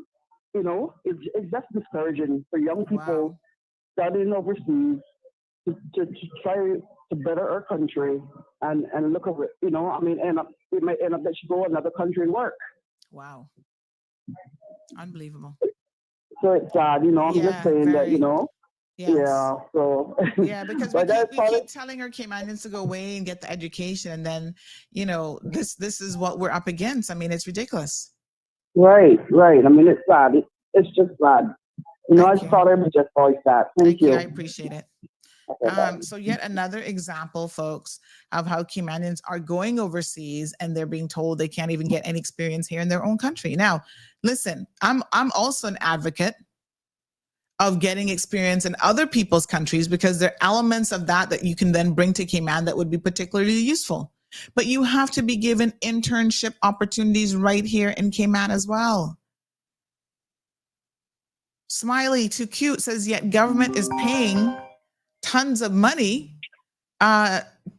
you know, it's just discouraging for young people studying overseas to try to better our country and look over it. You know, I mean, it might end up that she go another country and work. Wow, unbelievable. So it's sad, you know. I'm just saying that, you know. Yes. Yeah. So. Yeah, because we keep telling our Caymanians to go away and get the education, and then, you know, this is what we're up against. I mean, it's ridiculous. Right. I mean, it's sad. It's just sad. You know, I just thought I would just voice that. Thank you. I appreciate it. Okay, so yet another example, folks, of how Caymanians are going overseas and they're being told they can't even get any experience here in their own country. Now, listen, I'm also an advocate of getting experience in other people's countries, because there are elements of that you can then bring to Cayman that would be particularly useful. But you have to be given internship opportunities right here in Cayman as well. Smiley, too cute, says, yet government is paying tons of money,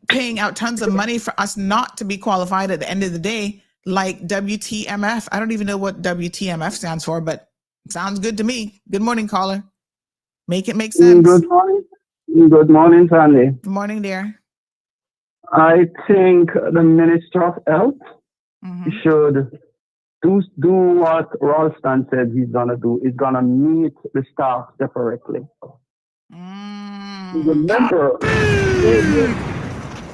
paying out tons of money for us not to be qualified at the end of the day, like WTMF. I don't even know what WTMF stands for, but it sounds good to me. Good morning, caller. Make it make sense. Good morning. Good morning, Sandy. Good morning, dear. I think the Minister of Health should do what Ralston said he's going to do. He's going to meet the staff separately. Remember,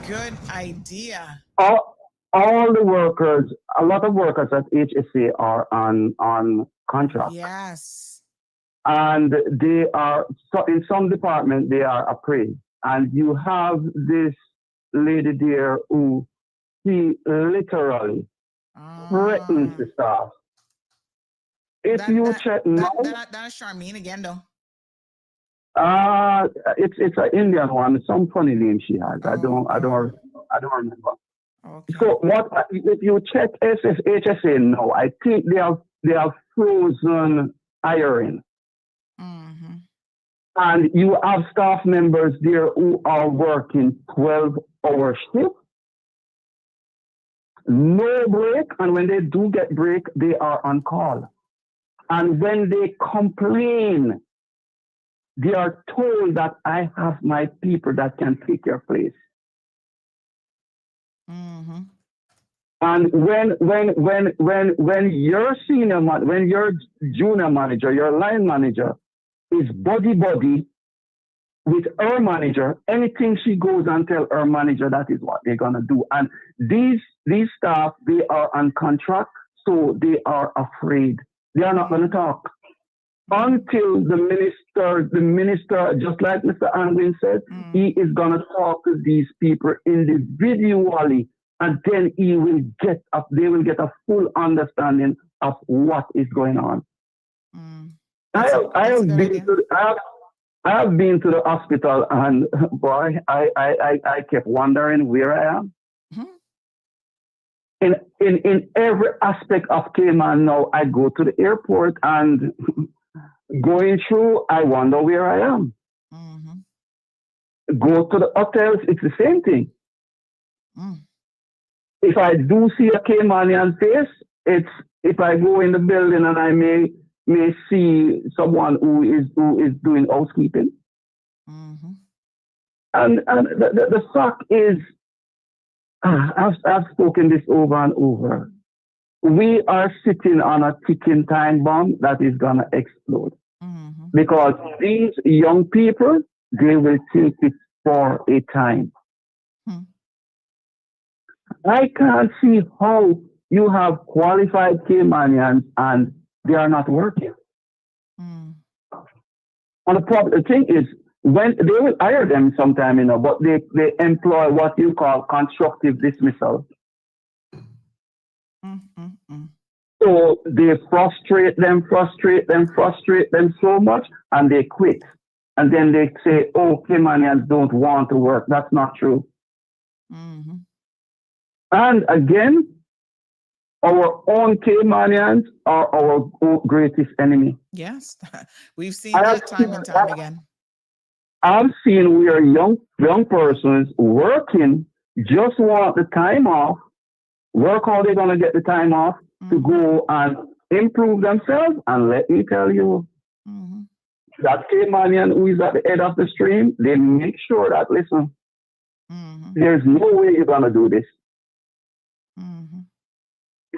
good idea. All the workers, a lot of workers at HSA are on contract. Yes. And they are, so in some department, they are appraised. And you have this lady there who he literally threatens the staff. If you check now, that's Charmaine again, though. It's an Indian one. Some funny name she has. I don't remember. Okay. So what if you check HSA now? I think they have frozen hiring. And you have staff members there who are working 12-hour shifts, no break, and when they do get break, they are on call. And when they complain, they are told that I have my people that can take your place. And when your senior man, when your junior manager, your line manager is buddy with her manager, anything she goes and tell her manager, that is what they're gonna do. And these staff, they are on contract, so they are afraid. They are not gonna talk. until the minister, just like Mr. Angwin said, he is going to talk to these people individually, and then they will get a full understanding of what is going on. I have been to the hospital, and boy, I kept wondering where I am. In every aspect of Cayman now, I go to the airport and going through, I wonder where I am. Go to the hotels, it's the same thing. If I do see a Caymanian face, it's if I go in the building and I may see someone who is doing housekeeping. And the fact is, I've spoken this over and over. We are sitting on a ticking time bomb that is going to explode. Because these young people, they will take it for a time. I can't see how you have qualified Caymanians and they are not working. And the thing is, when they will hire them sometime, but they employ what you call constructive dismissal. So they frustrate them so much, and they quit. And then they say, oh, Caymanians don't want to work. That's not true. And again, our own Caymanians are our greatest enemy. Yes, we've seen that time and time again. I've seen where young persons working just want the time off, work how they're going to get the time off to go and improve themselves. And let me tell you, that Caymanian who is at the head of the stream, they make sure that, listen, there's no way you're going to do this.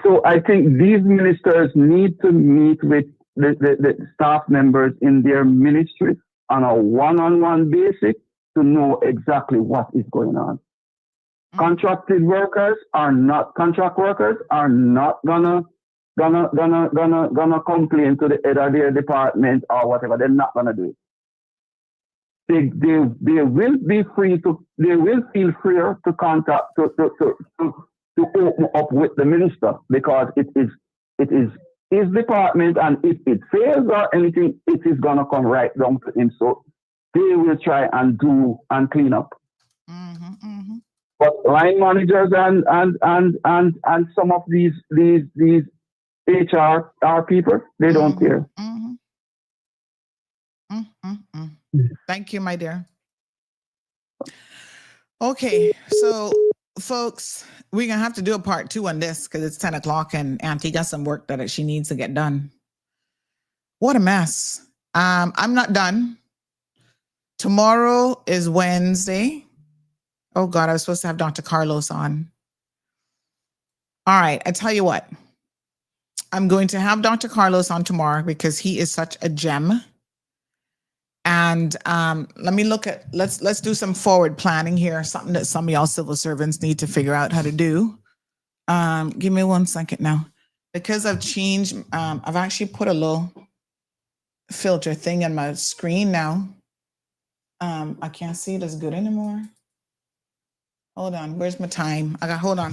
So I think these ministers need to meet with the staff members in their ministry on a one-on-one basis to know exactly what is going on. Contract workers are not gonna complain to the head of their department or whatever. They're not gonna do it. They will be free to. They will feel freer to contact to open up with the minister, because it is his department, and if it fails or anything, it is gonna come right down to him. So they will try and do and clean up. But line managers and some of these HR people, they don't care. Thank you, my dear. Okay, so folks, we're gonna have to do a part 2 on this because it's 10 o'clock and Auntie got some work that she needs to get done. What a mess. I'm not done. Tomorrow is Wednesday. Oh God, I was supposed to have Dr. Carlos on. All right, I tell you what. I'm going to have Dr. Carlos on tomorrow because he is such a gem. And let me look at, let's do some forward planning here, something that some of y'all civil servants need to figure out how to do. Give me 1 second now. Because I've changed, I've actually put a little filter thing on my screen now. I can't see it as good anymore. Hold on, where's my time? I got, hold on.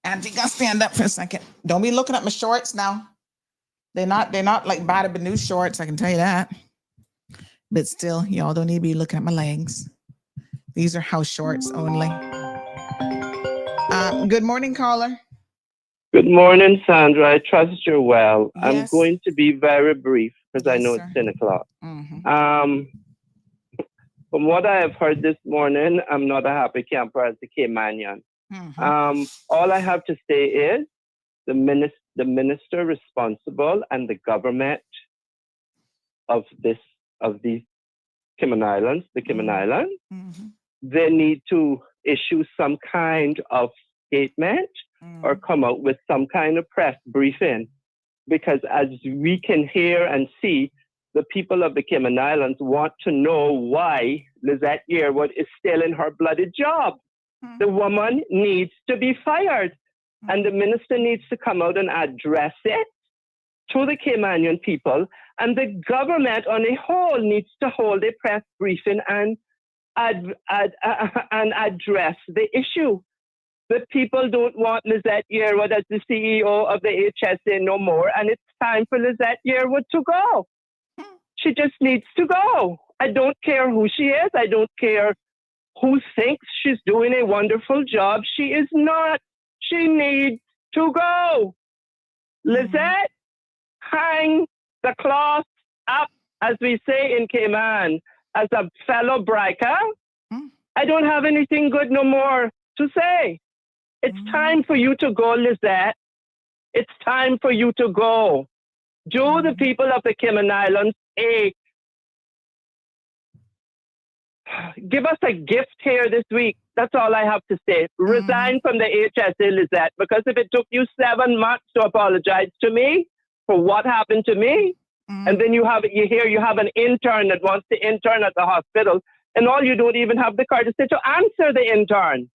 Auntie, gotta stand up for a second. Don't be looking at my shorts now. They're not like Bada Banu shorts, I can tell you that. But still, y'all don't need to be looking at my legs. These are house shorts only. Good morning, caller. Good morning, Sandra. I trust you're well. Yes. I'm going to be very brief because I know it's 10 o'clock. From what I have heard this morning, I'm not a happy camper as a Caymanian. All I have to say is the minister responsible and the government of these Cayman Islands, they need to issue some kind of statement or come out with some kind of press briefing, because as we can hear and see, the people of the Cayman Islands want to know why Lizette Yearwood is still in her bloody job. The woman needs to be fired, and the minister needs to come out and address it to the Caymanian people, and the government on a whole needs to hold a press briefing and address the issue. The people don't want Lizette Yearwood as the CEO of the HSA no more, and it's time for Lizette Yearwood to go. She just needs to go. I don't care who she is. I don't care who thinks she's doing a wonderful job. She is not. She needs to go. Lizette, hang the cloth up, as we say in Cayman, as a fellow Briker. I don't have anything good no more to say. It's time for you to go, Lizette. It's time for you to go. Do the people of the Cayman Islands a give us a gift here this week. That's all I have to say. Resign from the HSA, Lizette, because if it took you 7 months to apologize to me for what happened to me, and then you have an intern that wants to intern at the hospital, and all you don't even have the courtesy to answer the intern.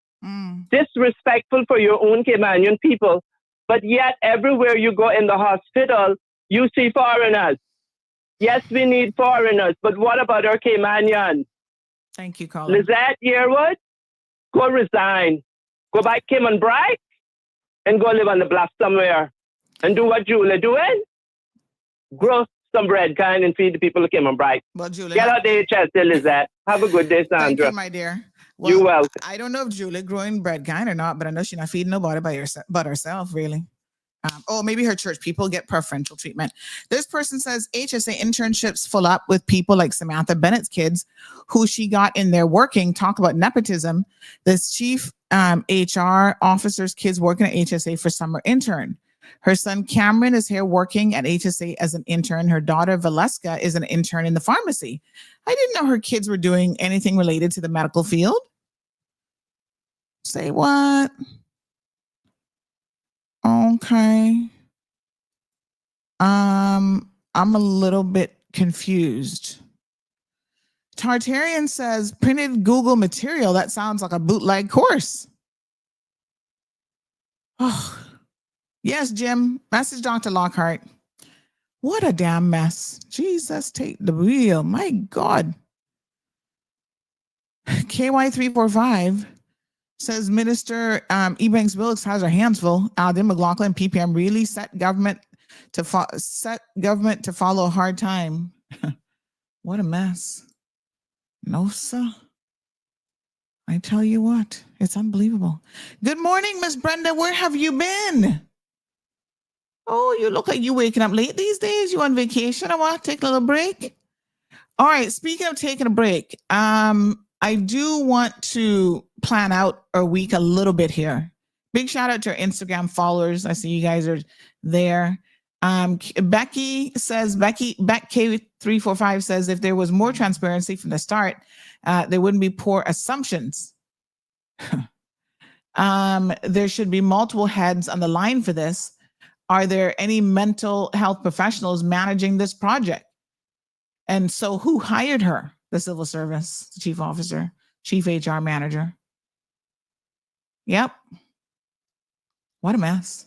Disrespectful for your own Caymanian people, but yet everywhere you go in the hospital, you see foreigners. Yes, we need foreigners, but what about our Caymanians? Thank you, Colin. Lizette Yearwood, go resign. Go back Cayman Bright and go live on the bluff somewhere and do what Julie doing. Grow some bread, kind, and feed the people of Cayman Bright. Well, Julie, get out the HSA, Lizette. Have a good day, Sandra. Thank you, my dear. Well, you're welcome. I don't know if Julie growing bread kind or not, but I know she's not feeding nobody but herself, really. Maybe her church people get preferential treatment. This person says HSA internships full up with people like Samantha Bennett's kids who she got in there working. Talk about nepotism. This chief HR officer's kids working at HSA for summer intern. Her son Cameron is here working at HSA as an intern. Her daughter Valeska is an intern in the pharmacy. I didn't know her kids were doing anything related to the medical field. Say what? Okay. I'm a little bit confused. Tartarian says printed Google material. That sounds like a bootleg course. Oh, yes, Jim. Message Dr. Lockhart. What a damn mess. Jesus, take the wheel. My God. KY345 says Minister Ebanks Wilkes has her hands full. Alden McLaughlin, PPM, really set government to follow a hard time. What a mess. No, sir. I tell you what, it's unbelievable. Good morning, Miss Brenda. Where have you been? Oh, you look like you waking up late these days. You on vacation or what? Take a little break? All right, speaking of taking a break, I do want to plan out our week a little bit here. Big shout out to our Instagram followers. I see you guys are there. Becky K345 says if there was more transparency from the start, there wouldn't be poor assumptions. There should be multiple heads on the line for this. Are there any mental health professionals managing this project? And so who hired her? The civil service, the chief officer, chief HR manager. Yep. What a mess.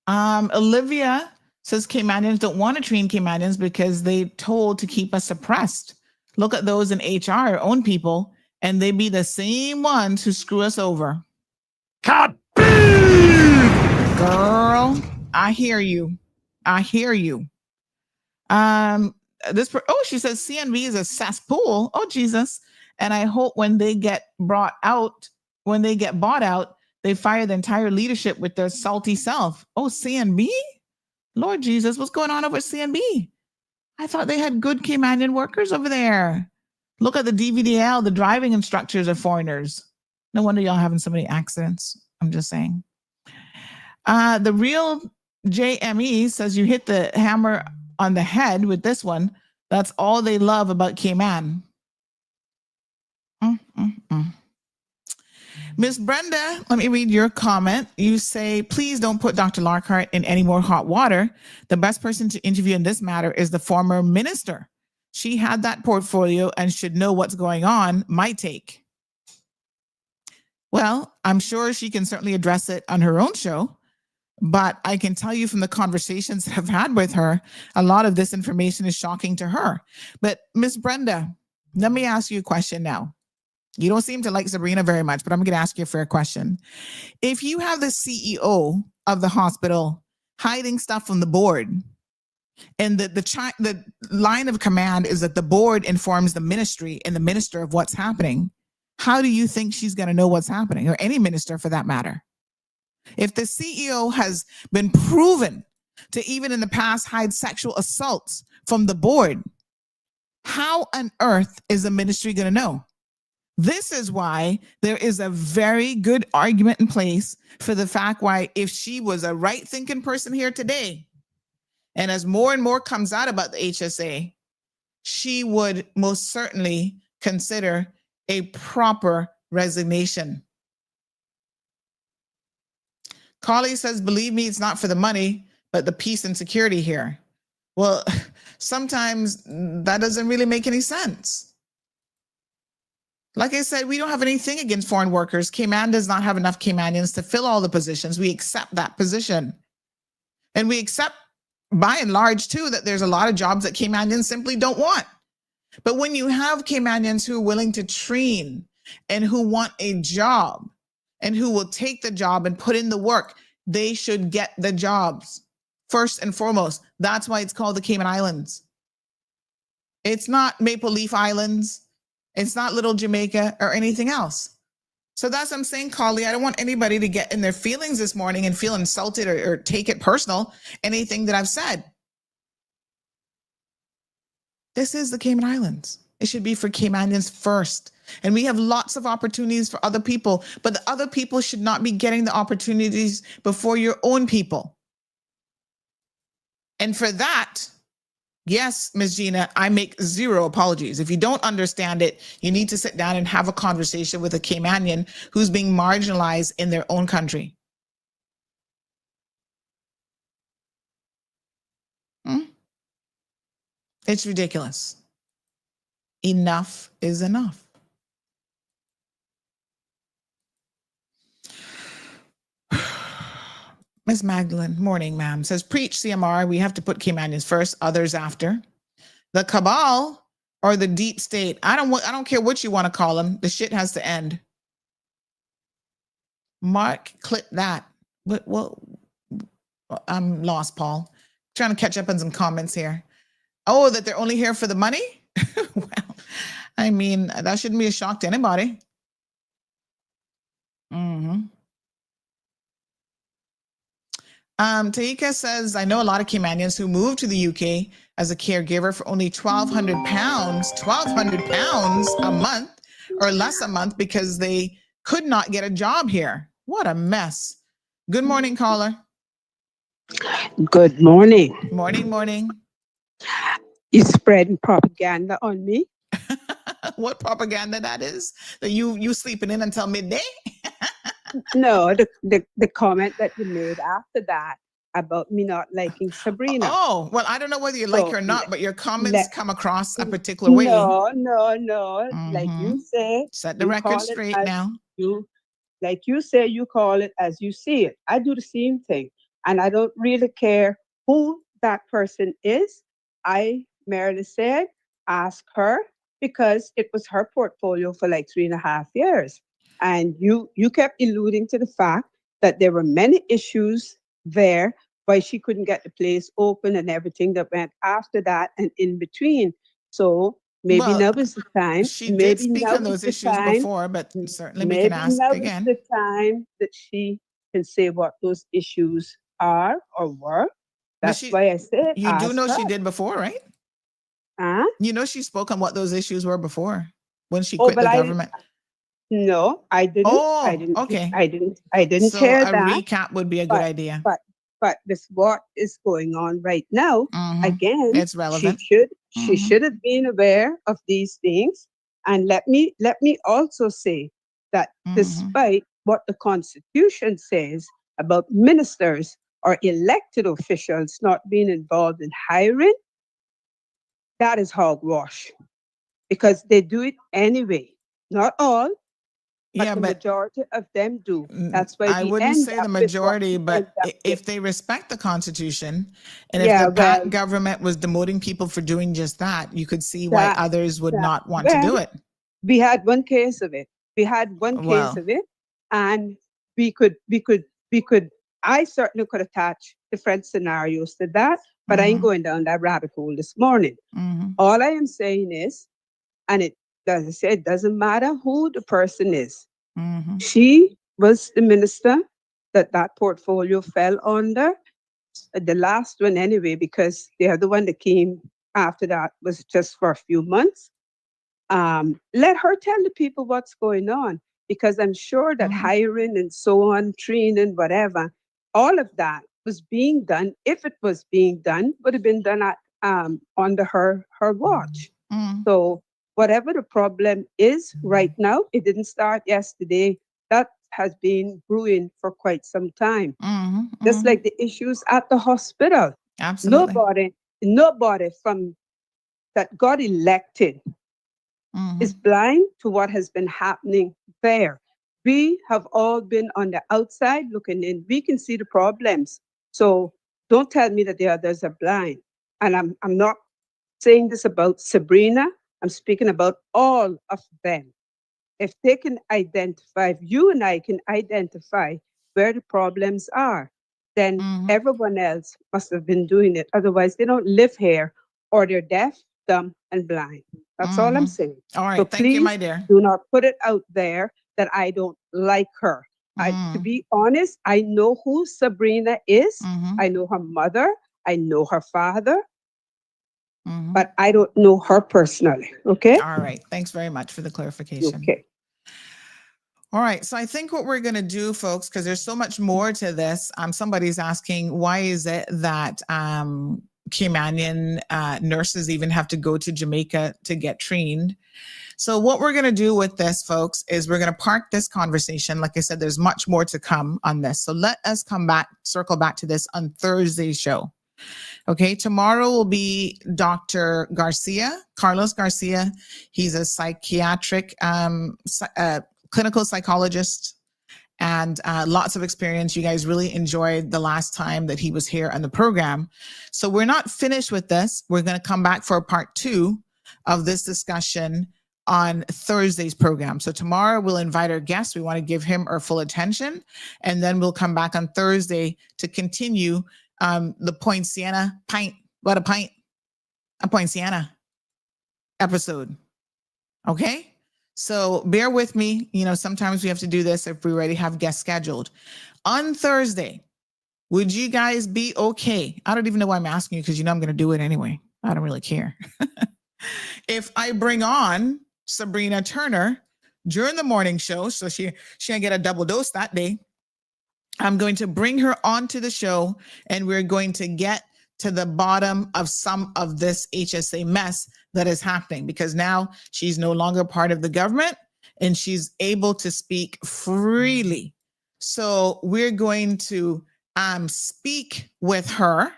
Olivia says Caymanians don't want to train Caymanians because they told to keep us suppressed. Look at those in HR, our own people, and they be the same ones who screw us over. Girl, I hear you. I hear you. She says CNV is a cesspool. Oh, Jesus. And I hope when they get bought out, they fire the entire leadership with their salty self. Oh, CNB? Lord Jesus, what's going on over at CNB? I thought they had good Caymanian workers over there. Look at the DVDL, the driving instructors are foreigners. No wonder y'all having so many accidents. I'm just saying. The real JME says you hit the hammer on the head with this one. That's all they love about Cayman. Miss Brenda, let me read your comment. You say, please don't put Dr. Lockhart in any more hot water. The best person to interview in this matter is the former minister. She had that portfolio and should know what's going on. My take. Well, I'm sure she can certainly address it on her own show. But I can tell you from the conversations I've had with her, a lot of this information is shocking to her. But Miss Brenda, let me ask you a question now. You don't seem to like Sabrina very much, but I'm going to ask you a fair question. If you have the CEO of the hospital hiding stuff from the board, and the line of command is that the board informs the ministry and the minister of what's happening, how do you think she's going to know what's happening, or any minister for that matter? If the CEO has been proven to even in the past hide sexual assaults from the board, how on earth is the ministry going to know? This is why there is a very good argument in place for the fact why if she was a right thinking person here today, and as more and more comes out about the HSA, she would most certainly consider a proper resignation. Carly says, believe me, it's not for the money, but the peace and security here. Well, sometimes that doesn't really make any sense. Like I said, we don't have anything against foreign workers. Cayman does not have enough Caymanians to fill all the positions. We accept that position. And we accept, by and large, too, that there's a lot of jobs that Caymanians simply don't want. But when you have Caymanians who are willing to train and who want a job and who will take the job and put in the work, they should get the jobs first and foremost. That's why it's called the Cayman Islands. It's not Maple Leaf Islands. It's not Little Jamaica or anything else. So that's what I'm saying, Carly. I don't want anybody to get in their feelings this morning and feel insulted or take it personal, anything that I've said. This is the Cayman Islands. It should be for Caymanians first. And we have lots of opportunities for other people, but the other people should not be getting the opportunities before your own people. And for that, yes, Ms. Gina, I make zero apologies. If you don't understand it, you need to sit down and have a conversation with a Caymanian who's being marginalized in their own country. It's ridiculous. Enough is enough. Miss Magdalene, morning, ma'am, says, preach CMR. We have to put Caymanians first, others after. The cabal or the deep state. I don't care what you want to call them. The shit has to end. Mark, clip that. Well, I'm lost, Paul. Trying to catch up on some comments here. Oh, that they're only here for the money? Well, I mean, that shouldn't be a shock to anybody. Taika says, I know a lot of Caymanians who moved to the UK as a caregiver for only £1,200 a month or less a month because they could not get a job here. What a mess. Good morning, caller. Good morning. Morning. You're spreading propaganda on me. What propaganda that is? That you sleeping in until midday? No, the comment that you made after that about me not liking Sabrina. Oh, well, I don't know whether you like her or not, but your comments come across a particular way. No. Like you say, set the record straight now. Like you say, you call it as you see it. I do the same thing. And I don't really care who that person is. I merely said, ask her, because it was her portfolio for like 3.5 years. And you kept alluding to the fact that there were many issues there why she couldn't get the place open and everything that went after that and in between. So maybe now is the time. She did speak on those issues before, but certainly we can ask again. Maybe now is the time that she can say what those issues are or were. That's why I said you do know she did before, right? You know she spoke on what those issues were before when she quit the government. No, I didn't. Okay. I didn't so share a that. recap would be a good idea. But this what is going on right now. Again, it's relevant. She should have been aware of these things. And let me also say that despite what the Constitution says about ministers or elected officials not being involved in hiring, that is hogwash, because they do it anyway. Not all, but the majority of them do. That's why I we wouldn't end say up the with what majority, we but end up if with. they respect the Constitution, and if Yeah, the PAC well, government was demoting people for doing just that, you could see why others would not want to well, do it. we had one case of it. Well. And we could, I certainly could attach different scenarios to that, but I ain't going down that rabbit hole this morning. All I am saying is, and it, as I said, it doesn't matter who the person is. She was the minister that portfolio fell under, the last one anyway, because the other one that came after that was just for a few months. Let her tell the people what's going on, because I'm sure that hiring and so on, training, whatever, all of that was being done. If it was being done, would have been done at under her watch. So whatever the problem is right now, it didn't start yesterday. That has been brewing for quite some time. Just like the issues at the hospital. Absolutely. Nobody from that got elected is blind to what has been happening there. We have all been on the outside looking in. We can see the problems. So don't tell me that the others are blind. And I'm not saying this about Sabrina. I'm speaking about all of them. If they can identify, if you and I can identify where the problems are, then everyone else must have been doing it. Otherwise, they don't live here, or they're deaf, dumb, and blind. That's all I'm saying. All right. So Thank you, my please dear. do not put it out there that I don't like her. To be honest, I know who Sabrina is. I know her mother. I know her father. But I don't know her personally. Okay? All right. Thanks very much for the clarification. Okay. All right. So I think what we're going to do, folks, because there's so much more to this. Somebody's asking, why is it that Caymanian nurses even have to go to Jamaica to get trained? So what we're going to do with this, folks, is we're going to park this conversation. Like I said, there's much more to come on this. So let us circle back to this on Thursday's show. Okay, tomorrow will be Dr. Garcia, Carlos Garcia. He's a psychiatric clinical psychologist and lots of experience. You guys really enjoyed the last time that he was here on the program. So we're not finished with this. We're going to come back for part 2 of this discussion on Thursday's program. So tomorrow we'll invite our guest. We want to give him our full attention. And then we'll come back on Thursday to continue the Poinciana a Poinciana episode. Okay. So bear with me. You know, sometimes we have to do this if we already have guests scheduled. On Thursday, would you guys be okay? I don't even know why I'm asking you, because you know I'm going to do it anyway. I don't really care. If I bring on Sabrina Turner during the morning show, so she can get a double dose that day, I'm going to bring her onto the show, and we're going to get to the bottom of some of this HSA mess that is happening, because now she's no longer part of the government and she's able to speak freely. So we're going to speak with her.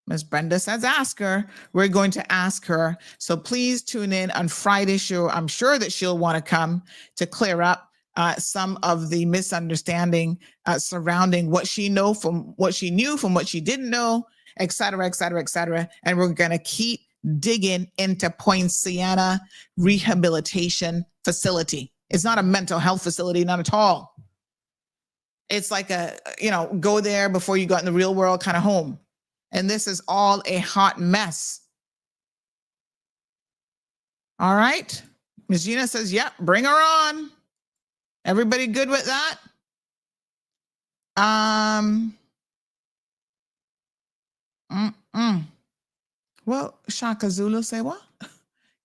Ms. Brenda says, ask her. We're going to ask her. So please tune in on Friday's show. I'm sure that she'll want to come to clear up some of the misunderstanding surrounding what she knew from what she didn't know, et cetera, et cetera, et cetera. And we're going to keep digging into Poinciana Rehabilitation Facility. It's not a mental health facility, not at all. It's like a, go there before you got in the real world kind of home. And this is all a hot mess. All right. Ms. Gina says, yep, bring her on. Everybody good with that? Well, Shaka Zulu say what?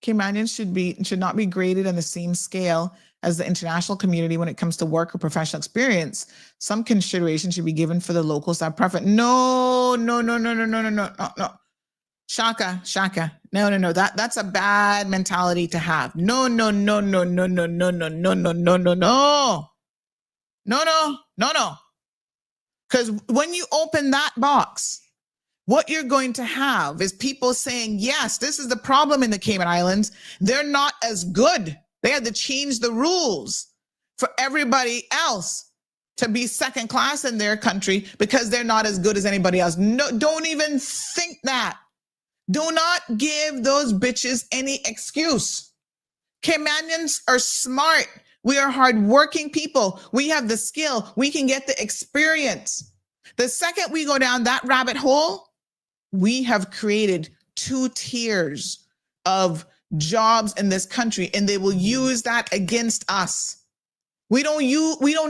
Caymanians should not be graded on the same scale as the international community when it comes to work or professional experience. Some consideration should be given for the locals that prefer. No. Shaka. No. That's a bad mentality to have. No. Because when you open that box, what you're going to have is people saying, yes, this is the problem in the Cayman Islands. They're not as good. They had to change the rules. for everybody else to be second class in their country because they're not as good as anybody else. No, don't even think that. Do not give those bitches any excuse. Caymanians are smart. We are hardworking people. We have the skill. We can get the experience. The second we go down that rabbit hole, we have created 2 tiers of jobs in this country, and they will use that against us. We don't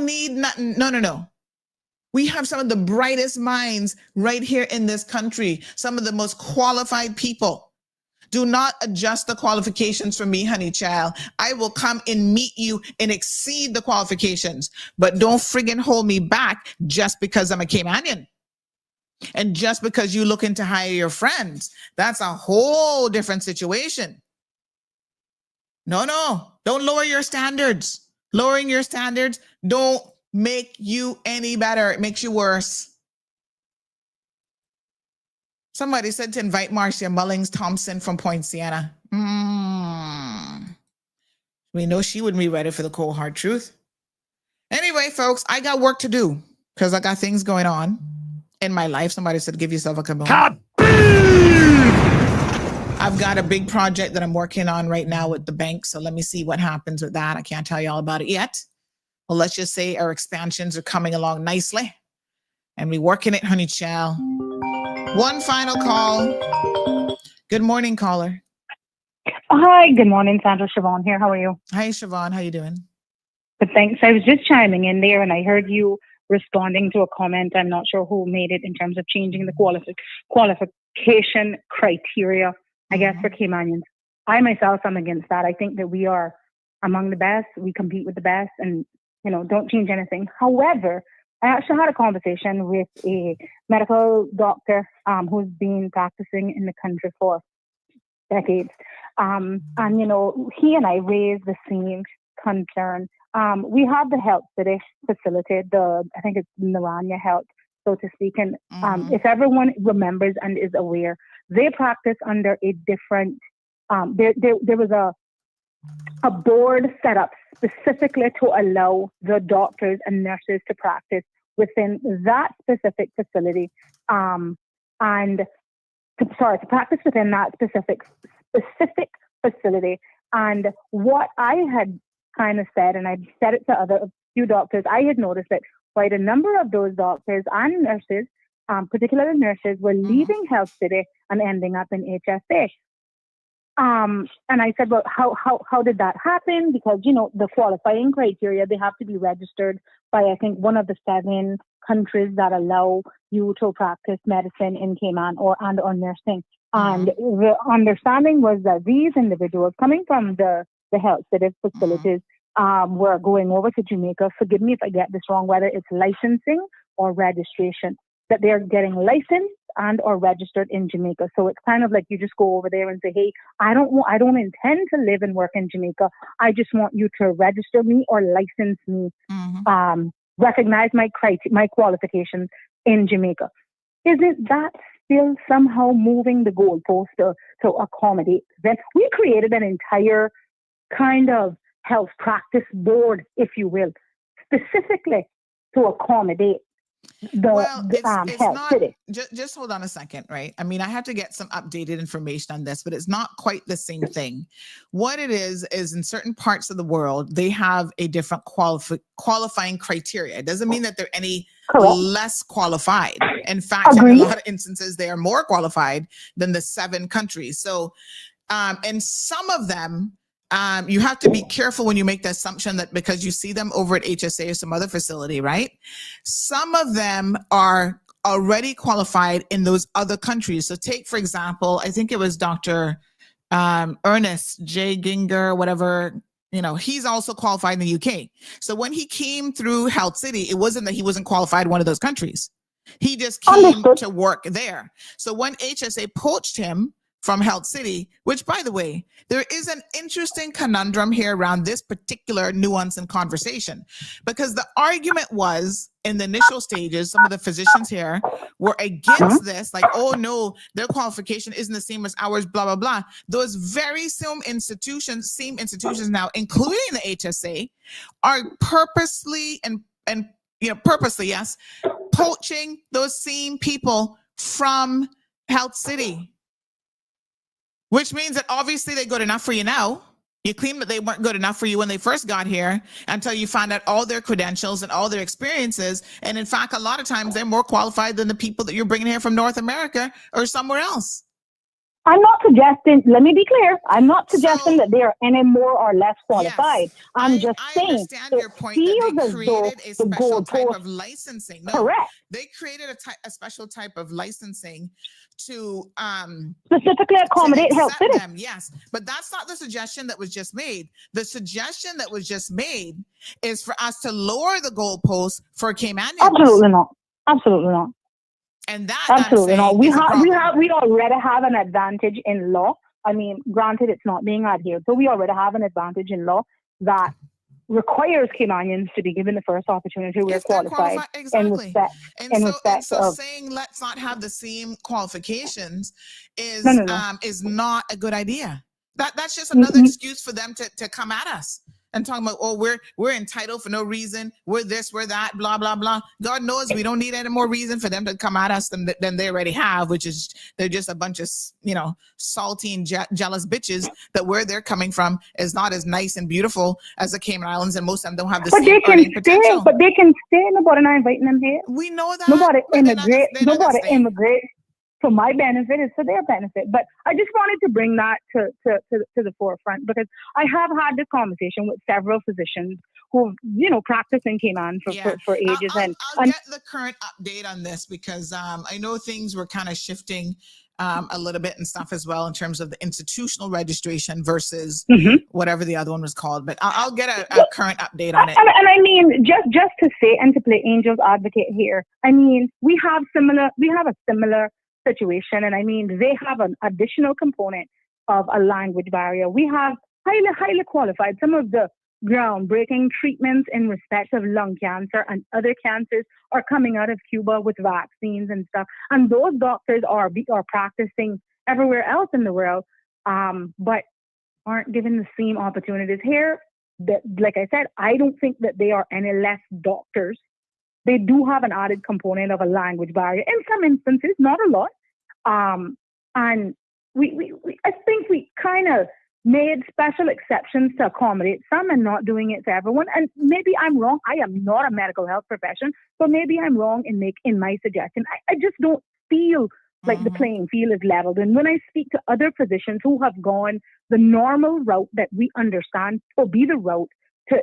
need nothing. No. We have some of the brightest minds right here in this country, some of the most qualified people. Do not adjust the qualifications for me, honey child. I will come and meet you and exceed the qualifications, but don't friggin' hold me back just because I'm a Caymanian. And just because you looking to hire your friends, that's a whole different situation. No, don't lower your standards. Lowering your standards don't make you any better. It makes you worse. Somebody said to invite Marcia Mullings Thompson from Poinciana. We know she wouldn't be ready for the cold hard truth. Anyway, folks, I got work to do because I got things going on in my life. Somebody said, give yourself a kaboom. I've got a big project that I'm working on right now with the bank. So let me see what happens with that. I can't tell you all about it yet. Well, let's just say our expansions are coming along nicely and we're working it, honey child. One final call. Good morning, caller. Hi, good morning, Sandra. Siobhan here. How are you? Hi, Siobhan. How you doing? Good, thanks. I was just chiming in there and I heard you responding to a comment. I'm not sure who made it in terms of changing the qualification criteria, I guess, for Caymanians. I myself am against that. I think that we are among the best. We compete with the best and, you know, don't change anything. However, I actually had a conversation with a medical doctor who's been practicing in the country for decades. And, you know, he and I raised the same concern. We have the Health City facility, I think it's Naranya Health, so to speak. And if everyone remembers and is aware, they practice under a different, there was a board set up specifically to allow the doctors and nurses to practice within that specific facility, to practice within that specific facility. And what I had kind of said, and I said it to a few doctors, I had noticed that quite a number of those doctors and nurses, particularly nurses, were leaving Health City and ending up in HSA. And I said, well, how did that happen? Because, you know, the qualifying criteria, they have to be registered by, I think, one of the 7 countries that allow you to practice medicine in Cayman or nursing. And the understanding was that these individuals coming from the Health City facilities were going over to Jamaica. Forgive me if I get this wrong, whether it's licensing or registration, that they're getting licensed and or registered in Jamaica. So it's kind of like you just go over there and say, hey, I don't intend to live and work in Jamaica. I just want you to register me or license me, recognize my qualifications in Jamaica. Isn't that still somehow moving the goalpost to accommodate them? We created an entire kind of health practice board, if you will, specifically to accommodate it's Health not, City. Just hold on a second, right? I mean, I have to get some updated information on this, but it's not quite the same thing. What it is in certain parts of the world, they have a different qualifying criteria. It doesn't mean that they're any less qualified. In fact, in a lot of instances, they are more qualified than the 7 countries. So, and some of them, you have to be careful when you make the assumption that because you see them over at HSA or some other facility, right? Some of them are already qualified in those other countries. So take, for example, I think it was Dr. Ernest J. Ginger, whatever, you know, he's also qualified in the UK. So when he came through Health City, it wasn't that he wasn't qualified in one of those countries. He just came to work there. So when HSA poached him from Health City, which, by the way, there is an interesting conundrum here around this particular nuance and conversation, because the argument was in the initial stages, some of the physicians here were against this, like, oh no, their qualification isn't the same as ours, blah, blah, blah. Those very same institutions now, including the HSA, are purposely purposely, yes, poaching those same people from Health City. Which means that obviously they're good enough for you now. You claim that they weren't good enough for you when they first got here until you find out all their credentials and all their experiences. And in fact, a lot of times they're more qualified than the people that you're bringing here from North America or somewhere else. I'm not suggesting, let me be clear, I'm not suggesting that they are any more or less qualified. Yes, I'm just saying, understand your point that they created a special type of licensing. No, correct. They created a special type of licensing to specifically accommodate Health City. Yes, but that's not the suggestion that was just made. The suggestion that was just made is for us to lower the goalposts for Caymanians. Absolutely not. Absolutely not. And that absolutely not. We already have an advantage in law. I mean, granted, it's not being adhered, so we already have an advantage in law that requires Caymanians to be given the first opportunity where qualified. Exactly. So saying let's not have the same qualifications is not a good idea. That's just another excuse for them to come at us and talking about, oh, we're entitled for no reason, we're this, we're that, blah, blah, blah. God knows we don't need any more reason for them to come at us than they already have, which is they're just a bunch of, salty and jealous bitches that where they're coming from is not as nice and beautiful as the Cayman Islands, and most of them don't have the same earning potential. But they can stay. Nobody not inviting them here. We know that. Nobody immigrate for my benefit, is for their benefit. But I just wanted to bring that to the forefront, because I have had this conversation with several physicians who, practice in Cayman for ages. I'll get the current update on this, because I know things were kind of shifting a little bit and stuff as well in terms of the institutional registration versus whatever the other one was called. But I'll get a current update on it. And I mean, just to say and to play angel's advocate here, I mean, we have a similar situation, and I mean, they have an additional component of a language barrier. We have highly qualified, some of the groundbreaking treatments in respect of lung cancer and other cancers are coming out of Cuba with vaccines and stuff, and those doctors are practicing everywhere else in the world, but aren't given the same opportunities here. That, like I said, I don't think that they are any less doctors. They do have an added component of a language barrier in some instances, not a lot. And I think we kind of made special exceptions to accommodate some and not doing it to everyone. And maybe I'm wrong. I am not a medical health profession, so maybe I'm wrong in my suggestion. I just don't feel like the playing field is leveled. And when I speak to other physicians who have gone the normal route that we understand will be the route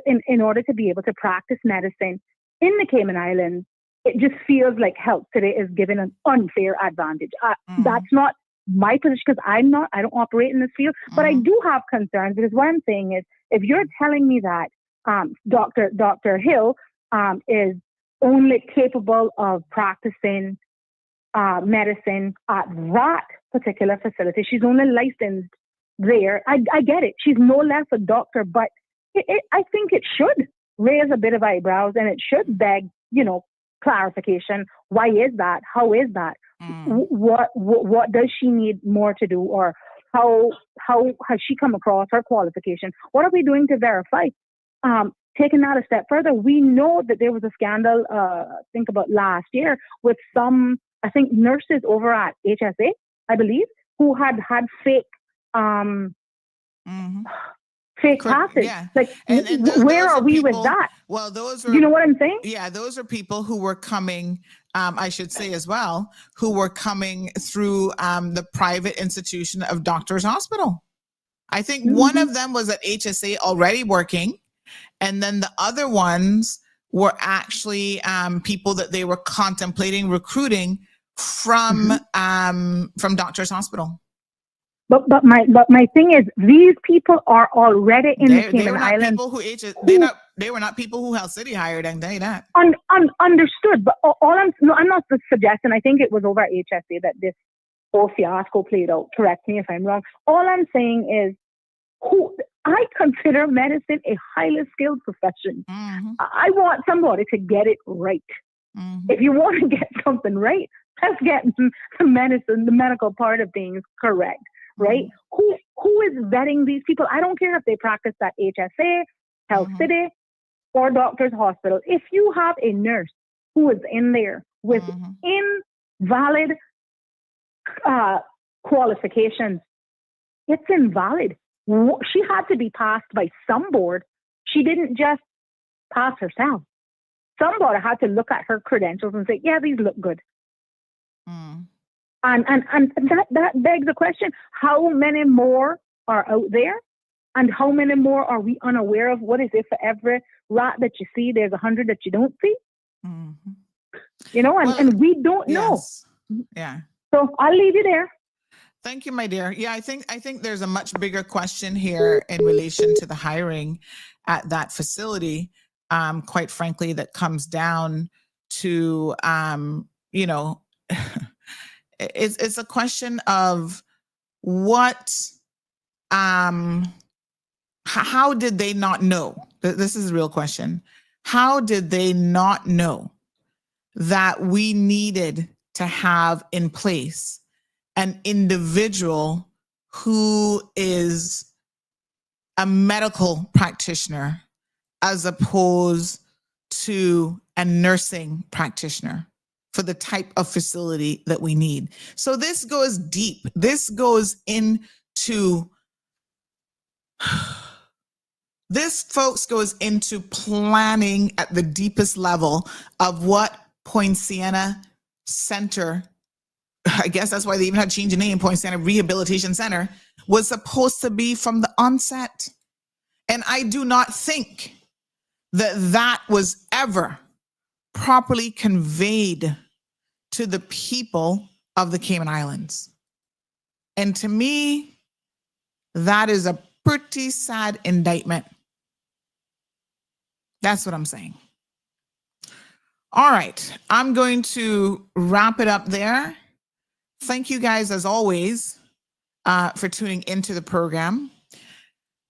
in order to be able to practice medicine in the Cayman Islands, it just feels like Health today is given an unfair advantage. That's not my position, because I don't operate in this field, but I do have concerns, because what I'm saying is, if you're telling me that Dr. Hill is only capable of practicing medicine at that particular facility, she's only licensed there. I get it. She's no less a doctor, but I think it should raise a bit of eyebrows, and it should beg, clarification. Why is that? How is that? What does she need more to do, or how has she come across her qualification? What are we doing to verify? Taking that a step further, we know that there was a scandal, think about last year, with some, I think, nurses over at HSA, I believe, who had fake fake passes. Yeah. Like, where are we with that? Well, those were, you know what I'm saying? Yeah, those are people who were coming, I should say as well, who were coming through the private institution of Doctors Hospital. I think one of them was at HSA already working, and then the other ones were actually people that they were contemplating recruiting from Doctors Hospital. But my thing is, these people are already in the Cayman Islands. They were not people who Health City hired, and they that. Understood. But I'm not suggesting. I think it was over at HSA that this whole fiasco played out. Correct me if I'm wrong. All I'm saying is, I consider medicine a highly skilled profession. I want somebody to get it right. If you want to get something right, let's get the medicine, the medical part of things correct, right? Who is vetting these people? I don't care if they practice at HSA, Health City, or Doctor's Hospital. If you have a nurse who is in there with invalid qualifications, it's invalid. She had to be passed by some board. She didn't just pass herself. Somebody had to look at her credentials and say, yeah, these look good. And that begs the question, how many more are out there? And how many more are we unaware of? What is it, for every rat that you see, there's 100 that you don't see? You know, and we don't know. Yeah. So I'll leave you there. Thank you, my dear. Yeah, I think there's a much bigger question here in relation to the hiring at that facility. Quite frankly, that comes down to, you know, it's a question of what, how did they not know? This is a real question. How did they not know that we needed to have in place an individual who is a medical practitioner as opposed to a nursing practitioner for the type of facility that we need? So this goes deep. This goes into, this, folks, goes into planning at the deepest level of what Poinciana Center, I guess that's why they even had to change the name, Poinciana Rehabilitation Center, was supposed to be from the onset. And I do not think that that was ever properly conveyed to the people of the Cayman Islands. And to me, that is a pretty sad indictment. That's what I'm saying. All right, I'm going to wrap it up there. Thank you guys, as always, for tuning into the program.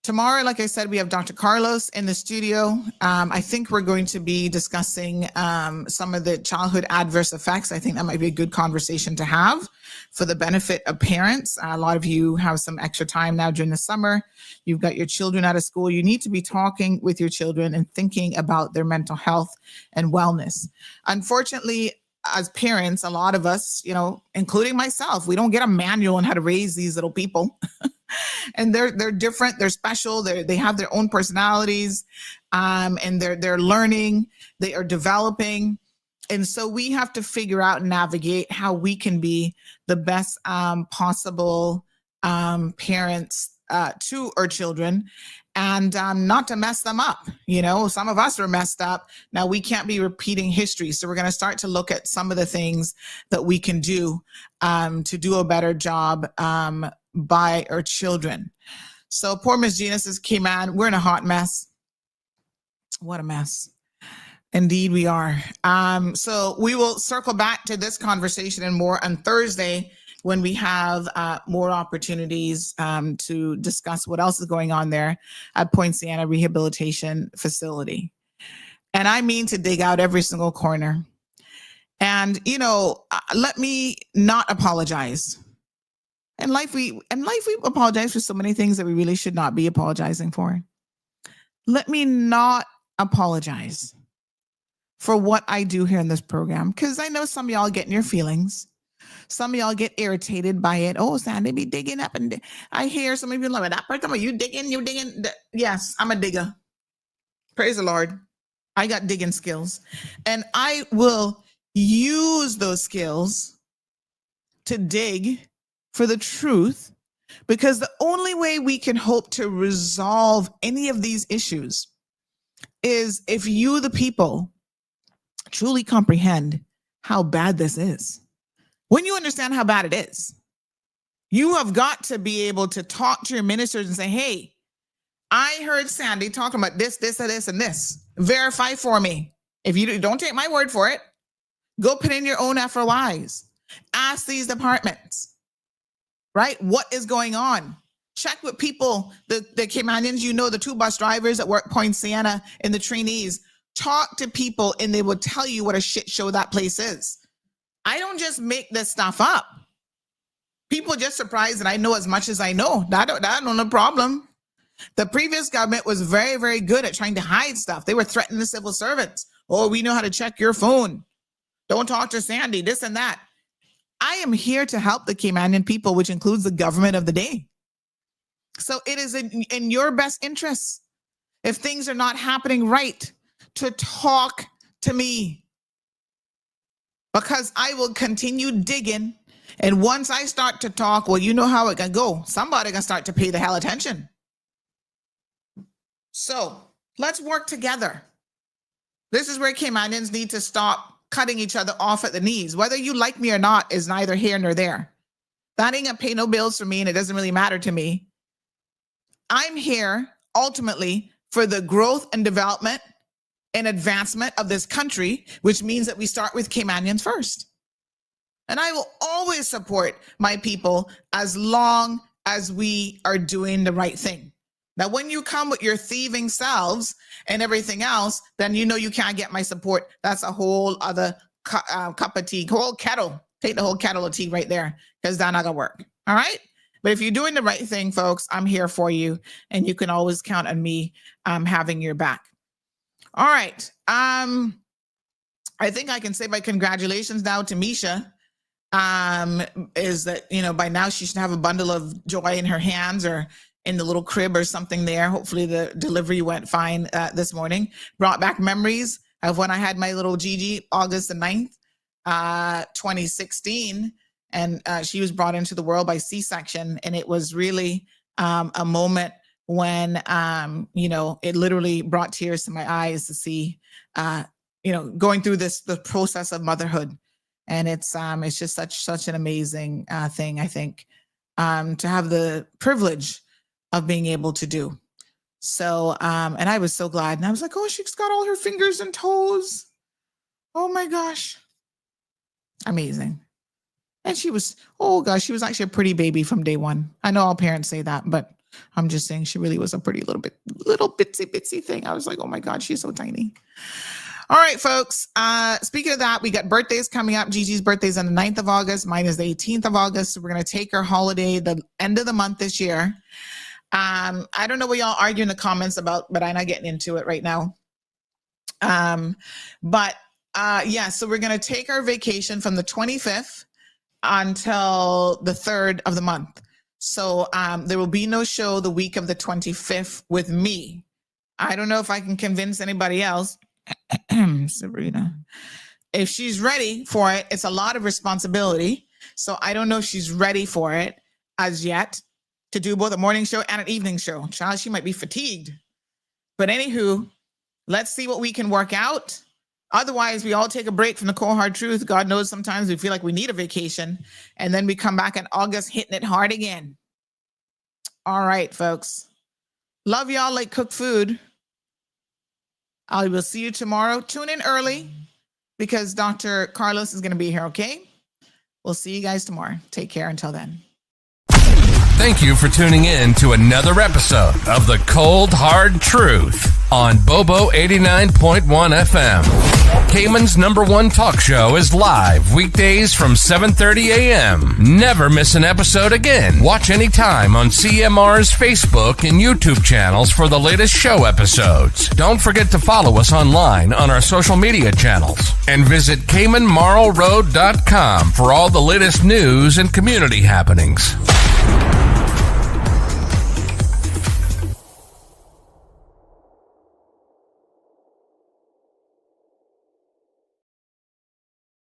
Tomorrow, like I said, we have Dr. Carlos in the studio. I think we're going to be discussing some of the childhood adverse effects. I think that might be a good conversation to have for the benefit of parents. A lot of you have some extra time now during the summer. You've got your children out of school. You need to be talking with your children and thinking about their mental health and wellness. Unfortunately, as parents, a lot of us, you know, including myself, we don't get a manual on how to raise these little people. And they're different, they're special, they have their own personalities, and they're learning, they are developing. And so we have to figure out and navigate how we can be the best possible parents to our children, and not to mess them up. You know, some of us are messed up. Now we can't be repeating history. So we're going to start to look at some of the things that we can do to do a better job by our children. So poor Miss Gina says, Cayman, we're in a hot mess. What a mess. Indeed we are. So we will circle back to this conversation and more on Thursday when we have more opportunities to discuss what else is going on there at Poinciana Rehabilitation Facility. And I mean to dig out every single corner. And, you know, let me not apologize. In life, we apologize for so many things that we really should not be apologizing for. Let me not apologize for what I do here in this program, because I know some of y'all get in your feelings. Some of y'all get irritated by it. Oh, Sandy be digging up, and I hear some of you like, that person, you digging. Yes, I'm a digger. Praise the Lord. I got digging skills, and I will use those skills to dig for the truth, because the only way we can hope to resolve any of these issues is if you, the people, truly comprehend how bad this is. When you understand how bad it is, you have got to be able to talk to your ministers and say, hey, I heard Sandy talking about this, this, and this, and this. Verify for me. If you don't take my word for it, go put in your own FOIs. Ask these departments. right? What is going on? Check with people, the Caymanians, the two bus drivers that work Poinciana and the trainees. Talk to people and they will tell you what a shit show that place is. I don't just make this stuff up. People are just surprised that I know as much as I know. That's no problem. The previous government was very, very good at trying to hide stuff. They were threatening the civil servants. Oh, we know how to check your phone. Don't talk to Sandy, this and that. I am here to help the Caymanian people, which includes the government of the day. So it is in your best interest, if things are not happening right, to talk to me. Because I will continue digging. And once I start to talk, well, you know how it can go. Somebody can start to pay the hell attention. So let's work together. This is where Caymanians need to stop cutting each other off at the knees. Whether you like me or not is neither here nor there. That ain't gonna pay no bills for me, and it doesn't really matter to me. I'm here ultimately for the growth and development and advancement of this country, which means that we start with Caymanians first. And I will always support my people as long as we are doing the right thing. Now, when you come with your thieving selves and everything else, then you can't get my support. That's a whole other cup of tea, whole kettle. Take the whole kettle of tea right there, because that's not gonna work. All right? But if you're doing the right thing, folks, I'm here for you, and you can always count on me having your back. All right. I think I can say my congratulations now to Misha. Is that, by now she should have a bundle of joy in her hands or in the little crib or something there. Hopefully the delivery went fine this morning. Brought back memories of when I had my little Gigi, August the 9th, 2016. And she was brought into the world by C-section. And it was really a moment when, it literally brought tears to my eyes to see, going through the process of motherhood. And it's just such an amazing thing, I think, to have the privilege of being able to do. So, and I was so glad. And I was like, oh, she's got all her fingers and toes. Oh my gosh. Amazing. And she was actually a pretty baby from day one. I know all parents say that, but I'm just saying she really was a pretty little bitsy thing. I was like, oh my God, she's so tiny. All right, folks. Speaking of that, we got birthdays coming up. Gigi's birthday's on the 9th of August. Mine is the 18th of August. So we're going to take our holiday the end of the month this year. I don't know what y'all argue in the comments about, but I'm not getting into it right now. So we're going to take our vacation from the 25th until the 3rd of the month. So there will be no show the week of the 25th with me. I don't know if I can convince anybody else. Sabrina, if she's ready for it, it's a lot of responsibility. So I don't know if she's ready for it as yet to do both a morning show and an evening show. Child, she might be fatigued. But anywho, let's see what we can work out. Otherwise, we all take a break from the cold hard truth. God knows sometimes we feel like we need a vacation, and then we come back in August hitting it hard again. All right, folks. Love y'all like cooked food. I will see you tomorrow. Tune in early because Dr. Carlos is going to be here, okay? We'll see you guys tomorrow. Take care until then. Thank you for tuning in to another episode of The Cold Hard Truth on Bobo 89.1 FM. Cayman's #1 talk show is live weekdays from 7:30 a.m. Never miss an episode again. Watch anytime on CMR's Facebook and YouTube channels for the latest show episodes. Don't forget to follow us online on our social media channels and visit CaymanMarlRoad.com for all the latest news and community happenings.